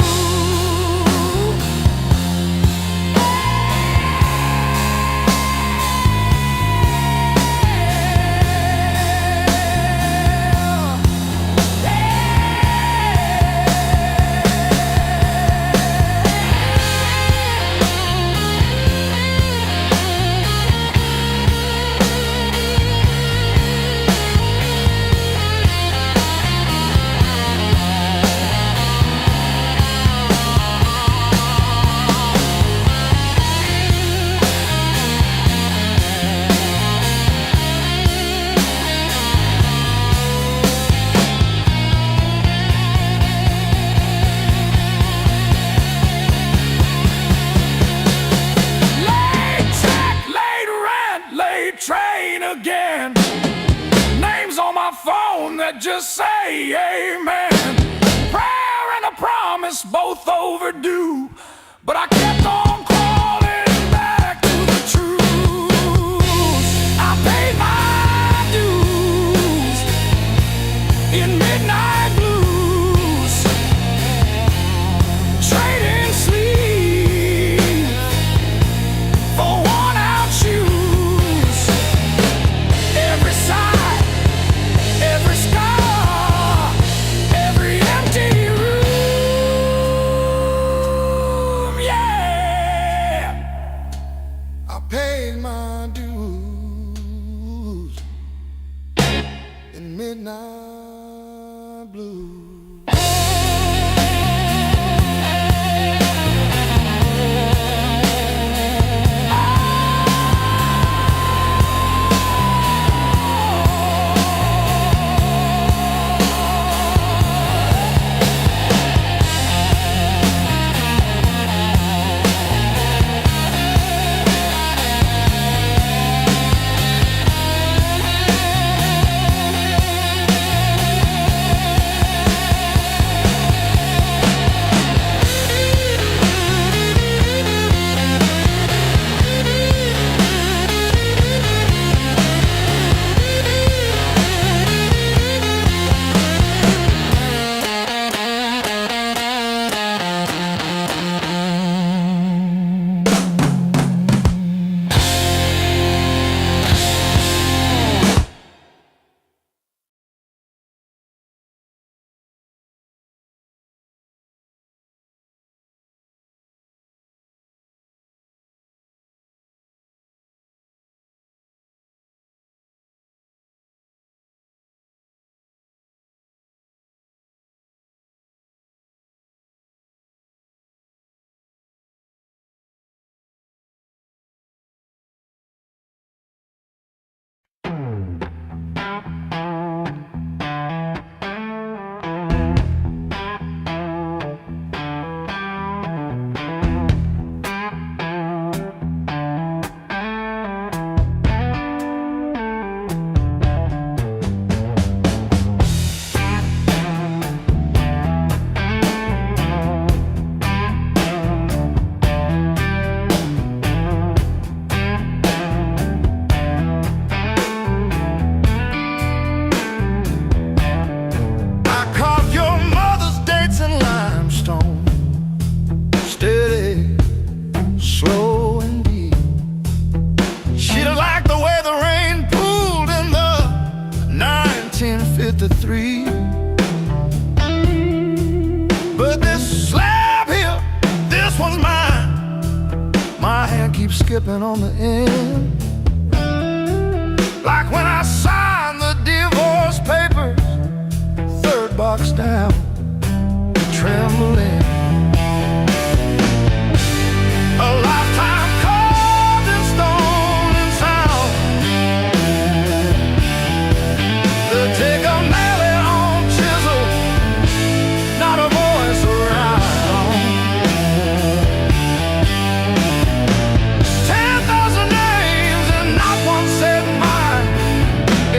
Speaker 1: Late check, late rent, late train again. Names on my phone that just say amen. Prayer and a promise, both overdue, but I kept on crawling back to the truth. I paid my dues in midnight blues, trading sleep for worn-out shoes. Every sigh, every scar, every empty room, yeah, I paid my dues in midnight blues. skipping on the end. Like when I signed the divorce papers, third box down, trembling. A lifetime carved in stone and sound. They take a mallet on chisel, not a voice around. 10,000 names and not one said mine,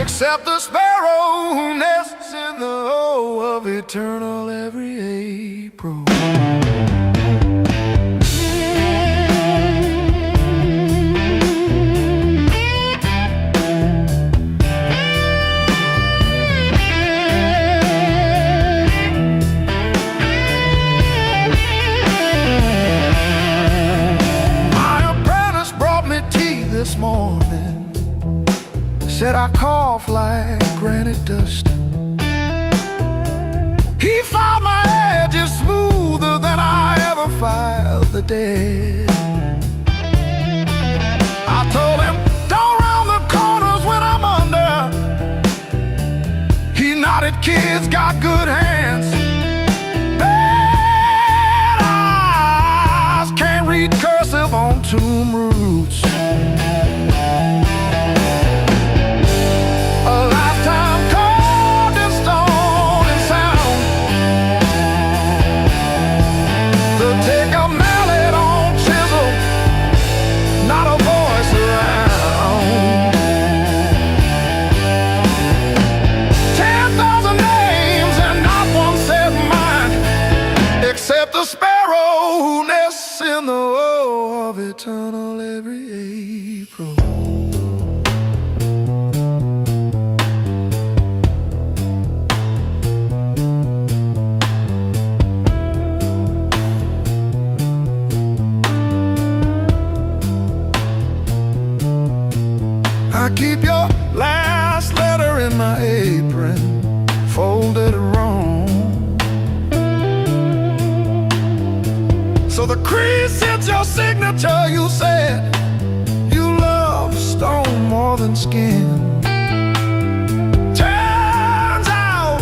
Speaker 1: except the sparrow who nests in the O of eternal every April. This morning said I cough like granite dust. He filed my edges smoother than I ever filed the dead. I told him, don't round the corners when I'm under. He nodded, kids got good hands. Bad eyes can't read cursive on tomb roots. Except the sparrow who nests in the O of eternal every April. I keep your last letter in my apron, folded wrong. So the crease hits your signature. You said you love stone more than skin. Turns out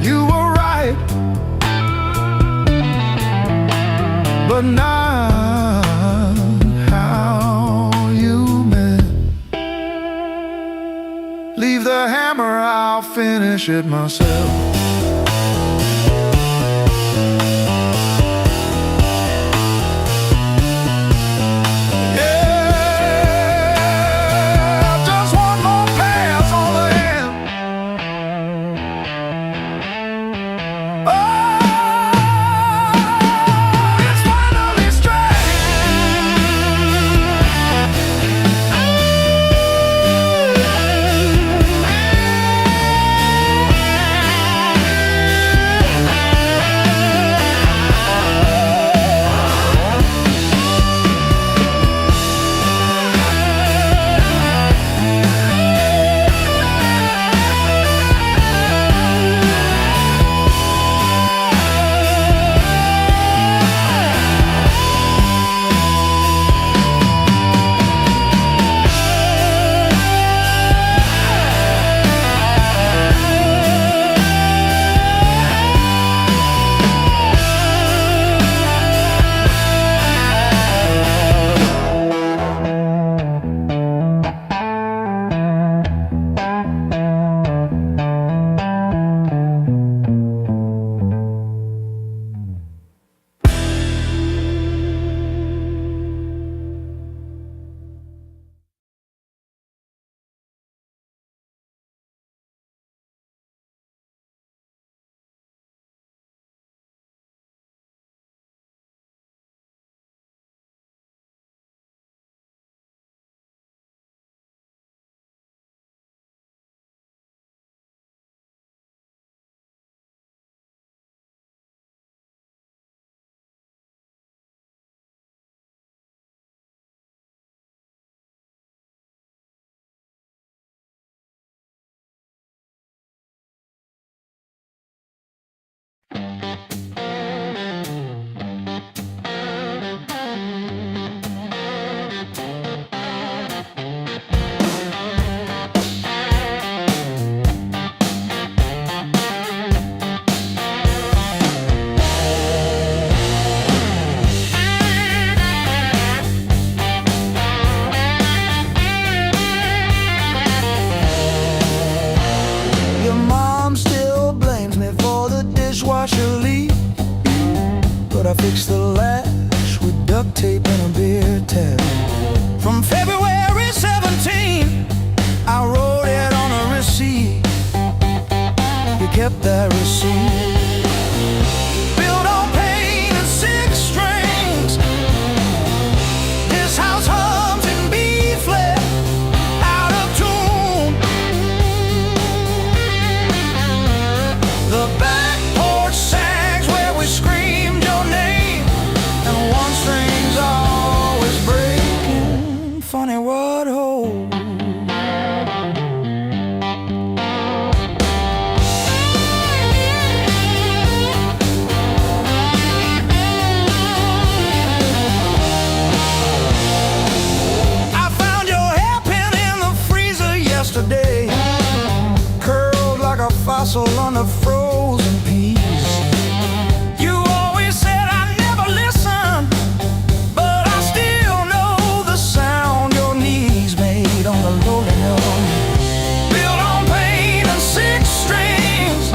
Speaker 1: you were right, but not how you meant. Leave the hammer, I'll finish it myself. but I fixed the latch with duct tape and a beer tap. From February 17, I wrote it on a receipt. You kept that receipt. Built on pain and six strings. This house hums in B flat, out of tune. The back porch sags where we screamed your name, and one string's always breaking. Funny what holds. Yesterday, curled like a fossil on the frozen peas. You always said I never listen, but I still know the sound your knees made on the lowly note. Built on pain and six strings.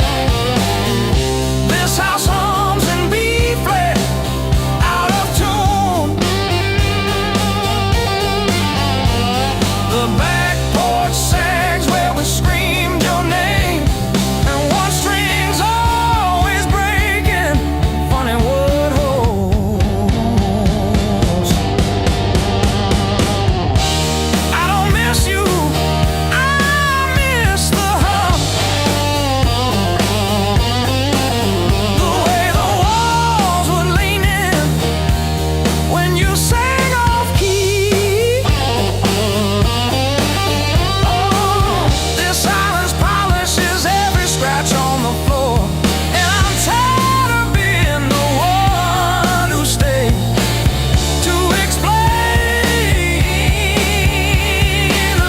Speaker 1: This house hums in B flat, out of tune. The back porch sags where we screamed your name, and one string's always breaking. Funny what holds. I don't miss you, I miss the hum. The way the walls would lean in when you sang off key. This silence polishes every scratch on the floor, and I'm tired of being the one who stayed to explain the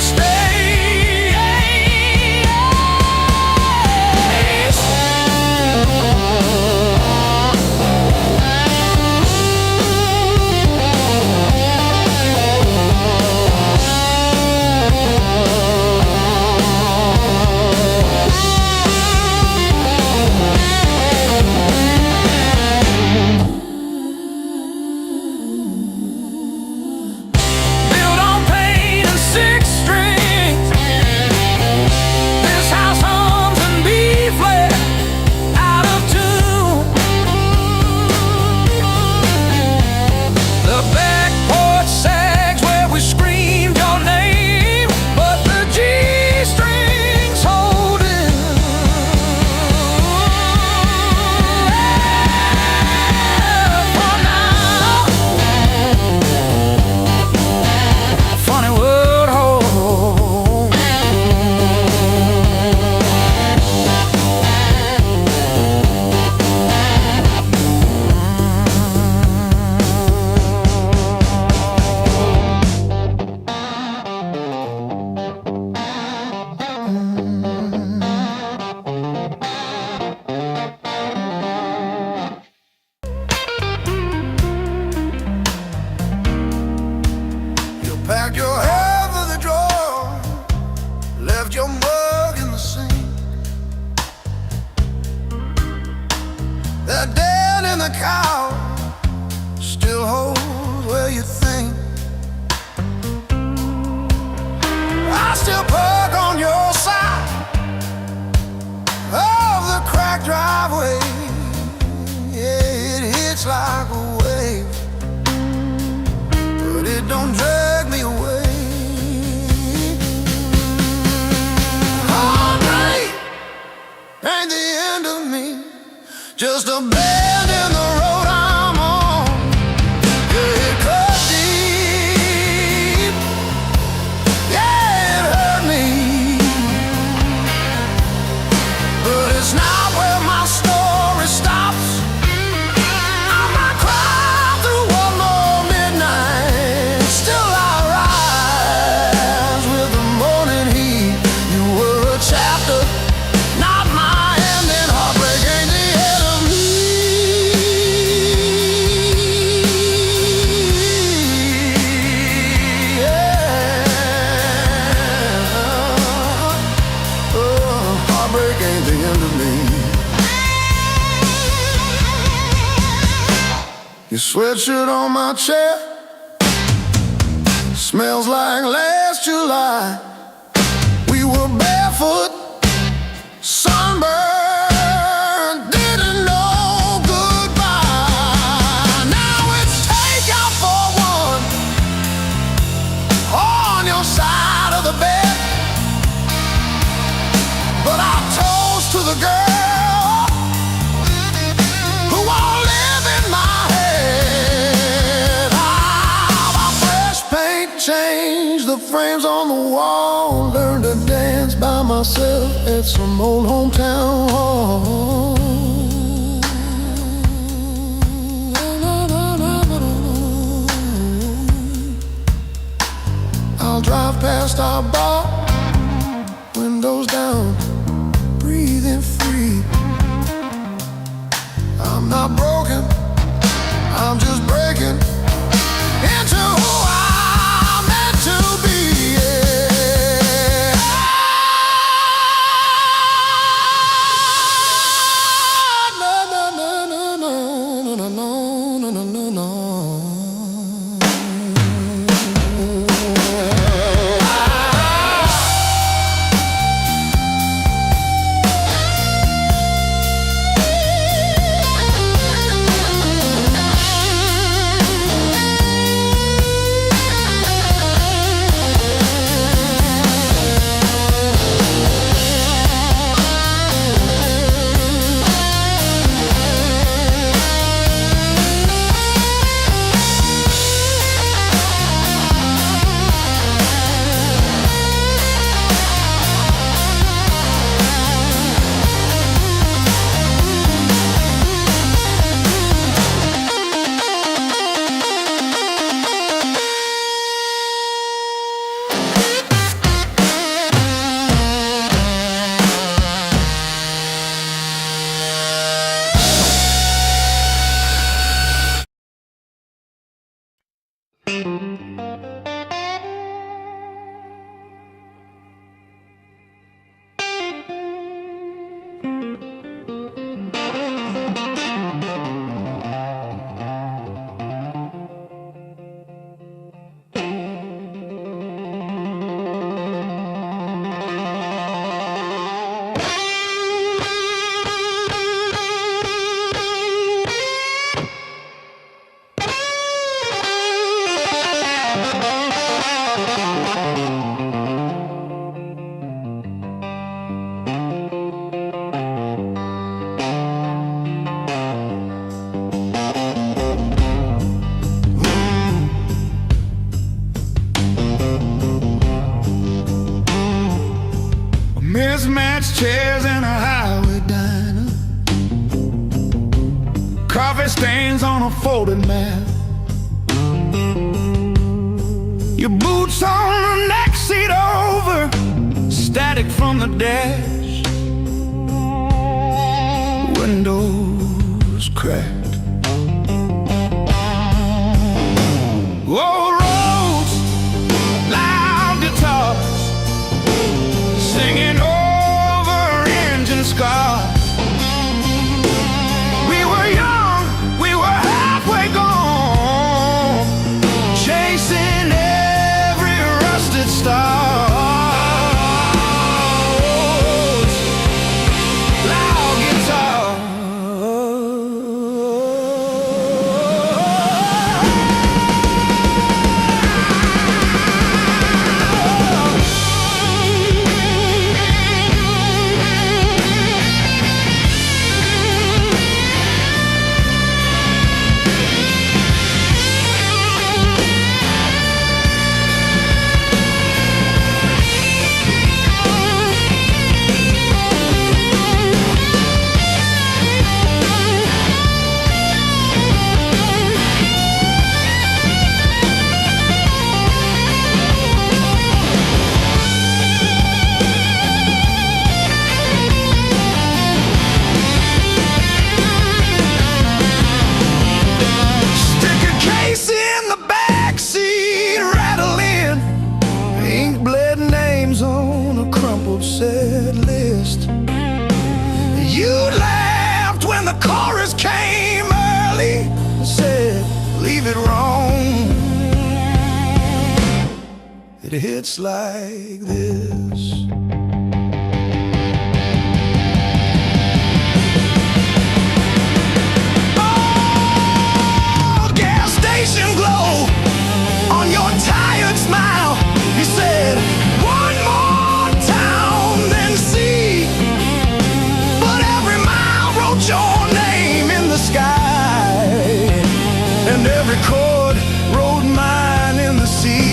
Speaker 1: built on pain and six strings. This house hums in B flat, out of tune. The back porch sags where we screamed your name, but the G strings holding. For now, funny what holds. You packed your hair for the drawer, left your mug in the sink. That dead in the cow still holds where you think. I still park on your side of the cracked driveway. Yeah, it hits like a wave, but it don't drag me away. Heartbreak ain't the end of me, just a bend in the road I'm on. Yeah, it cut deep. Yeah, it hurt me, but it's not where my story stops. I might cry through one more midnight, still I rise with the morning heat. You were a chapter, not my ending. Heartbreak ain't the end of me. Your sweatshirt on my chair smells like last July. We were barefoot, sunburned, didn't know goodbye. Now it's takeout for one on your side of the bed. But I toast to the girl who won't live in my head. I'll fresh paint, change the frames on the wall, learn to dance by myself at some old hometown hall. I'll drive past our bar, windows down, breathing free. I'm not broken, I'm just breaking into who I'm meant to be. Yeah. No, no, no, no, no, no, no, no, no, no, no.
Speaker 2: Mismatched chairs in a highway diner, coffee stains on a folded mat, your boots on the next seat over, static from the dash, windows cracked. Old roads, loud guitars, singing over engine scars. We were young, we were halfway gone, chasing every rusted star. Loud guitar. Set list. You laughed when the chorus came early and said,
Speaker 3: it wrong. It hits like this. Oh, gas station glow on your tired smile. You said one more town then see, but every mile wrote your name in the sky, and every chord wrote mine in the sea.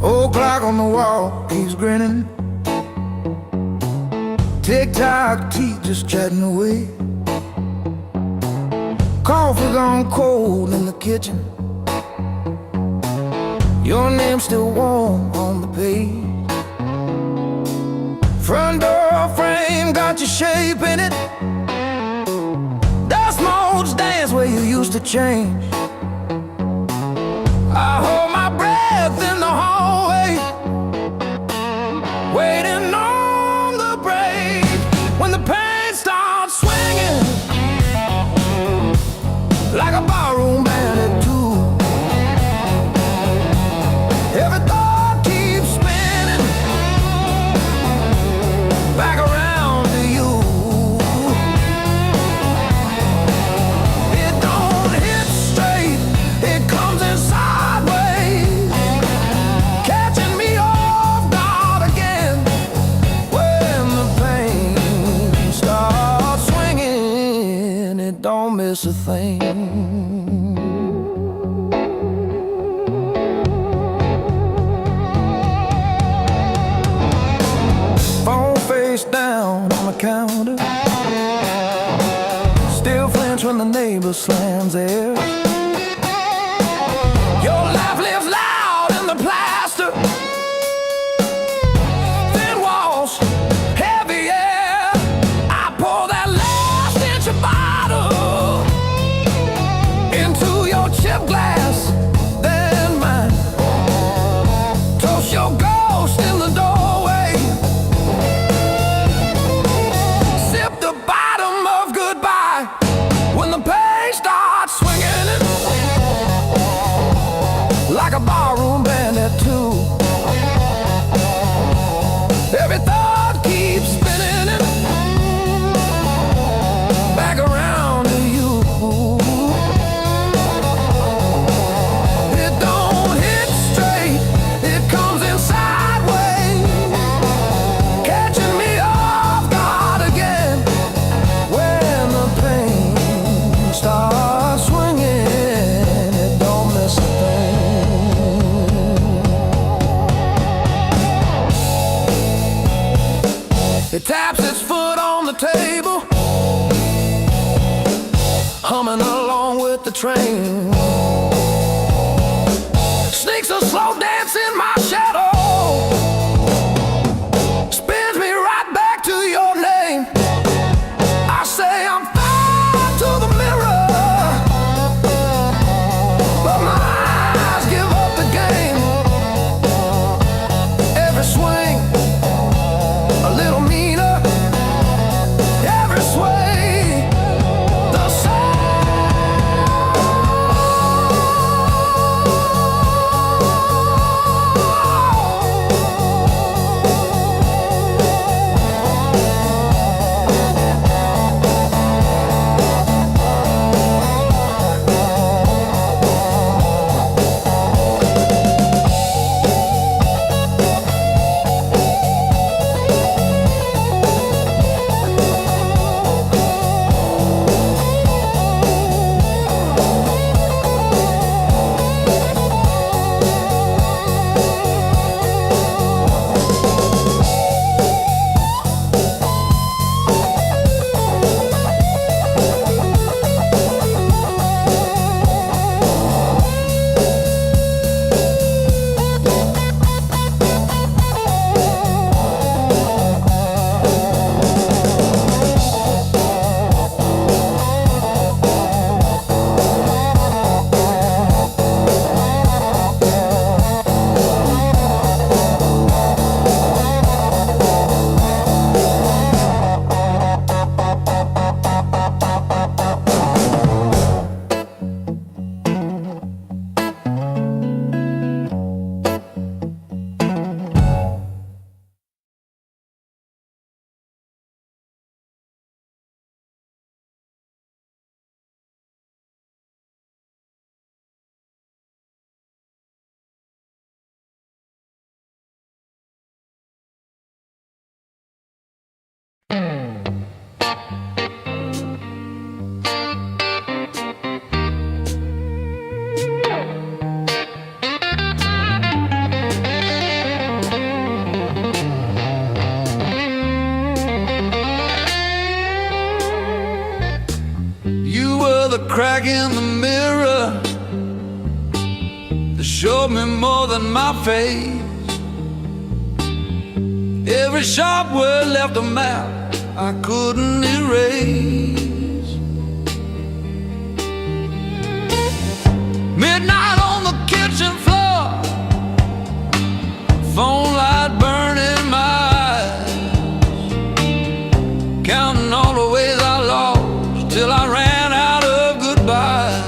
Speaker 2: Old clock on the wall keeps grinning. Tick-tock, teeth just chatting away. Coffee gone cold in the kitchen. Your name's still warm on the page. Front door frame got your shape in it. Dust motes dance where you used to change. I hold my breath in the hallway, waiting on the break. When the pain starts swinging like a barroom band at two, every thought keeps spinning back around to you. It don't hit straight, it comes in sideways, catching me off guard again. When the pain starts swinging, it don't miss a thing. Phone face down on the counter, still flinch when the neighbor slams theirs. Your laugh lives loud in the plaster, thin walls, heavy air. I pour that last inch of bottle into your chip glass, then mine. Toast your ghost in the doorway, sip the bottom of goodbye when the pain starts swinging.
Speaker 1: humming along with the train. Sneaks a slow dance in my shadow, spins me right back to your name. I say I'm fine to the mirror, but my eyes give up the game. Every swing a little meaner, every sway the same.
Speaker 3: You were the crack in the mirror that showed me more than my face. Every sharp word left a map I couldn't erase. Midnight on the kitchen floor, phone light burning my eyes, counting all the ways I lost till I ran out of goodbye.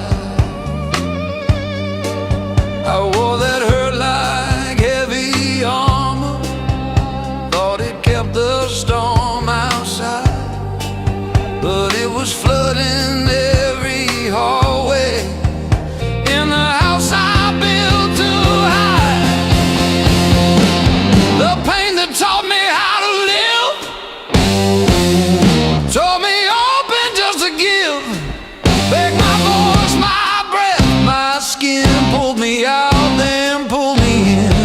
Speaker 3: I wore that hurt like heavy armor, thought it kept the storm outside, but it was flooding every hallway in the house I built to hide. The pain that taught me how to live taught me open just to give. Back my voice, my breath, my skin, pulled me out, then pulled me in.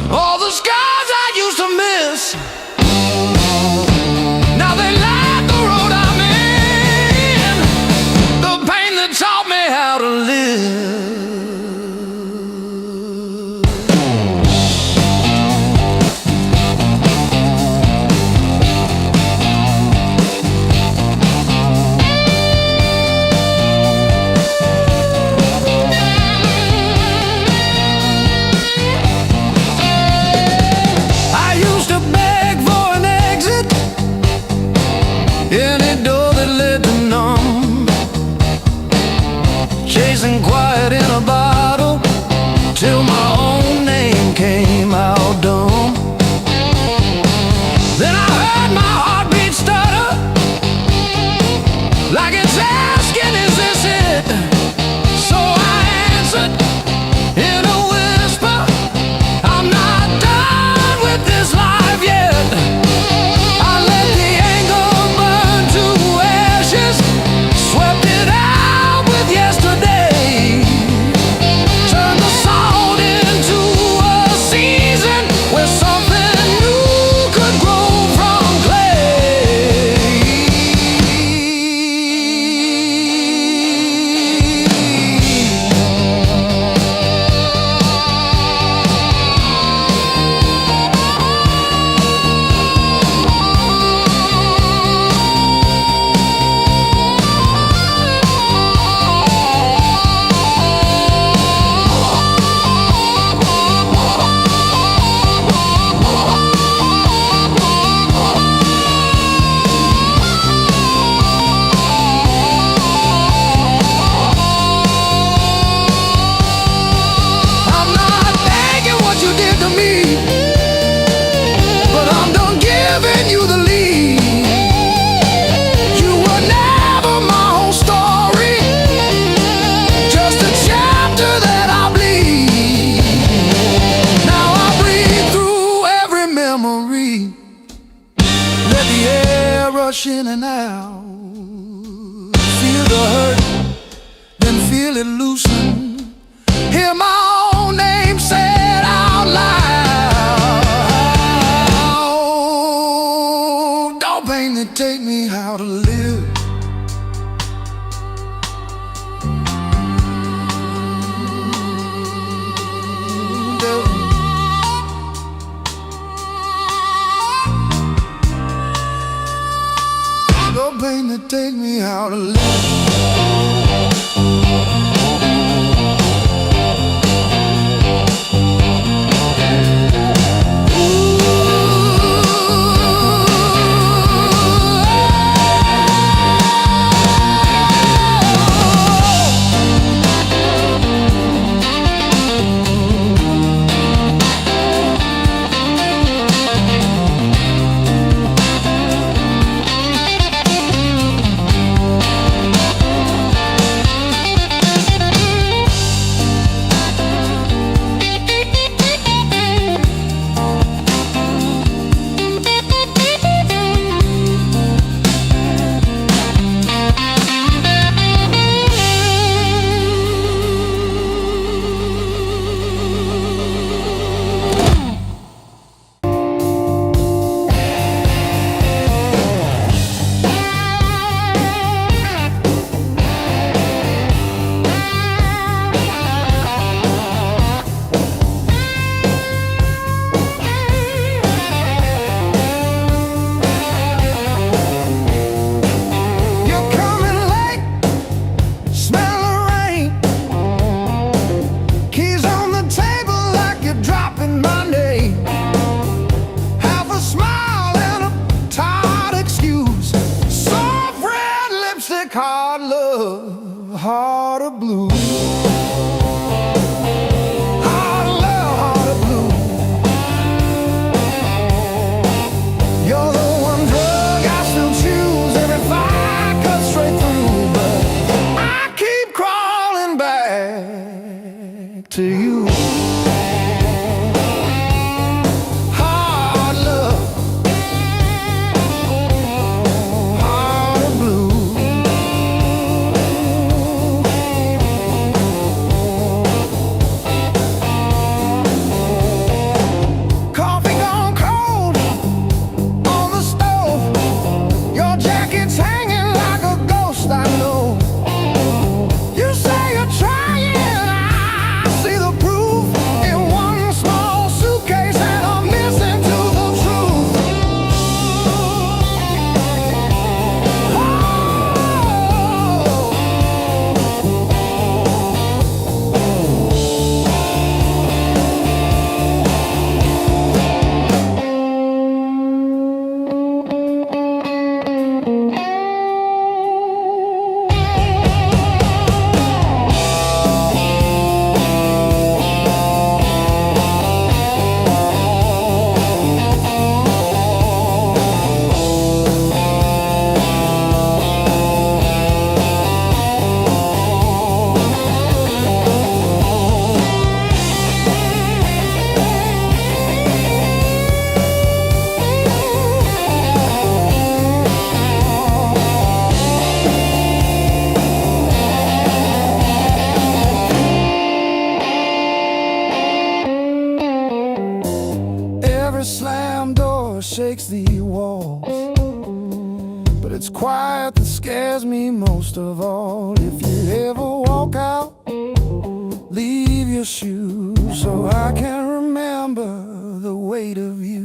Speaker 3: All the scars I used to miss, now they light the road I'm in. The pain that taught me how to live. I used to beg for an exit, any door that led to none, chasing quiet in a bottle till my own name came out dumb. Then I heard my heartbeat stutter, like it's asking, is this it? So I answered in a whisper, I'm not done with this life yet. I let the anger burn to
Speaker 2: rush in and out. Feel the hurt, then feel it loosen. Hear my own name said out loud. Don't pain that take me how to live. Don't pain that take me how to live. Hard love, heart of blue. Hard love, heart of blue. You're the one drug I still choose. Every fire cuts straight through, but I keep crawling back to you. Slam door shakes the walls, but it's quiet that scares me most of all. If you ever walk out, leave your shoes so I can remember the weight of you.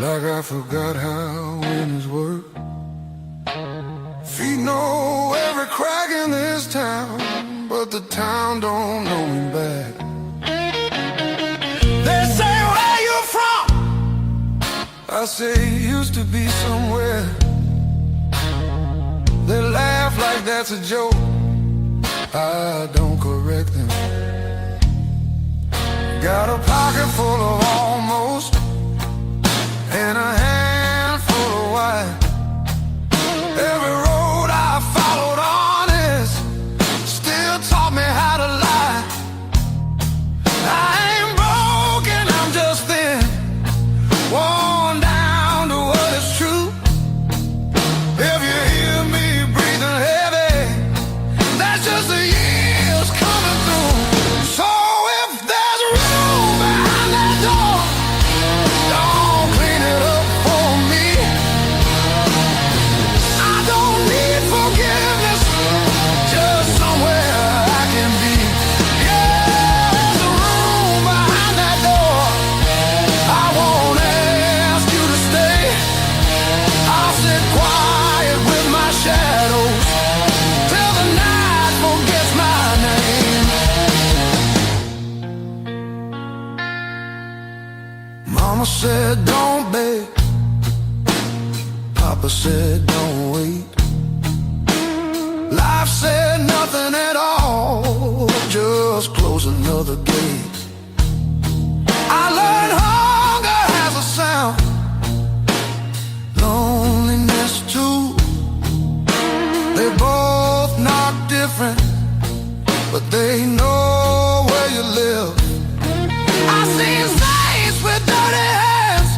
Speaker 2: like I forgot how winners work. Feet know every crack in this town, but the town don't know me back. They say, where you from? I say, used to be somewhere. They laugh like that's a joke. I don't correct them. Got a pocket full of almost and a handful of white. Every road I followed honest still taught me how to lie. I ain't broken, I'm just thin, worn down to what is true. If you hear me breathing heavy, that's just the years coming through. So if there's room behind that door, don't clean it up for me. I don't need forgiveness, just somewhere I can be. Yeah, there's a room behind that door. I won't ask you to stay. I'll sit quiet with my shadows till the night forgets my name. Mama said don't beg, Papa said don't wait. Life said nothing at all, just close another gate. I learned hunger has a sound, loneliness too. They both knock different, but they know where you live. I seen saints with dirty hands,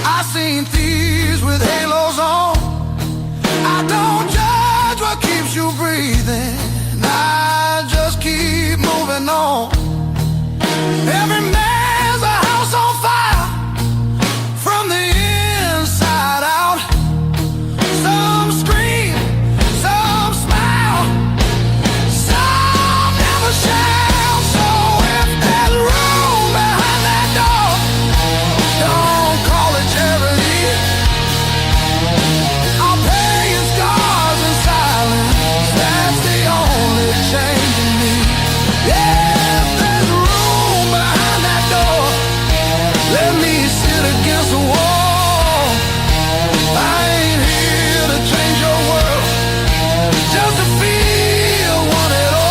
Speaker 2: I seen thieves with halos on. I don't judge what keeps you breathing, I just keep moving on. Every man's a house on fire, from the inside out. Some scream, some smile, some never shout. So if there's room behind that door, don't call it charity. I'll pay your scars in silence, that's the only change in me. Yeah, if there's room behind that door, let me sit against the wall. I ain't here to change your world, just to feel one at all.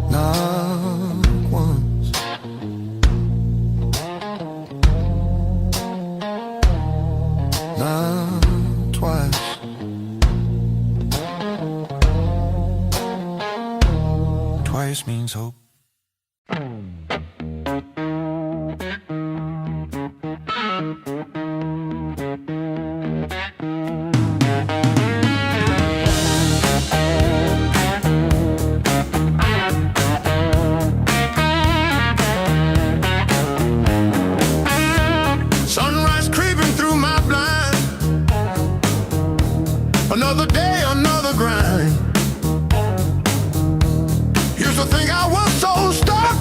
Speaker 2: Not once, not twice. Twice means hope. Sunrise creeping through my blind, another day, another grind. Used to think I was so stuck,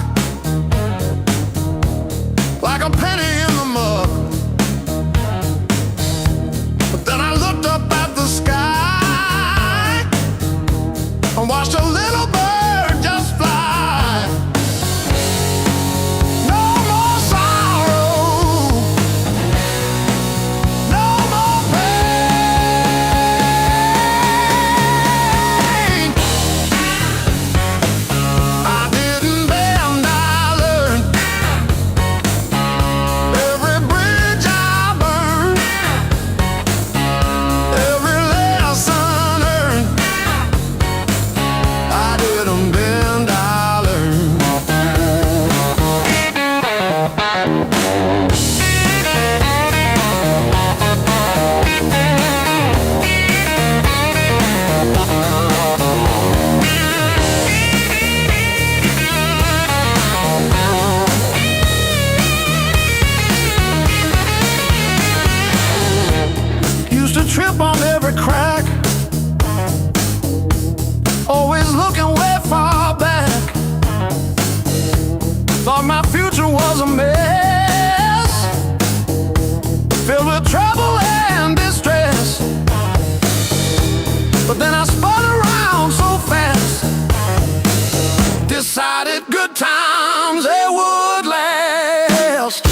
Speaker 1: decided good times they would last.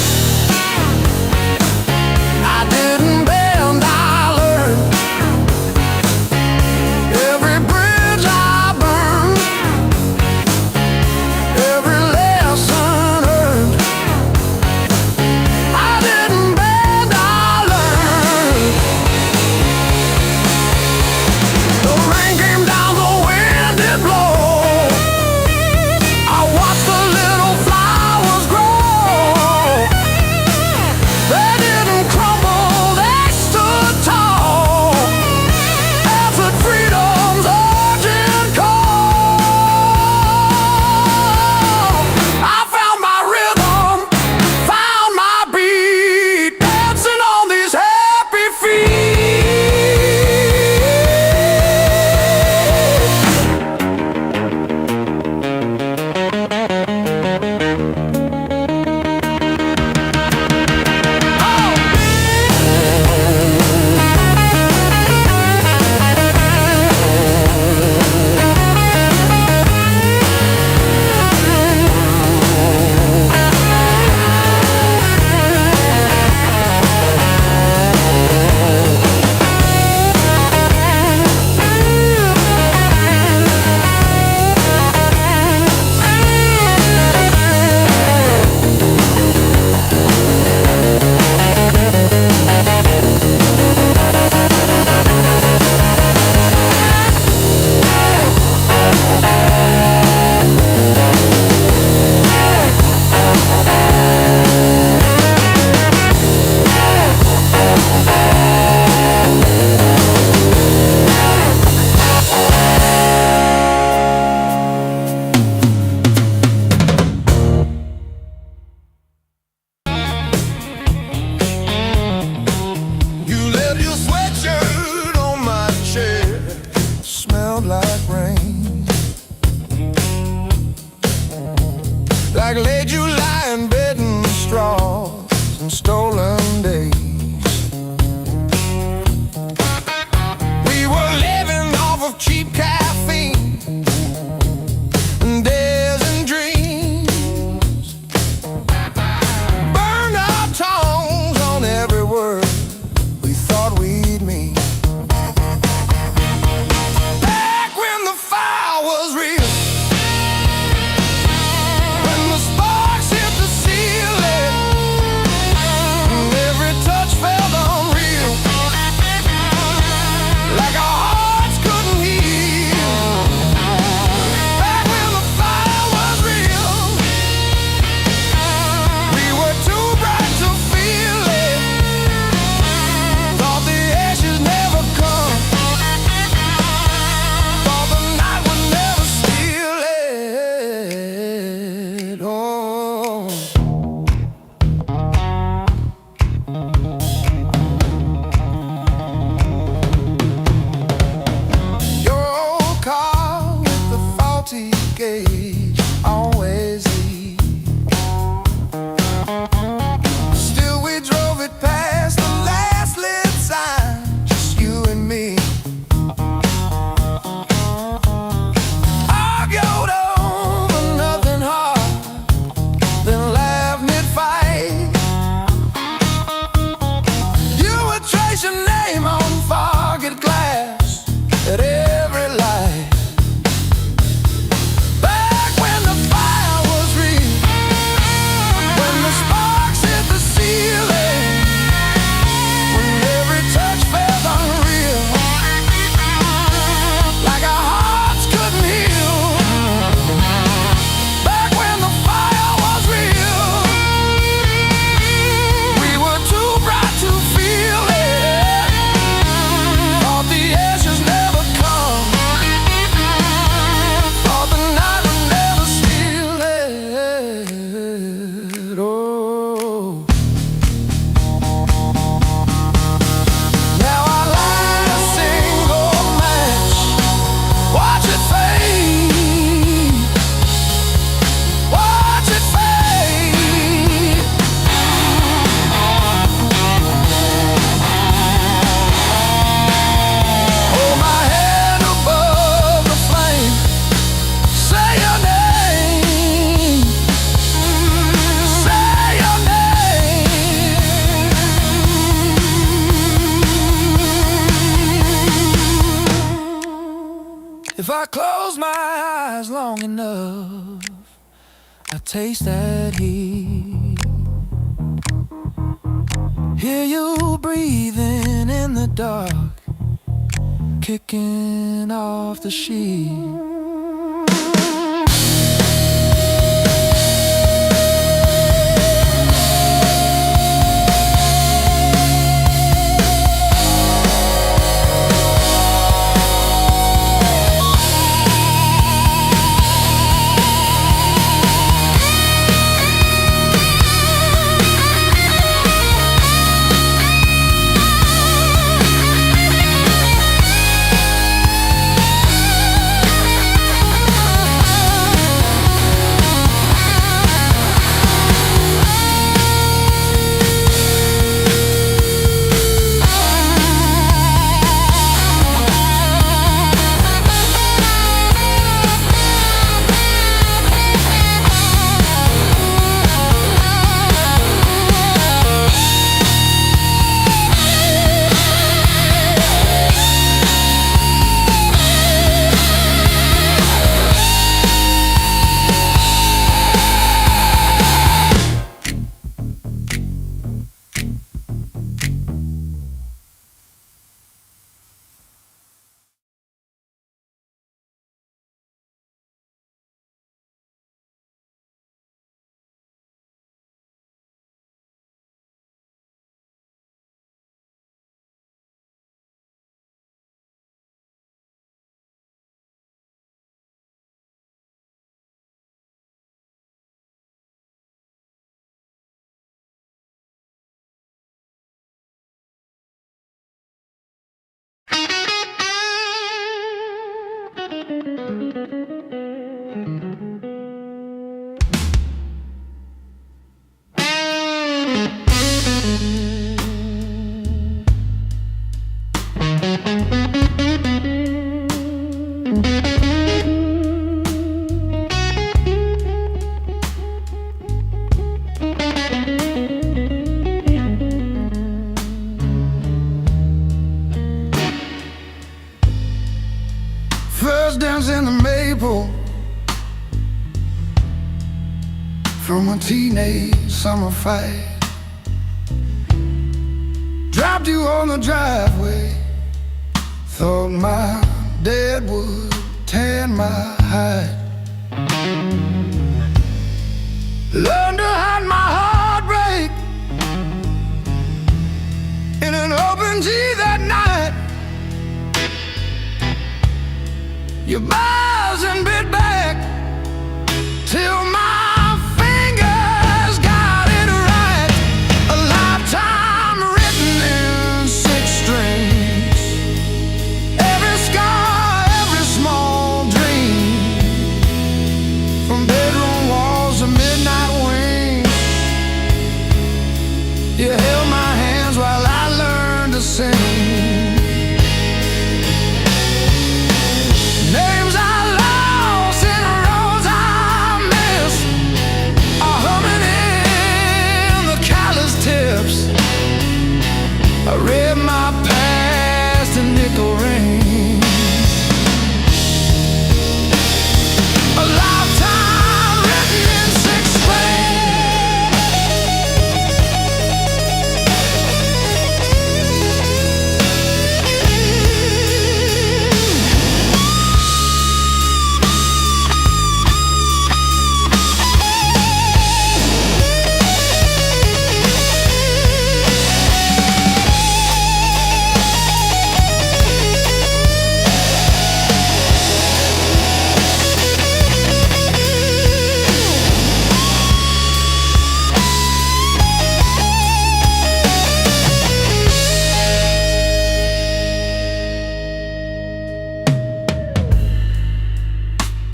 Speaker 1: I didn't bend, I learned. Every bridge I burned, every lesson earned. I didn't bend, I learned. The rain came down, the wind did blow. I watched the little flowers grow. They didn't crumble, they stood tall. Answered freedom's urgent call. I found my rhythm, found my beat, dancing on these happy feet. You left your sweatshirt on my chair, smelled like rain, like late July and bed and straws and stolen days. We were living off of cheap caffeine and dares and dreams. Burned our tongues on every word we thought we'd mean. Back when the fire was real, when the sparks hit the ceiling, and every touch
Speaker 3: I taste that heat. Hear you breathing in the dark, kicking off the sheet.
Speaker 2: First dance in the maple from a teenage summer fight. Dropped you on the driveway, thought my dad would tan my hide. Learned to hide my heartbreak in an open G that night. You buzz and bit back till my fingers got it right. A lifetime written in 6 strings. Every scar, every small dream, from bedroom walls to midnight wings. You held my hands while I learned to sing. I read my past in nickel rings. A lifetime written in 6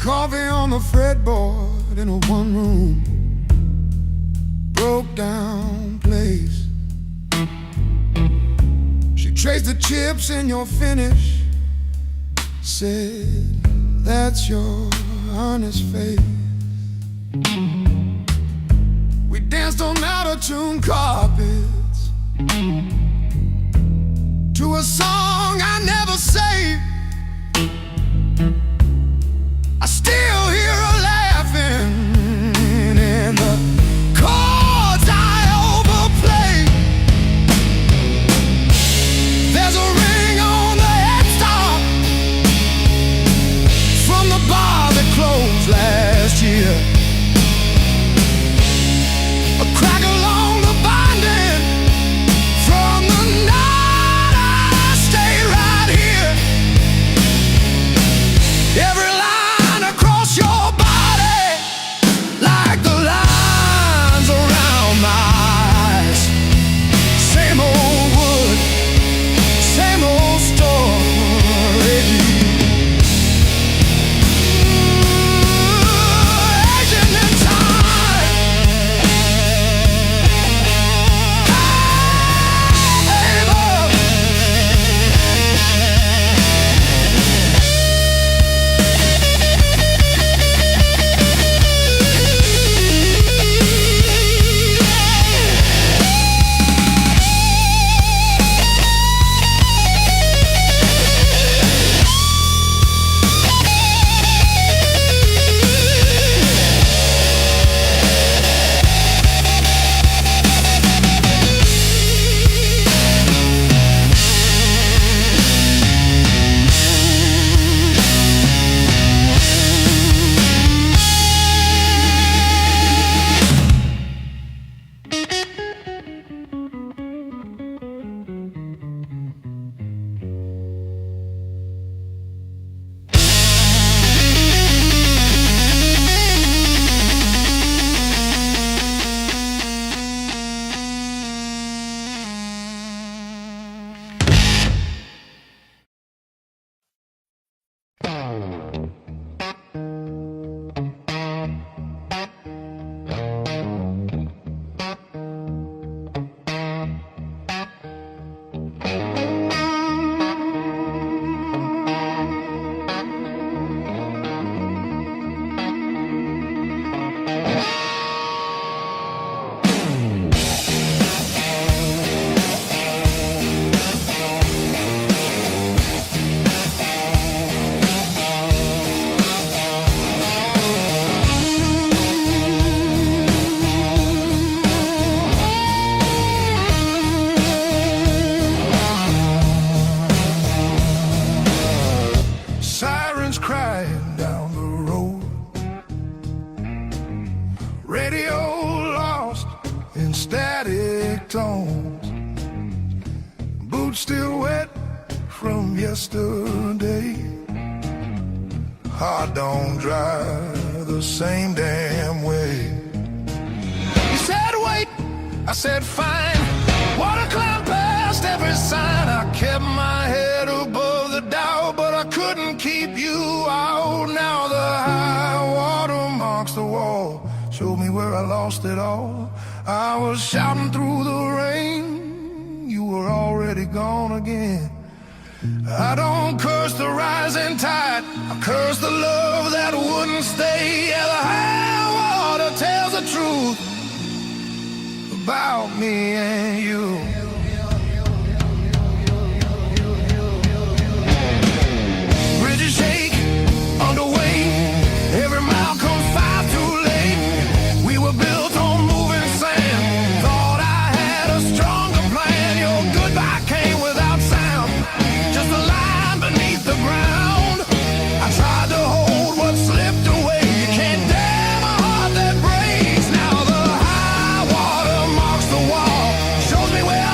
Speaker 2: Coffee on the fretboard in a one-room broke down place. She traced the chips in your finish, said, "That's your honest face." We danced on out-of-tune carpets to a song I never saved. I still hear her laughing tones, boots still wet from yesterday. Heart don't drive the same damn way. You said wait, I said fine. Water climbed past every sign. I kept my head above the doubt, but I couldn't keep you out. Now the high water marks the wall, showed me where I lost it all. I was shouting through the rain, you were already gone again. I don't curse the rising tide, I curse the love that wouldn't stay. Yeah, the high water tells the truth about me and you. Bridges shake under weight, every mile comes far too late. We were built on moving sand, thought I had a stronger plan. Your goodbye came without sound, just a line beneath the ground. I tried to hold what slipped away. You can't damn a heart that breaks. Now the high water marks the wall, shows me where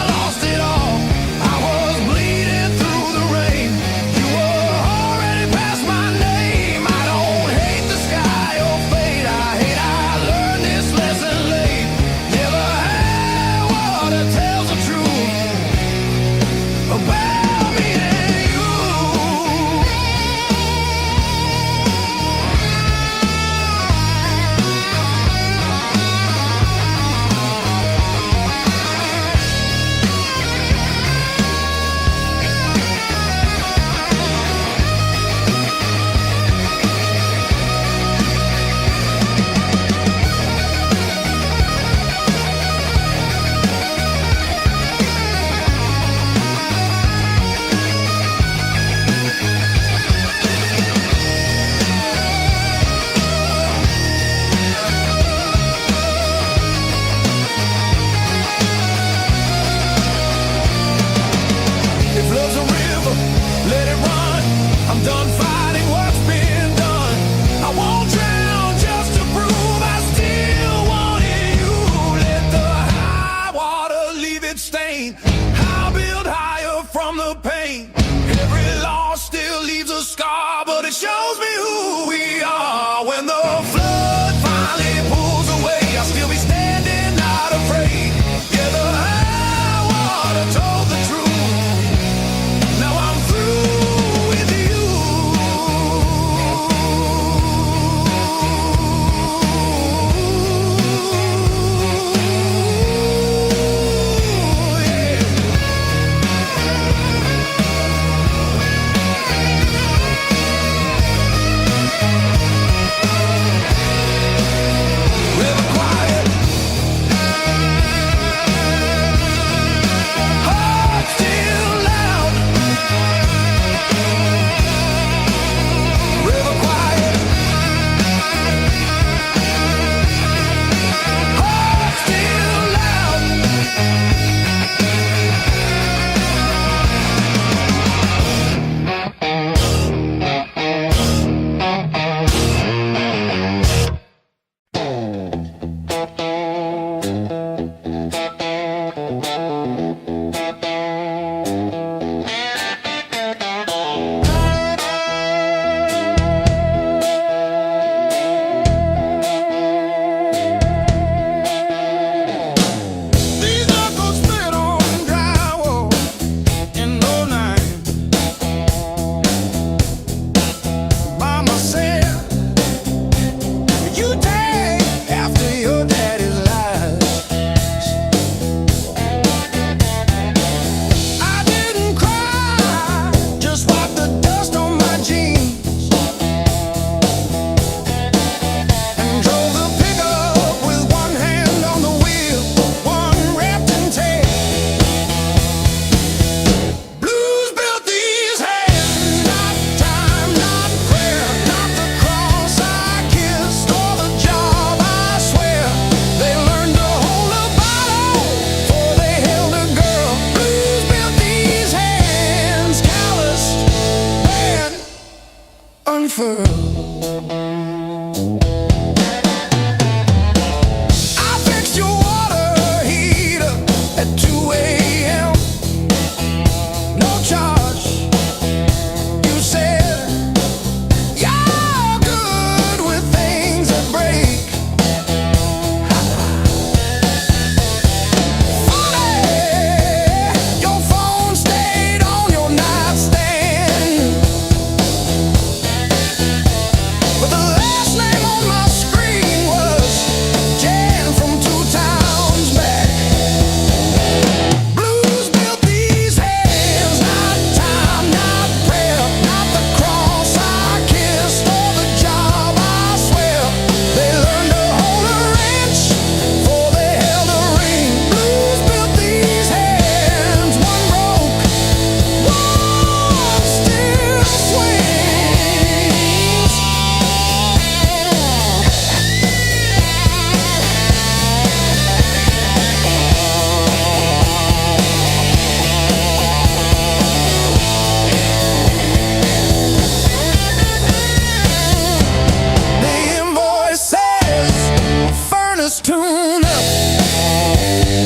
Speaker 1: Let's tune up.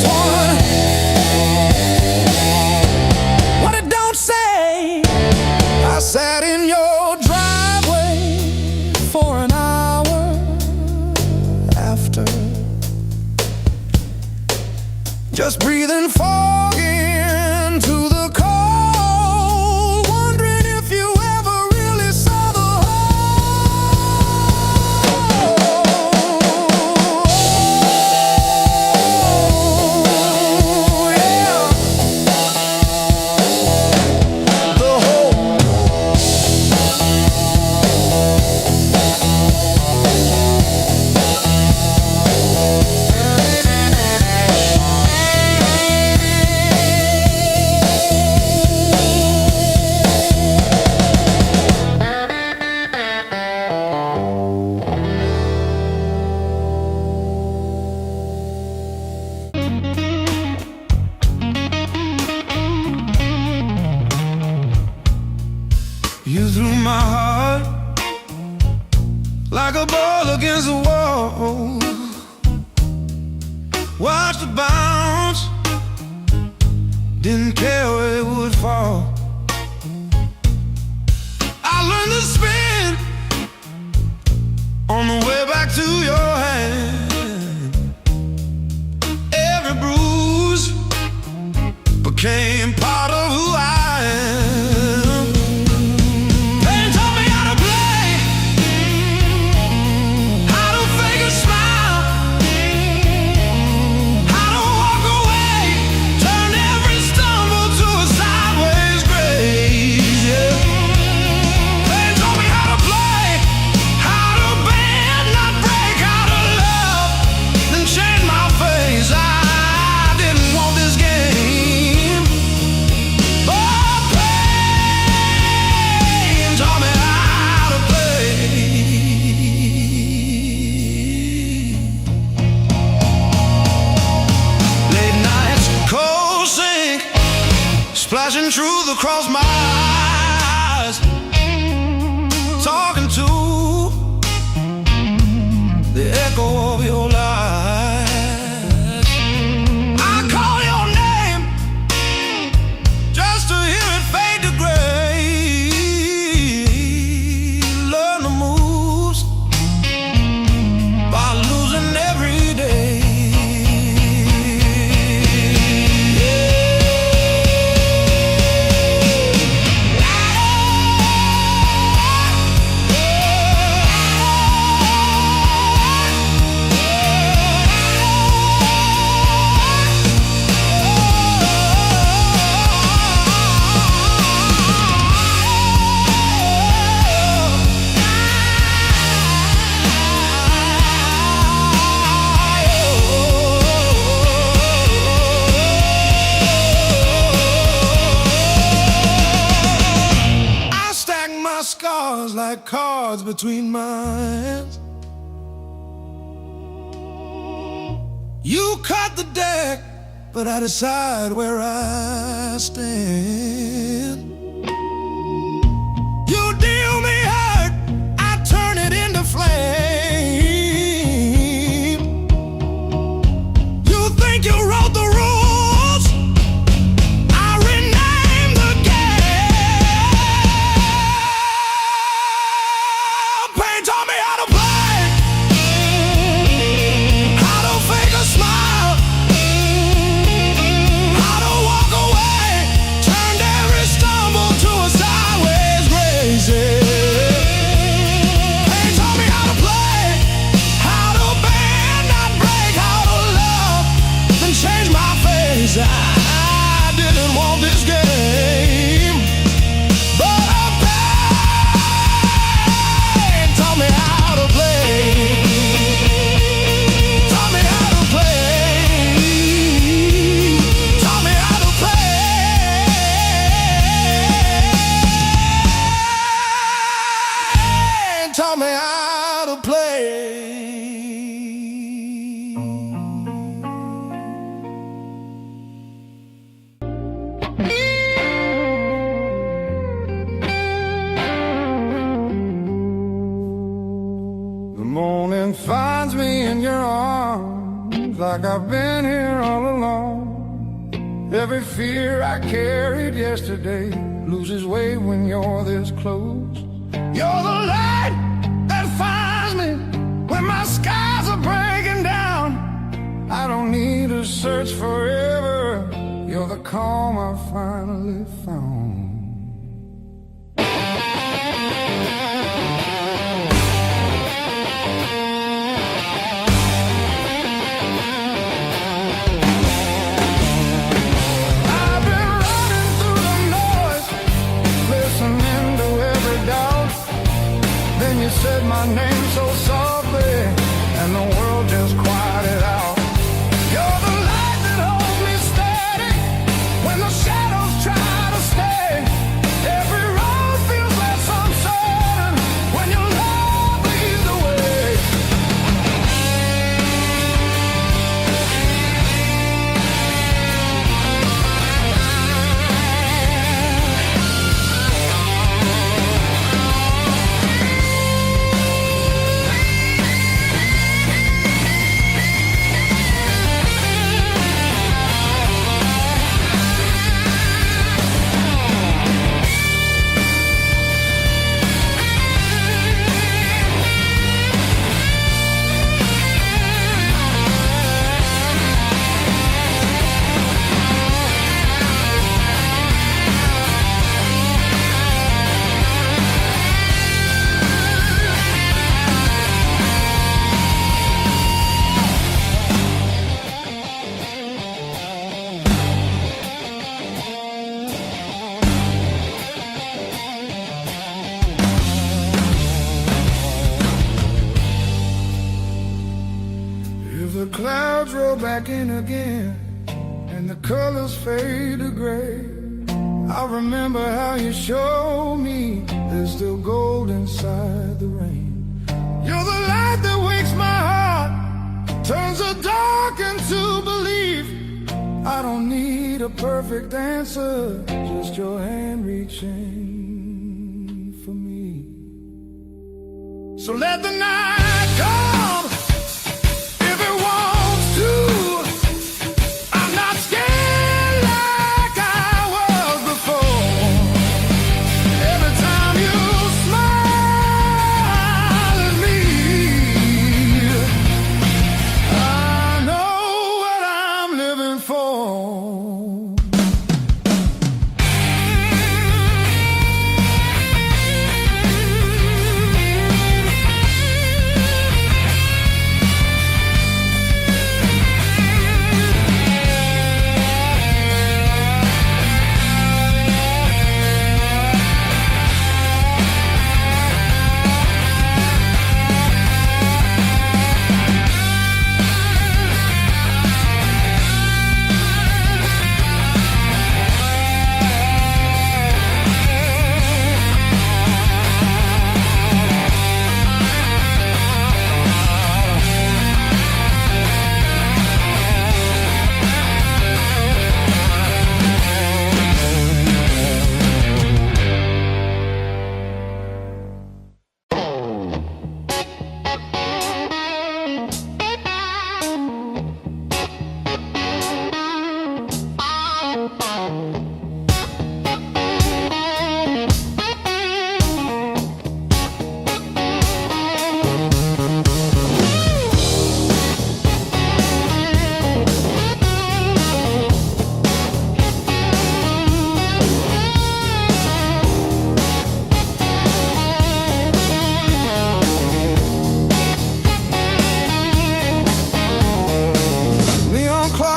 Speaker 1: One. What it don't say. I sat in your driveway for an hour after, just breathing fog into the cold, wondering if you ever really saw the whole. Yeah. The whole.
Speaker 3: You threw my heart like a ball against the wall. Watched it bounce, didn't care where it would fall. I learned to spin on the way back to your hand. Every bruise became part of who I am. Splashing truth across my eyes, talking to the echo of your lies. I call your name just to hear it fade to gray. Learn the moves by losing every day. Scars like cards between my hands. You cut the deck, but I decide where I stand. You deal me hurt, I turn it into flame. You think you wrote the rules, I rename the game. Pain taught me how to play, how to fake a smile, how to walk away, turned every stumble to a sideways grace. Pain taught me how to play, how to bend, not break, how to love, then change my face. I didn't want this game, but pain taught me how to play. Taught me how to play. Taught me how to play. Taught me how to play.
Speaker 2: like I've been here all along. Every fear I carried yesterday loses weight when you're this close. You're the light that finds me when my skies are breaking down. I don't need to search forever. You're the calm I finally found. You said my name so softly, and the world just quieted out. You're the light that holds me steady when the shadows try to stay. Every road feels less uncertain when your love leads the way. The clouds roll back in again and the colors fade to gray. I remember how you showed me there's still gold inside the rain. You're the light that wakes my heart, turns the dark into belief. I don't need a perfect answer, just your hand reaching for me. So let the night come.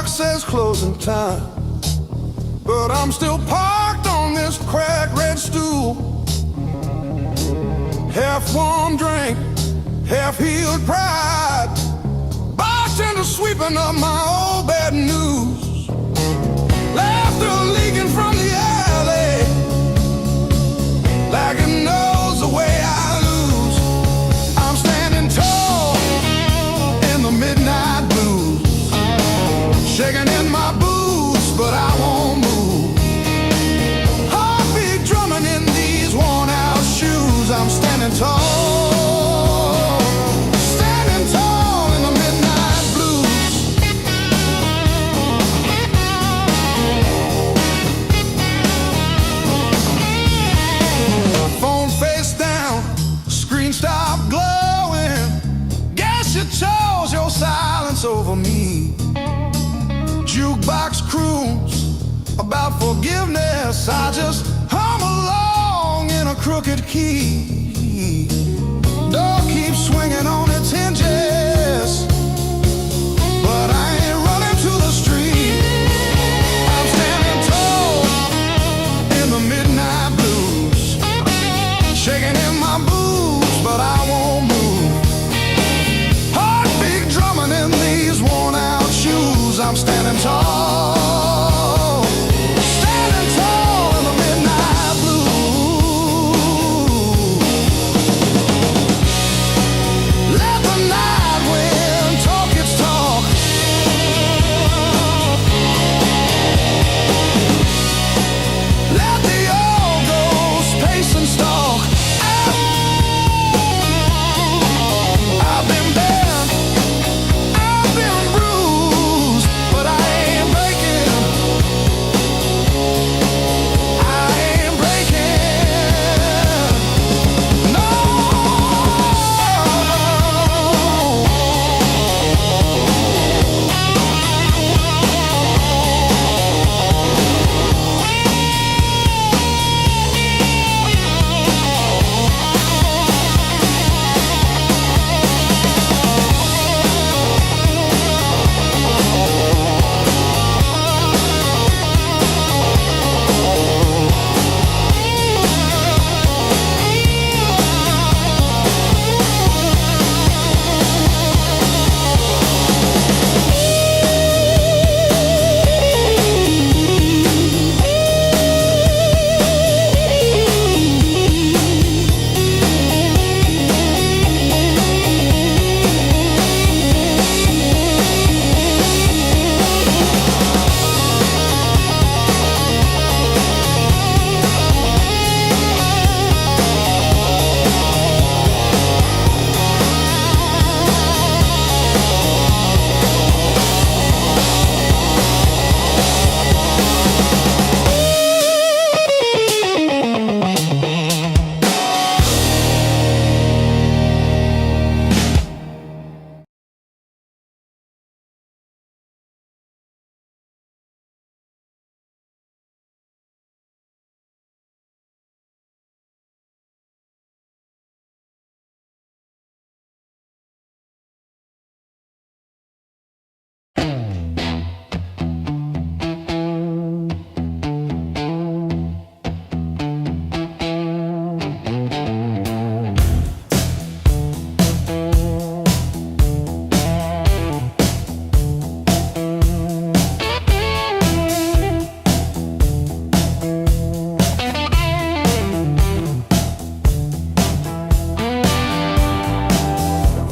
Speaker 2: Says closing time, but I'm still parked on this cracked red stool. Half warm drink, half healed pride, bartender sweeping up my old bad news. Laughter leaking from the alley like it knows the way I lose. I'm standing tall in the midnight blues, shaking in my boots, but I won't move. Heartbeat drumming in these worn out shoes. I'm standing tall in the midnight blues. house over me. Jukebox croons about forgiveness. I just hum along in a crooked key. Door keeps swinging on its hinges, but I ain't running to the street. I'm standing tall in the midnight blues, shaking in my boots, but I won't move. Heartbeat drumming in these worn out shoes. I'm standing tall, standing tall in the midnight blues. Let the night wind talk its talk. Let the old ghost pace and stalk. I've been bent, I've been bruised, but I ain't breaking. I ain't breaking. No.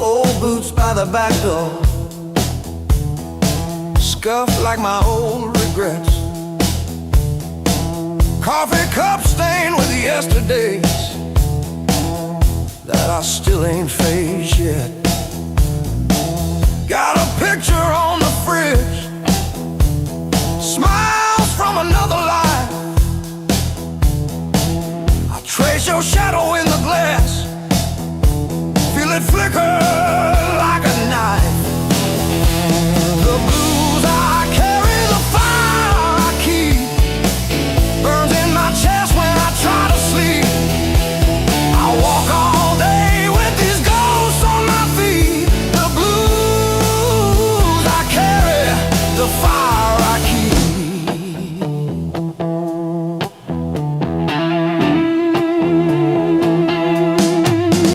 Speaker 2: Old boots by the back door, scuffed like my old regrets. Coffee cup stained with yesterdays that I still ain't faced yet.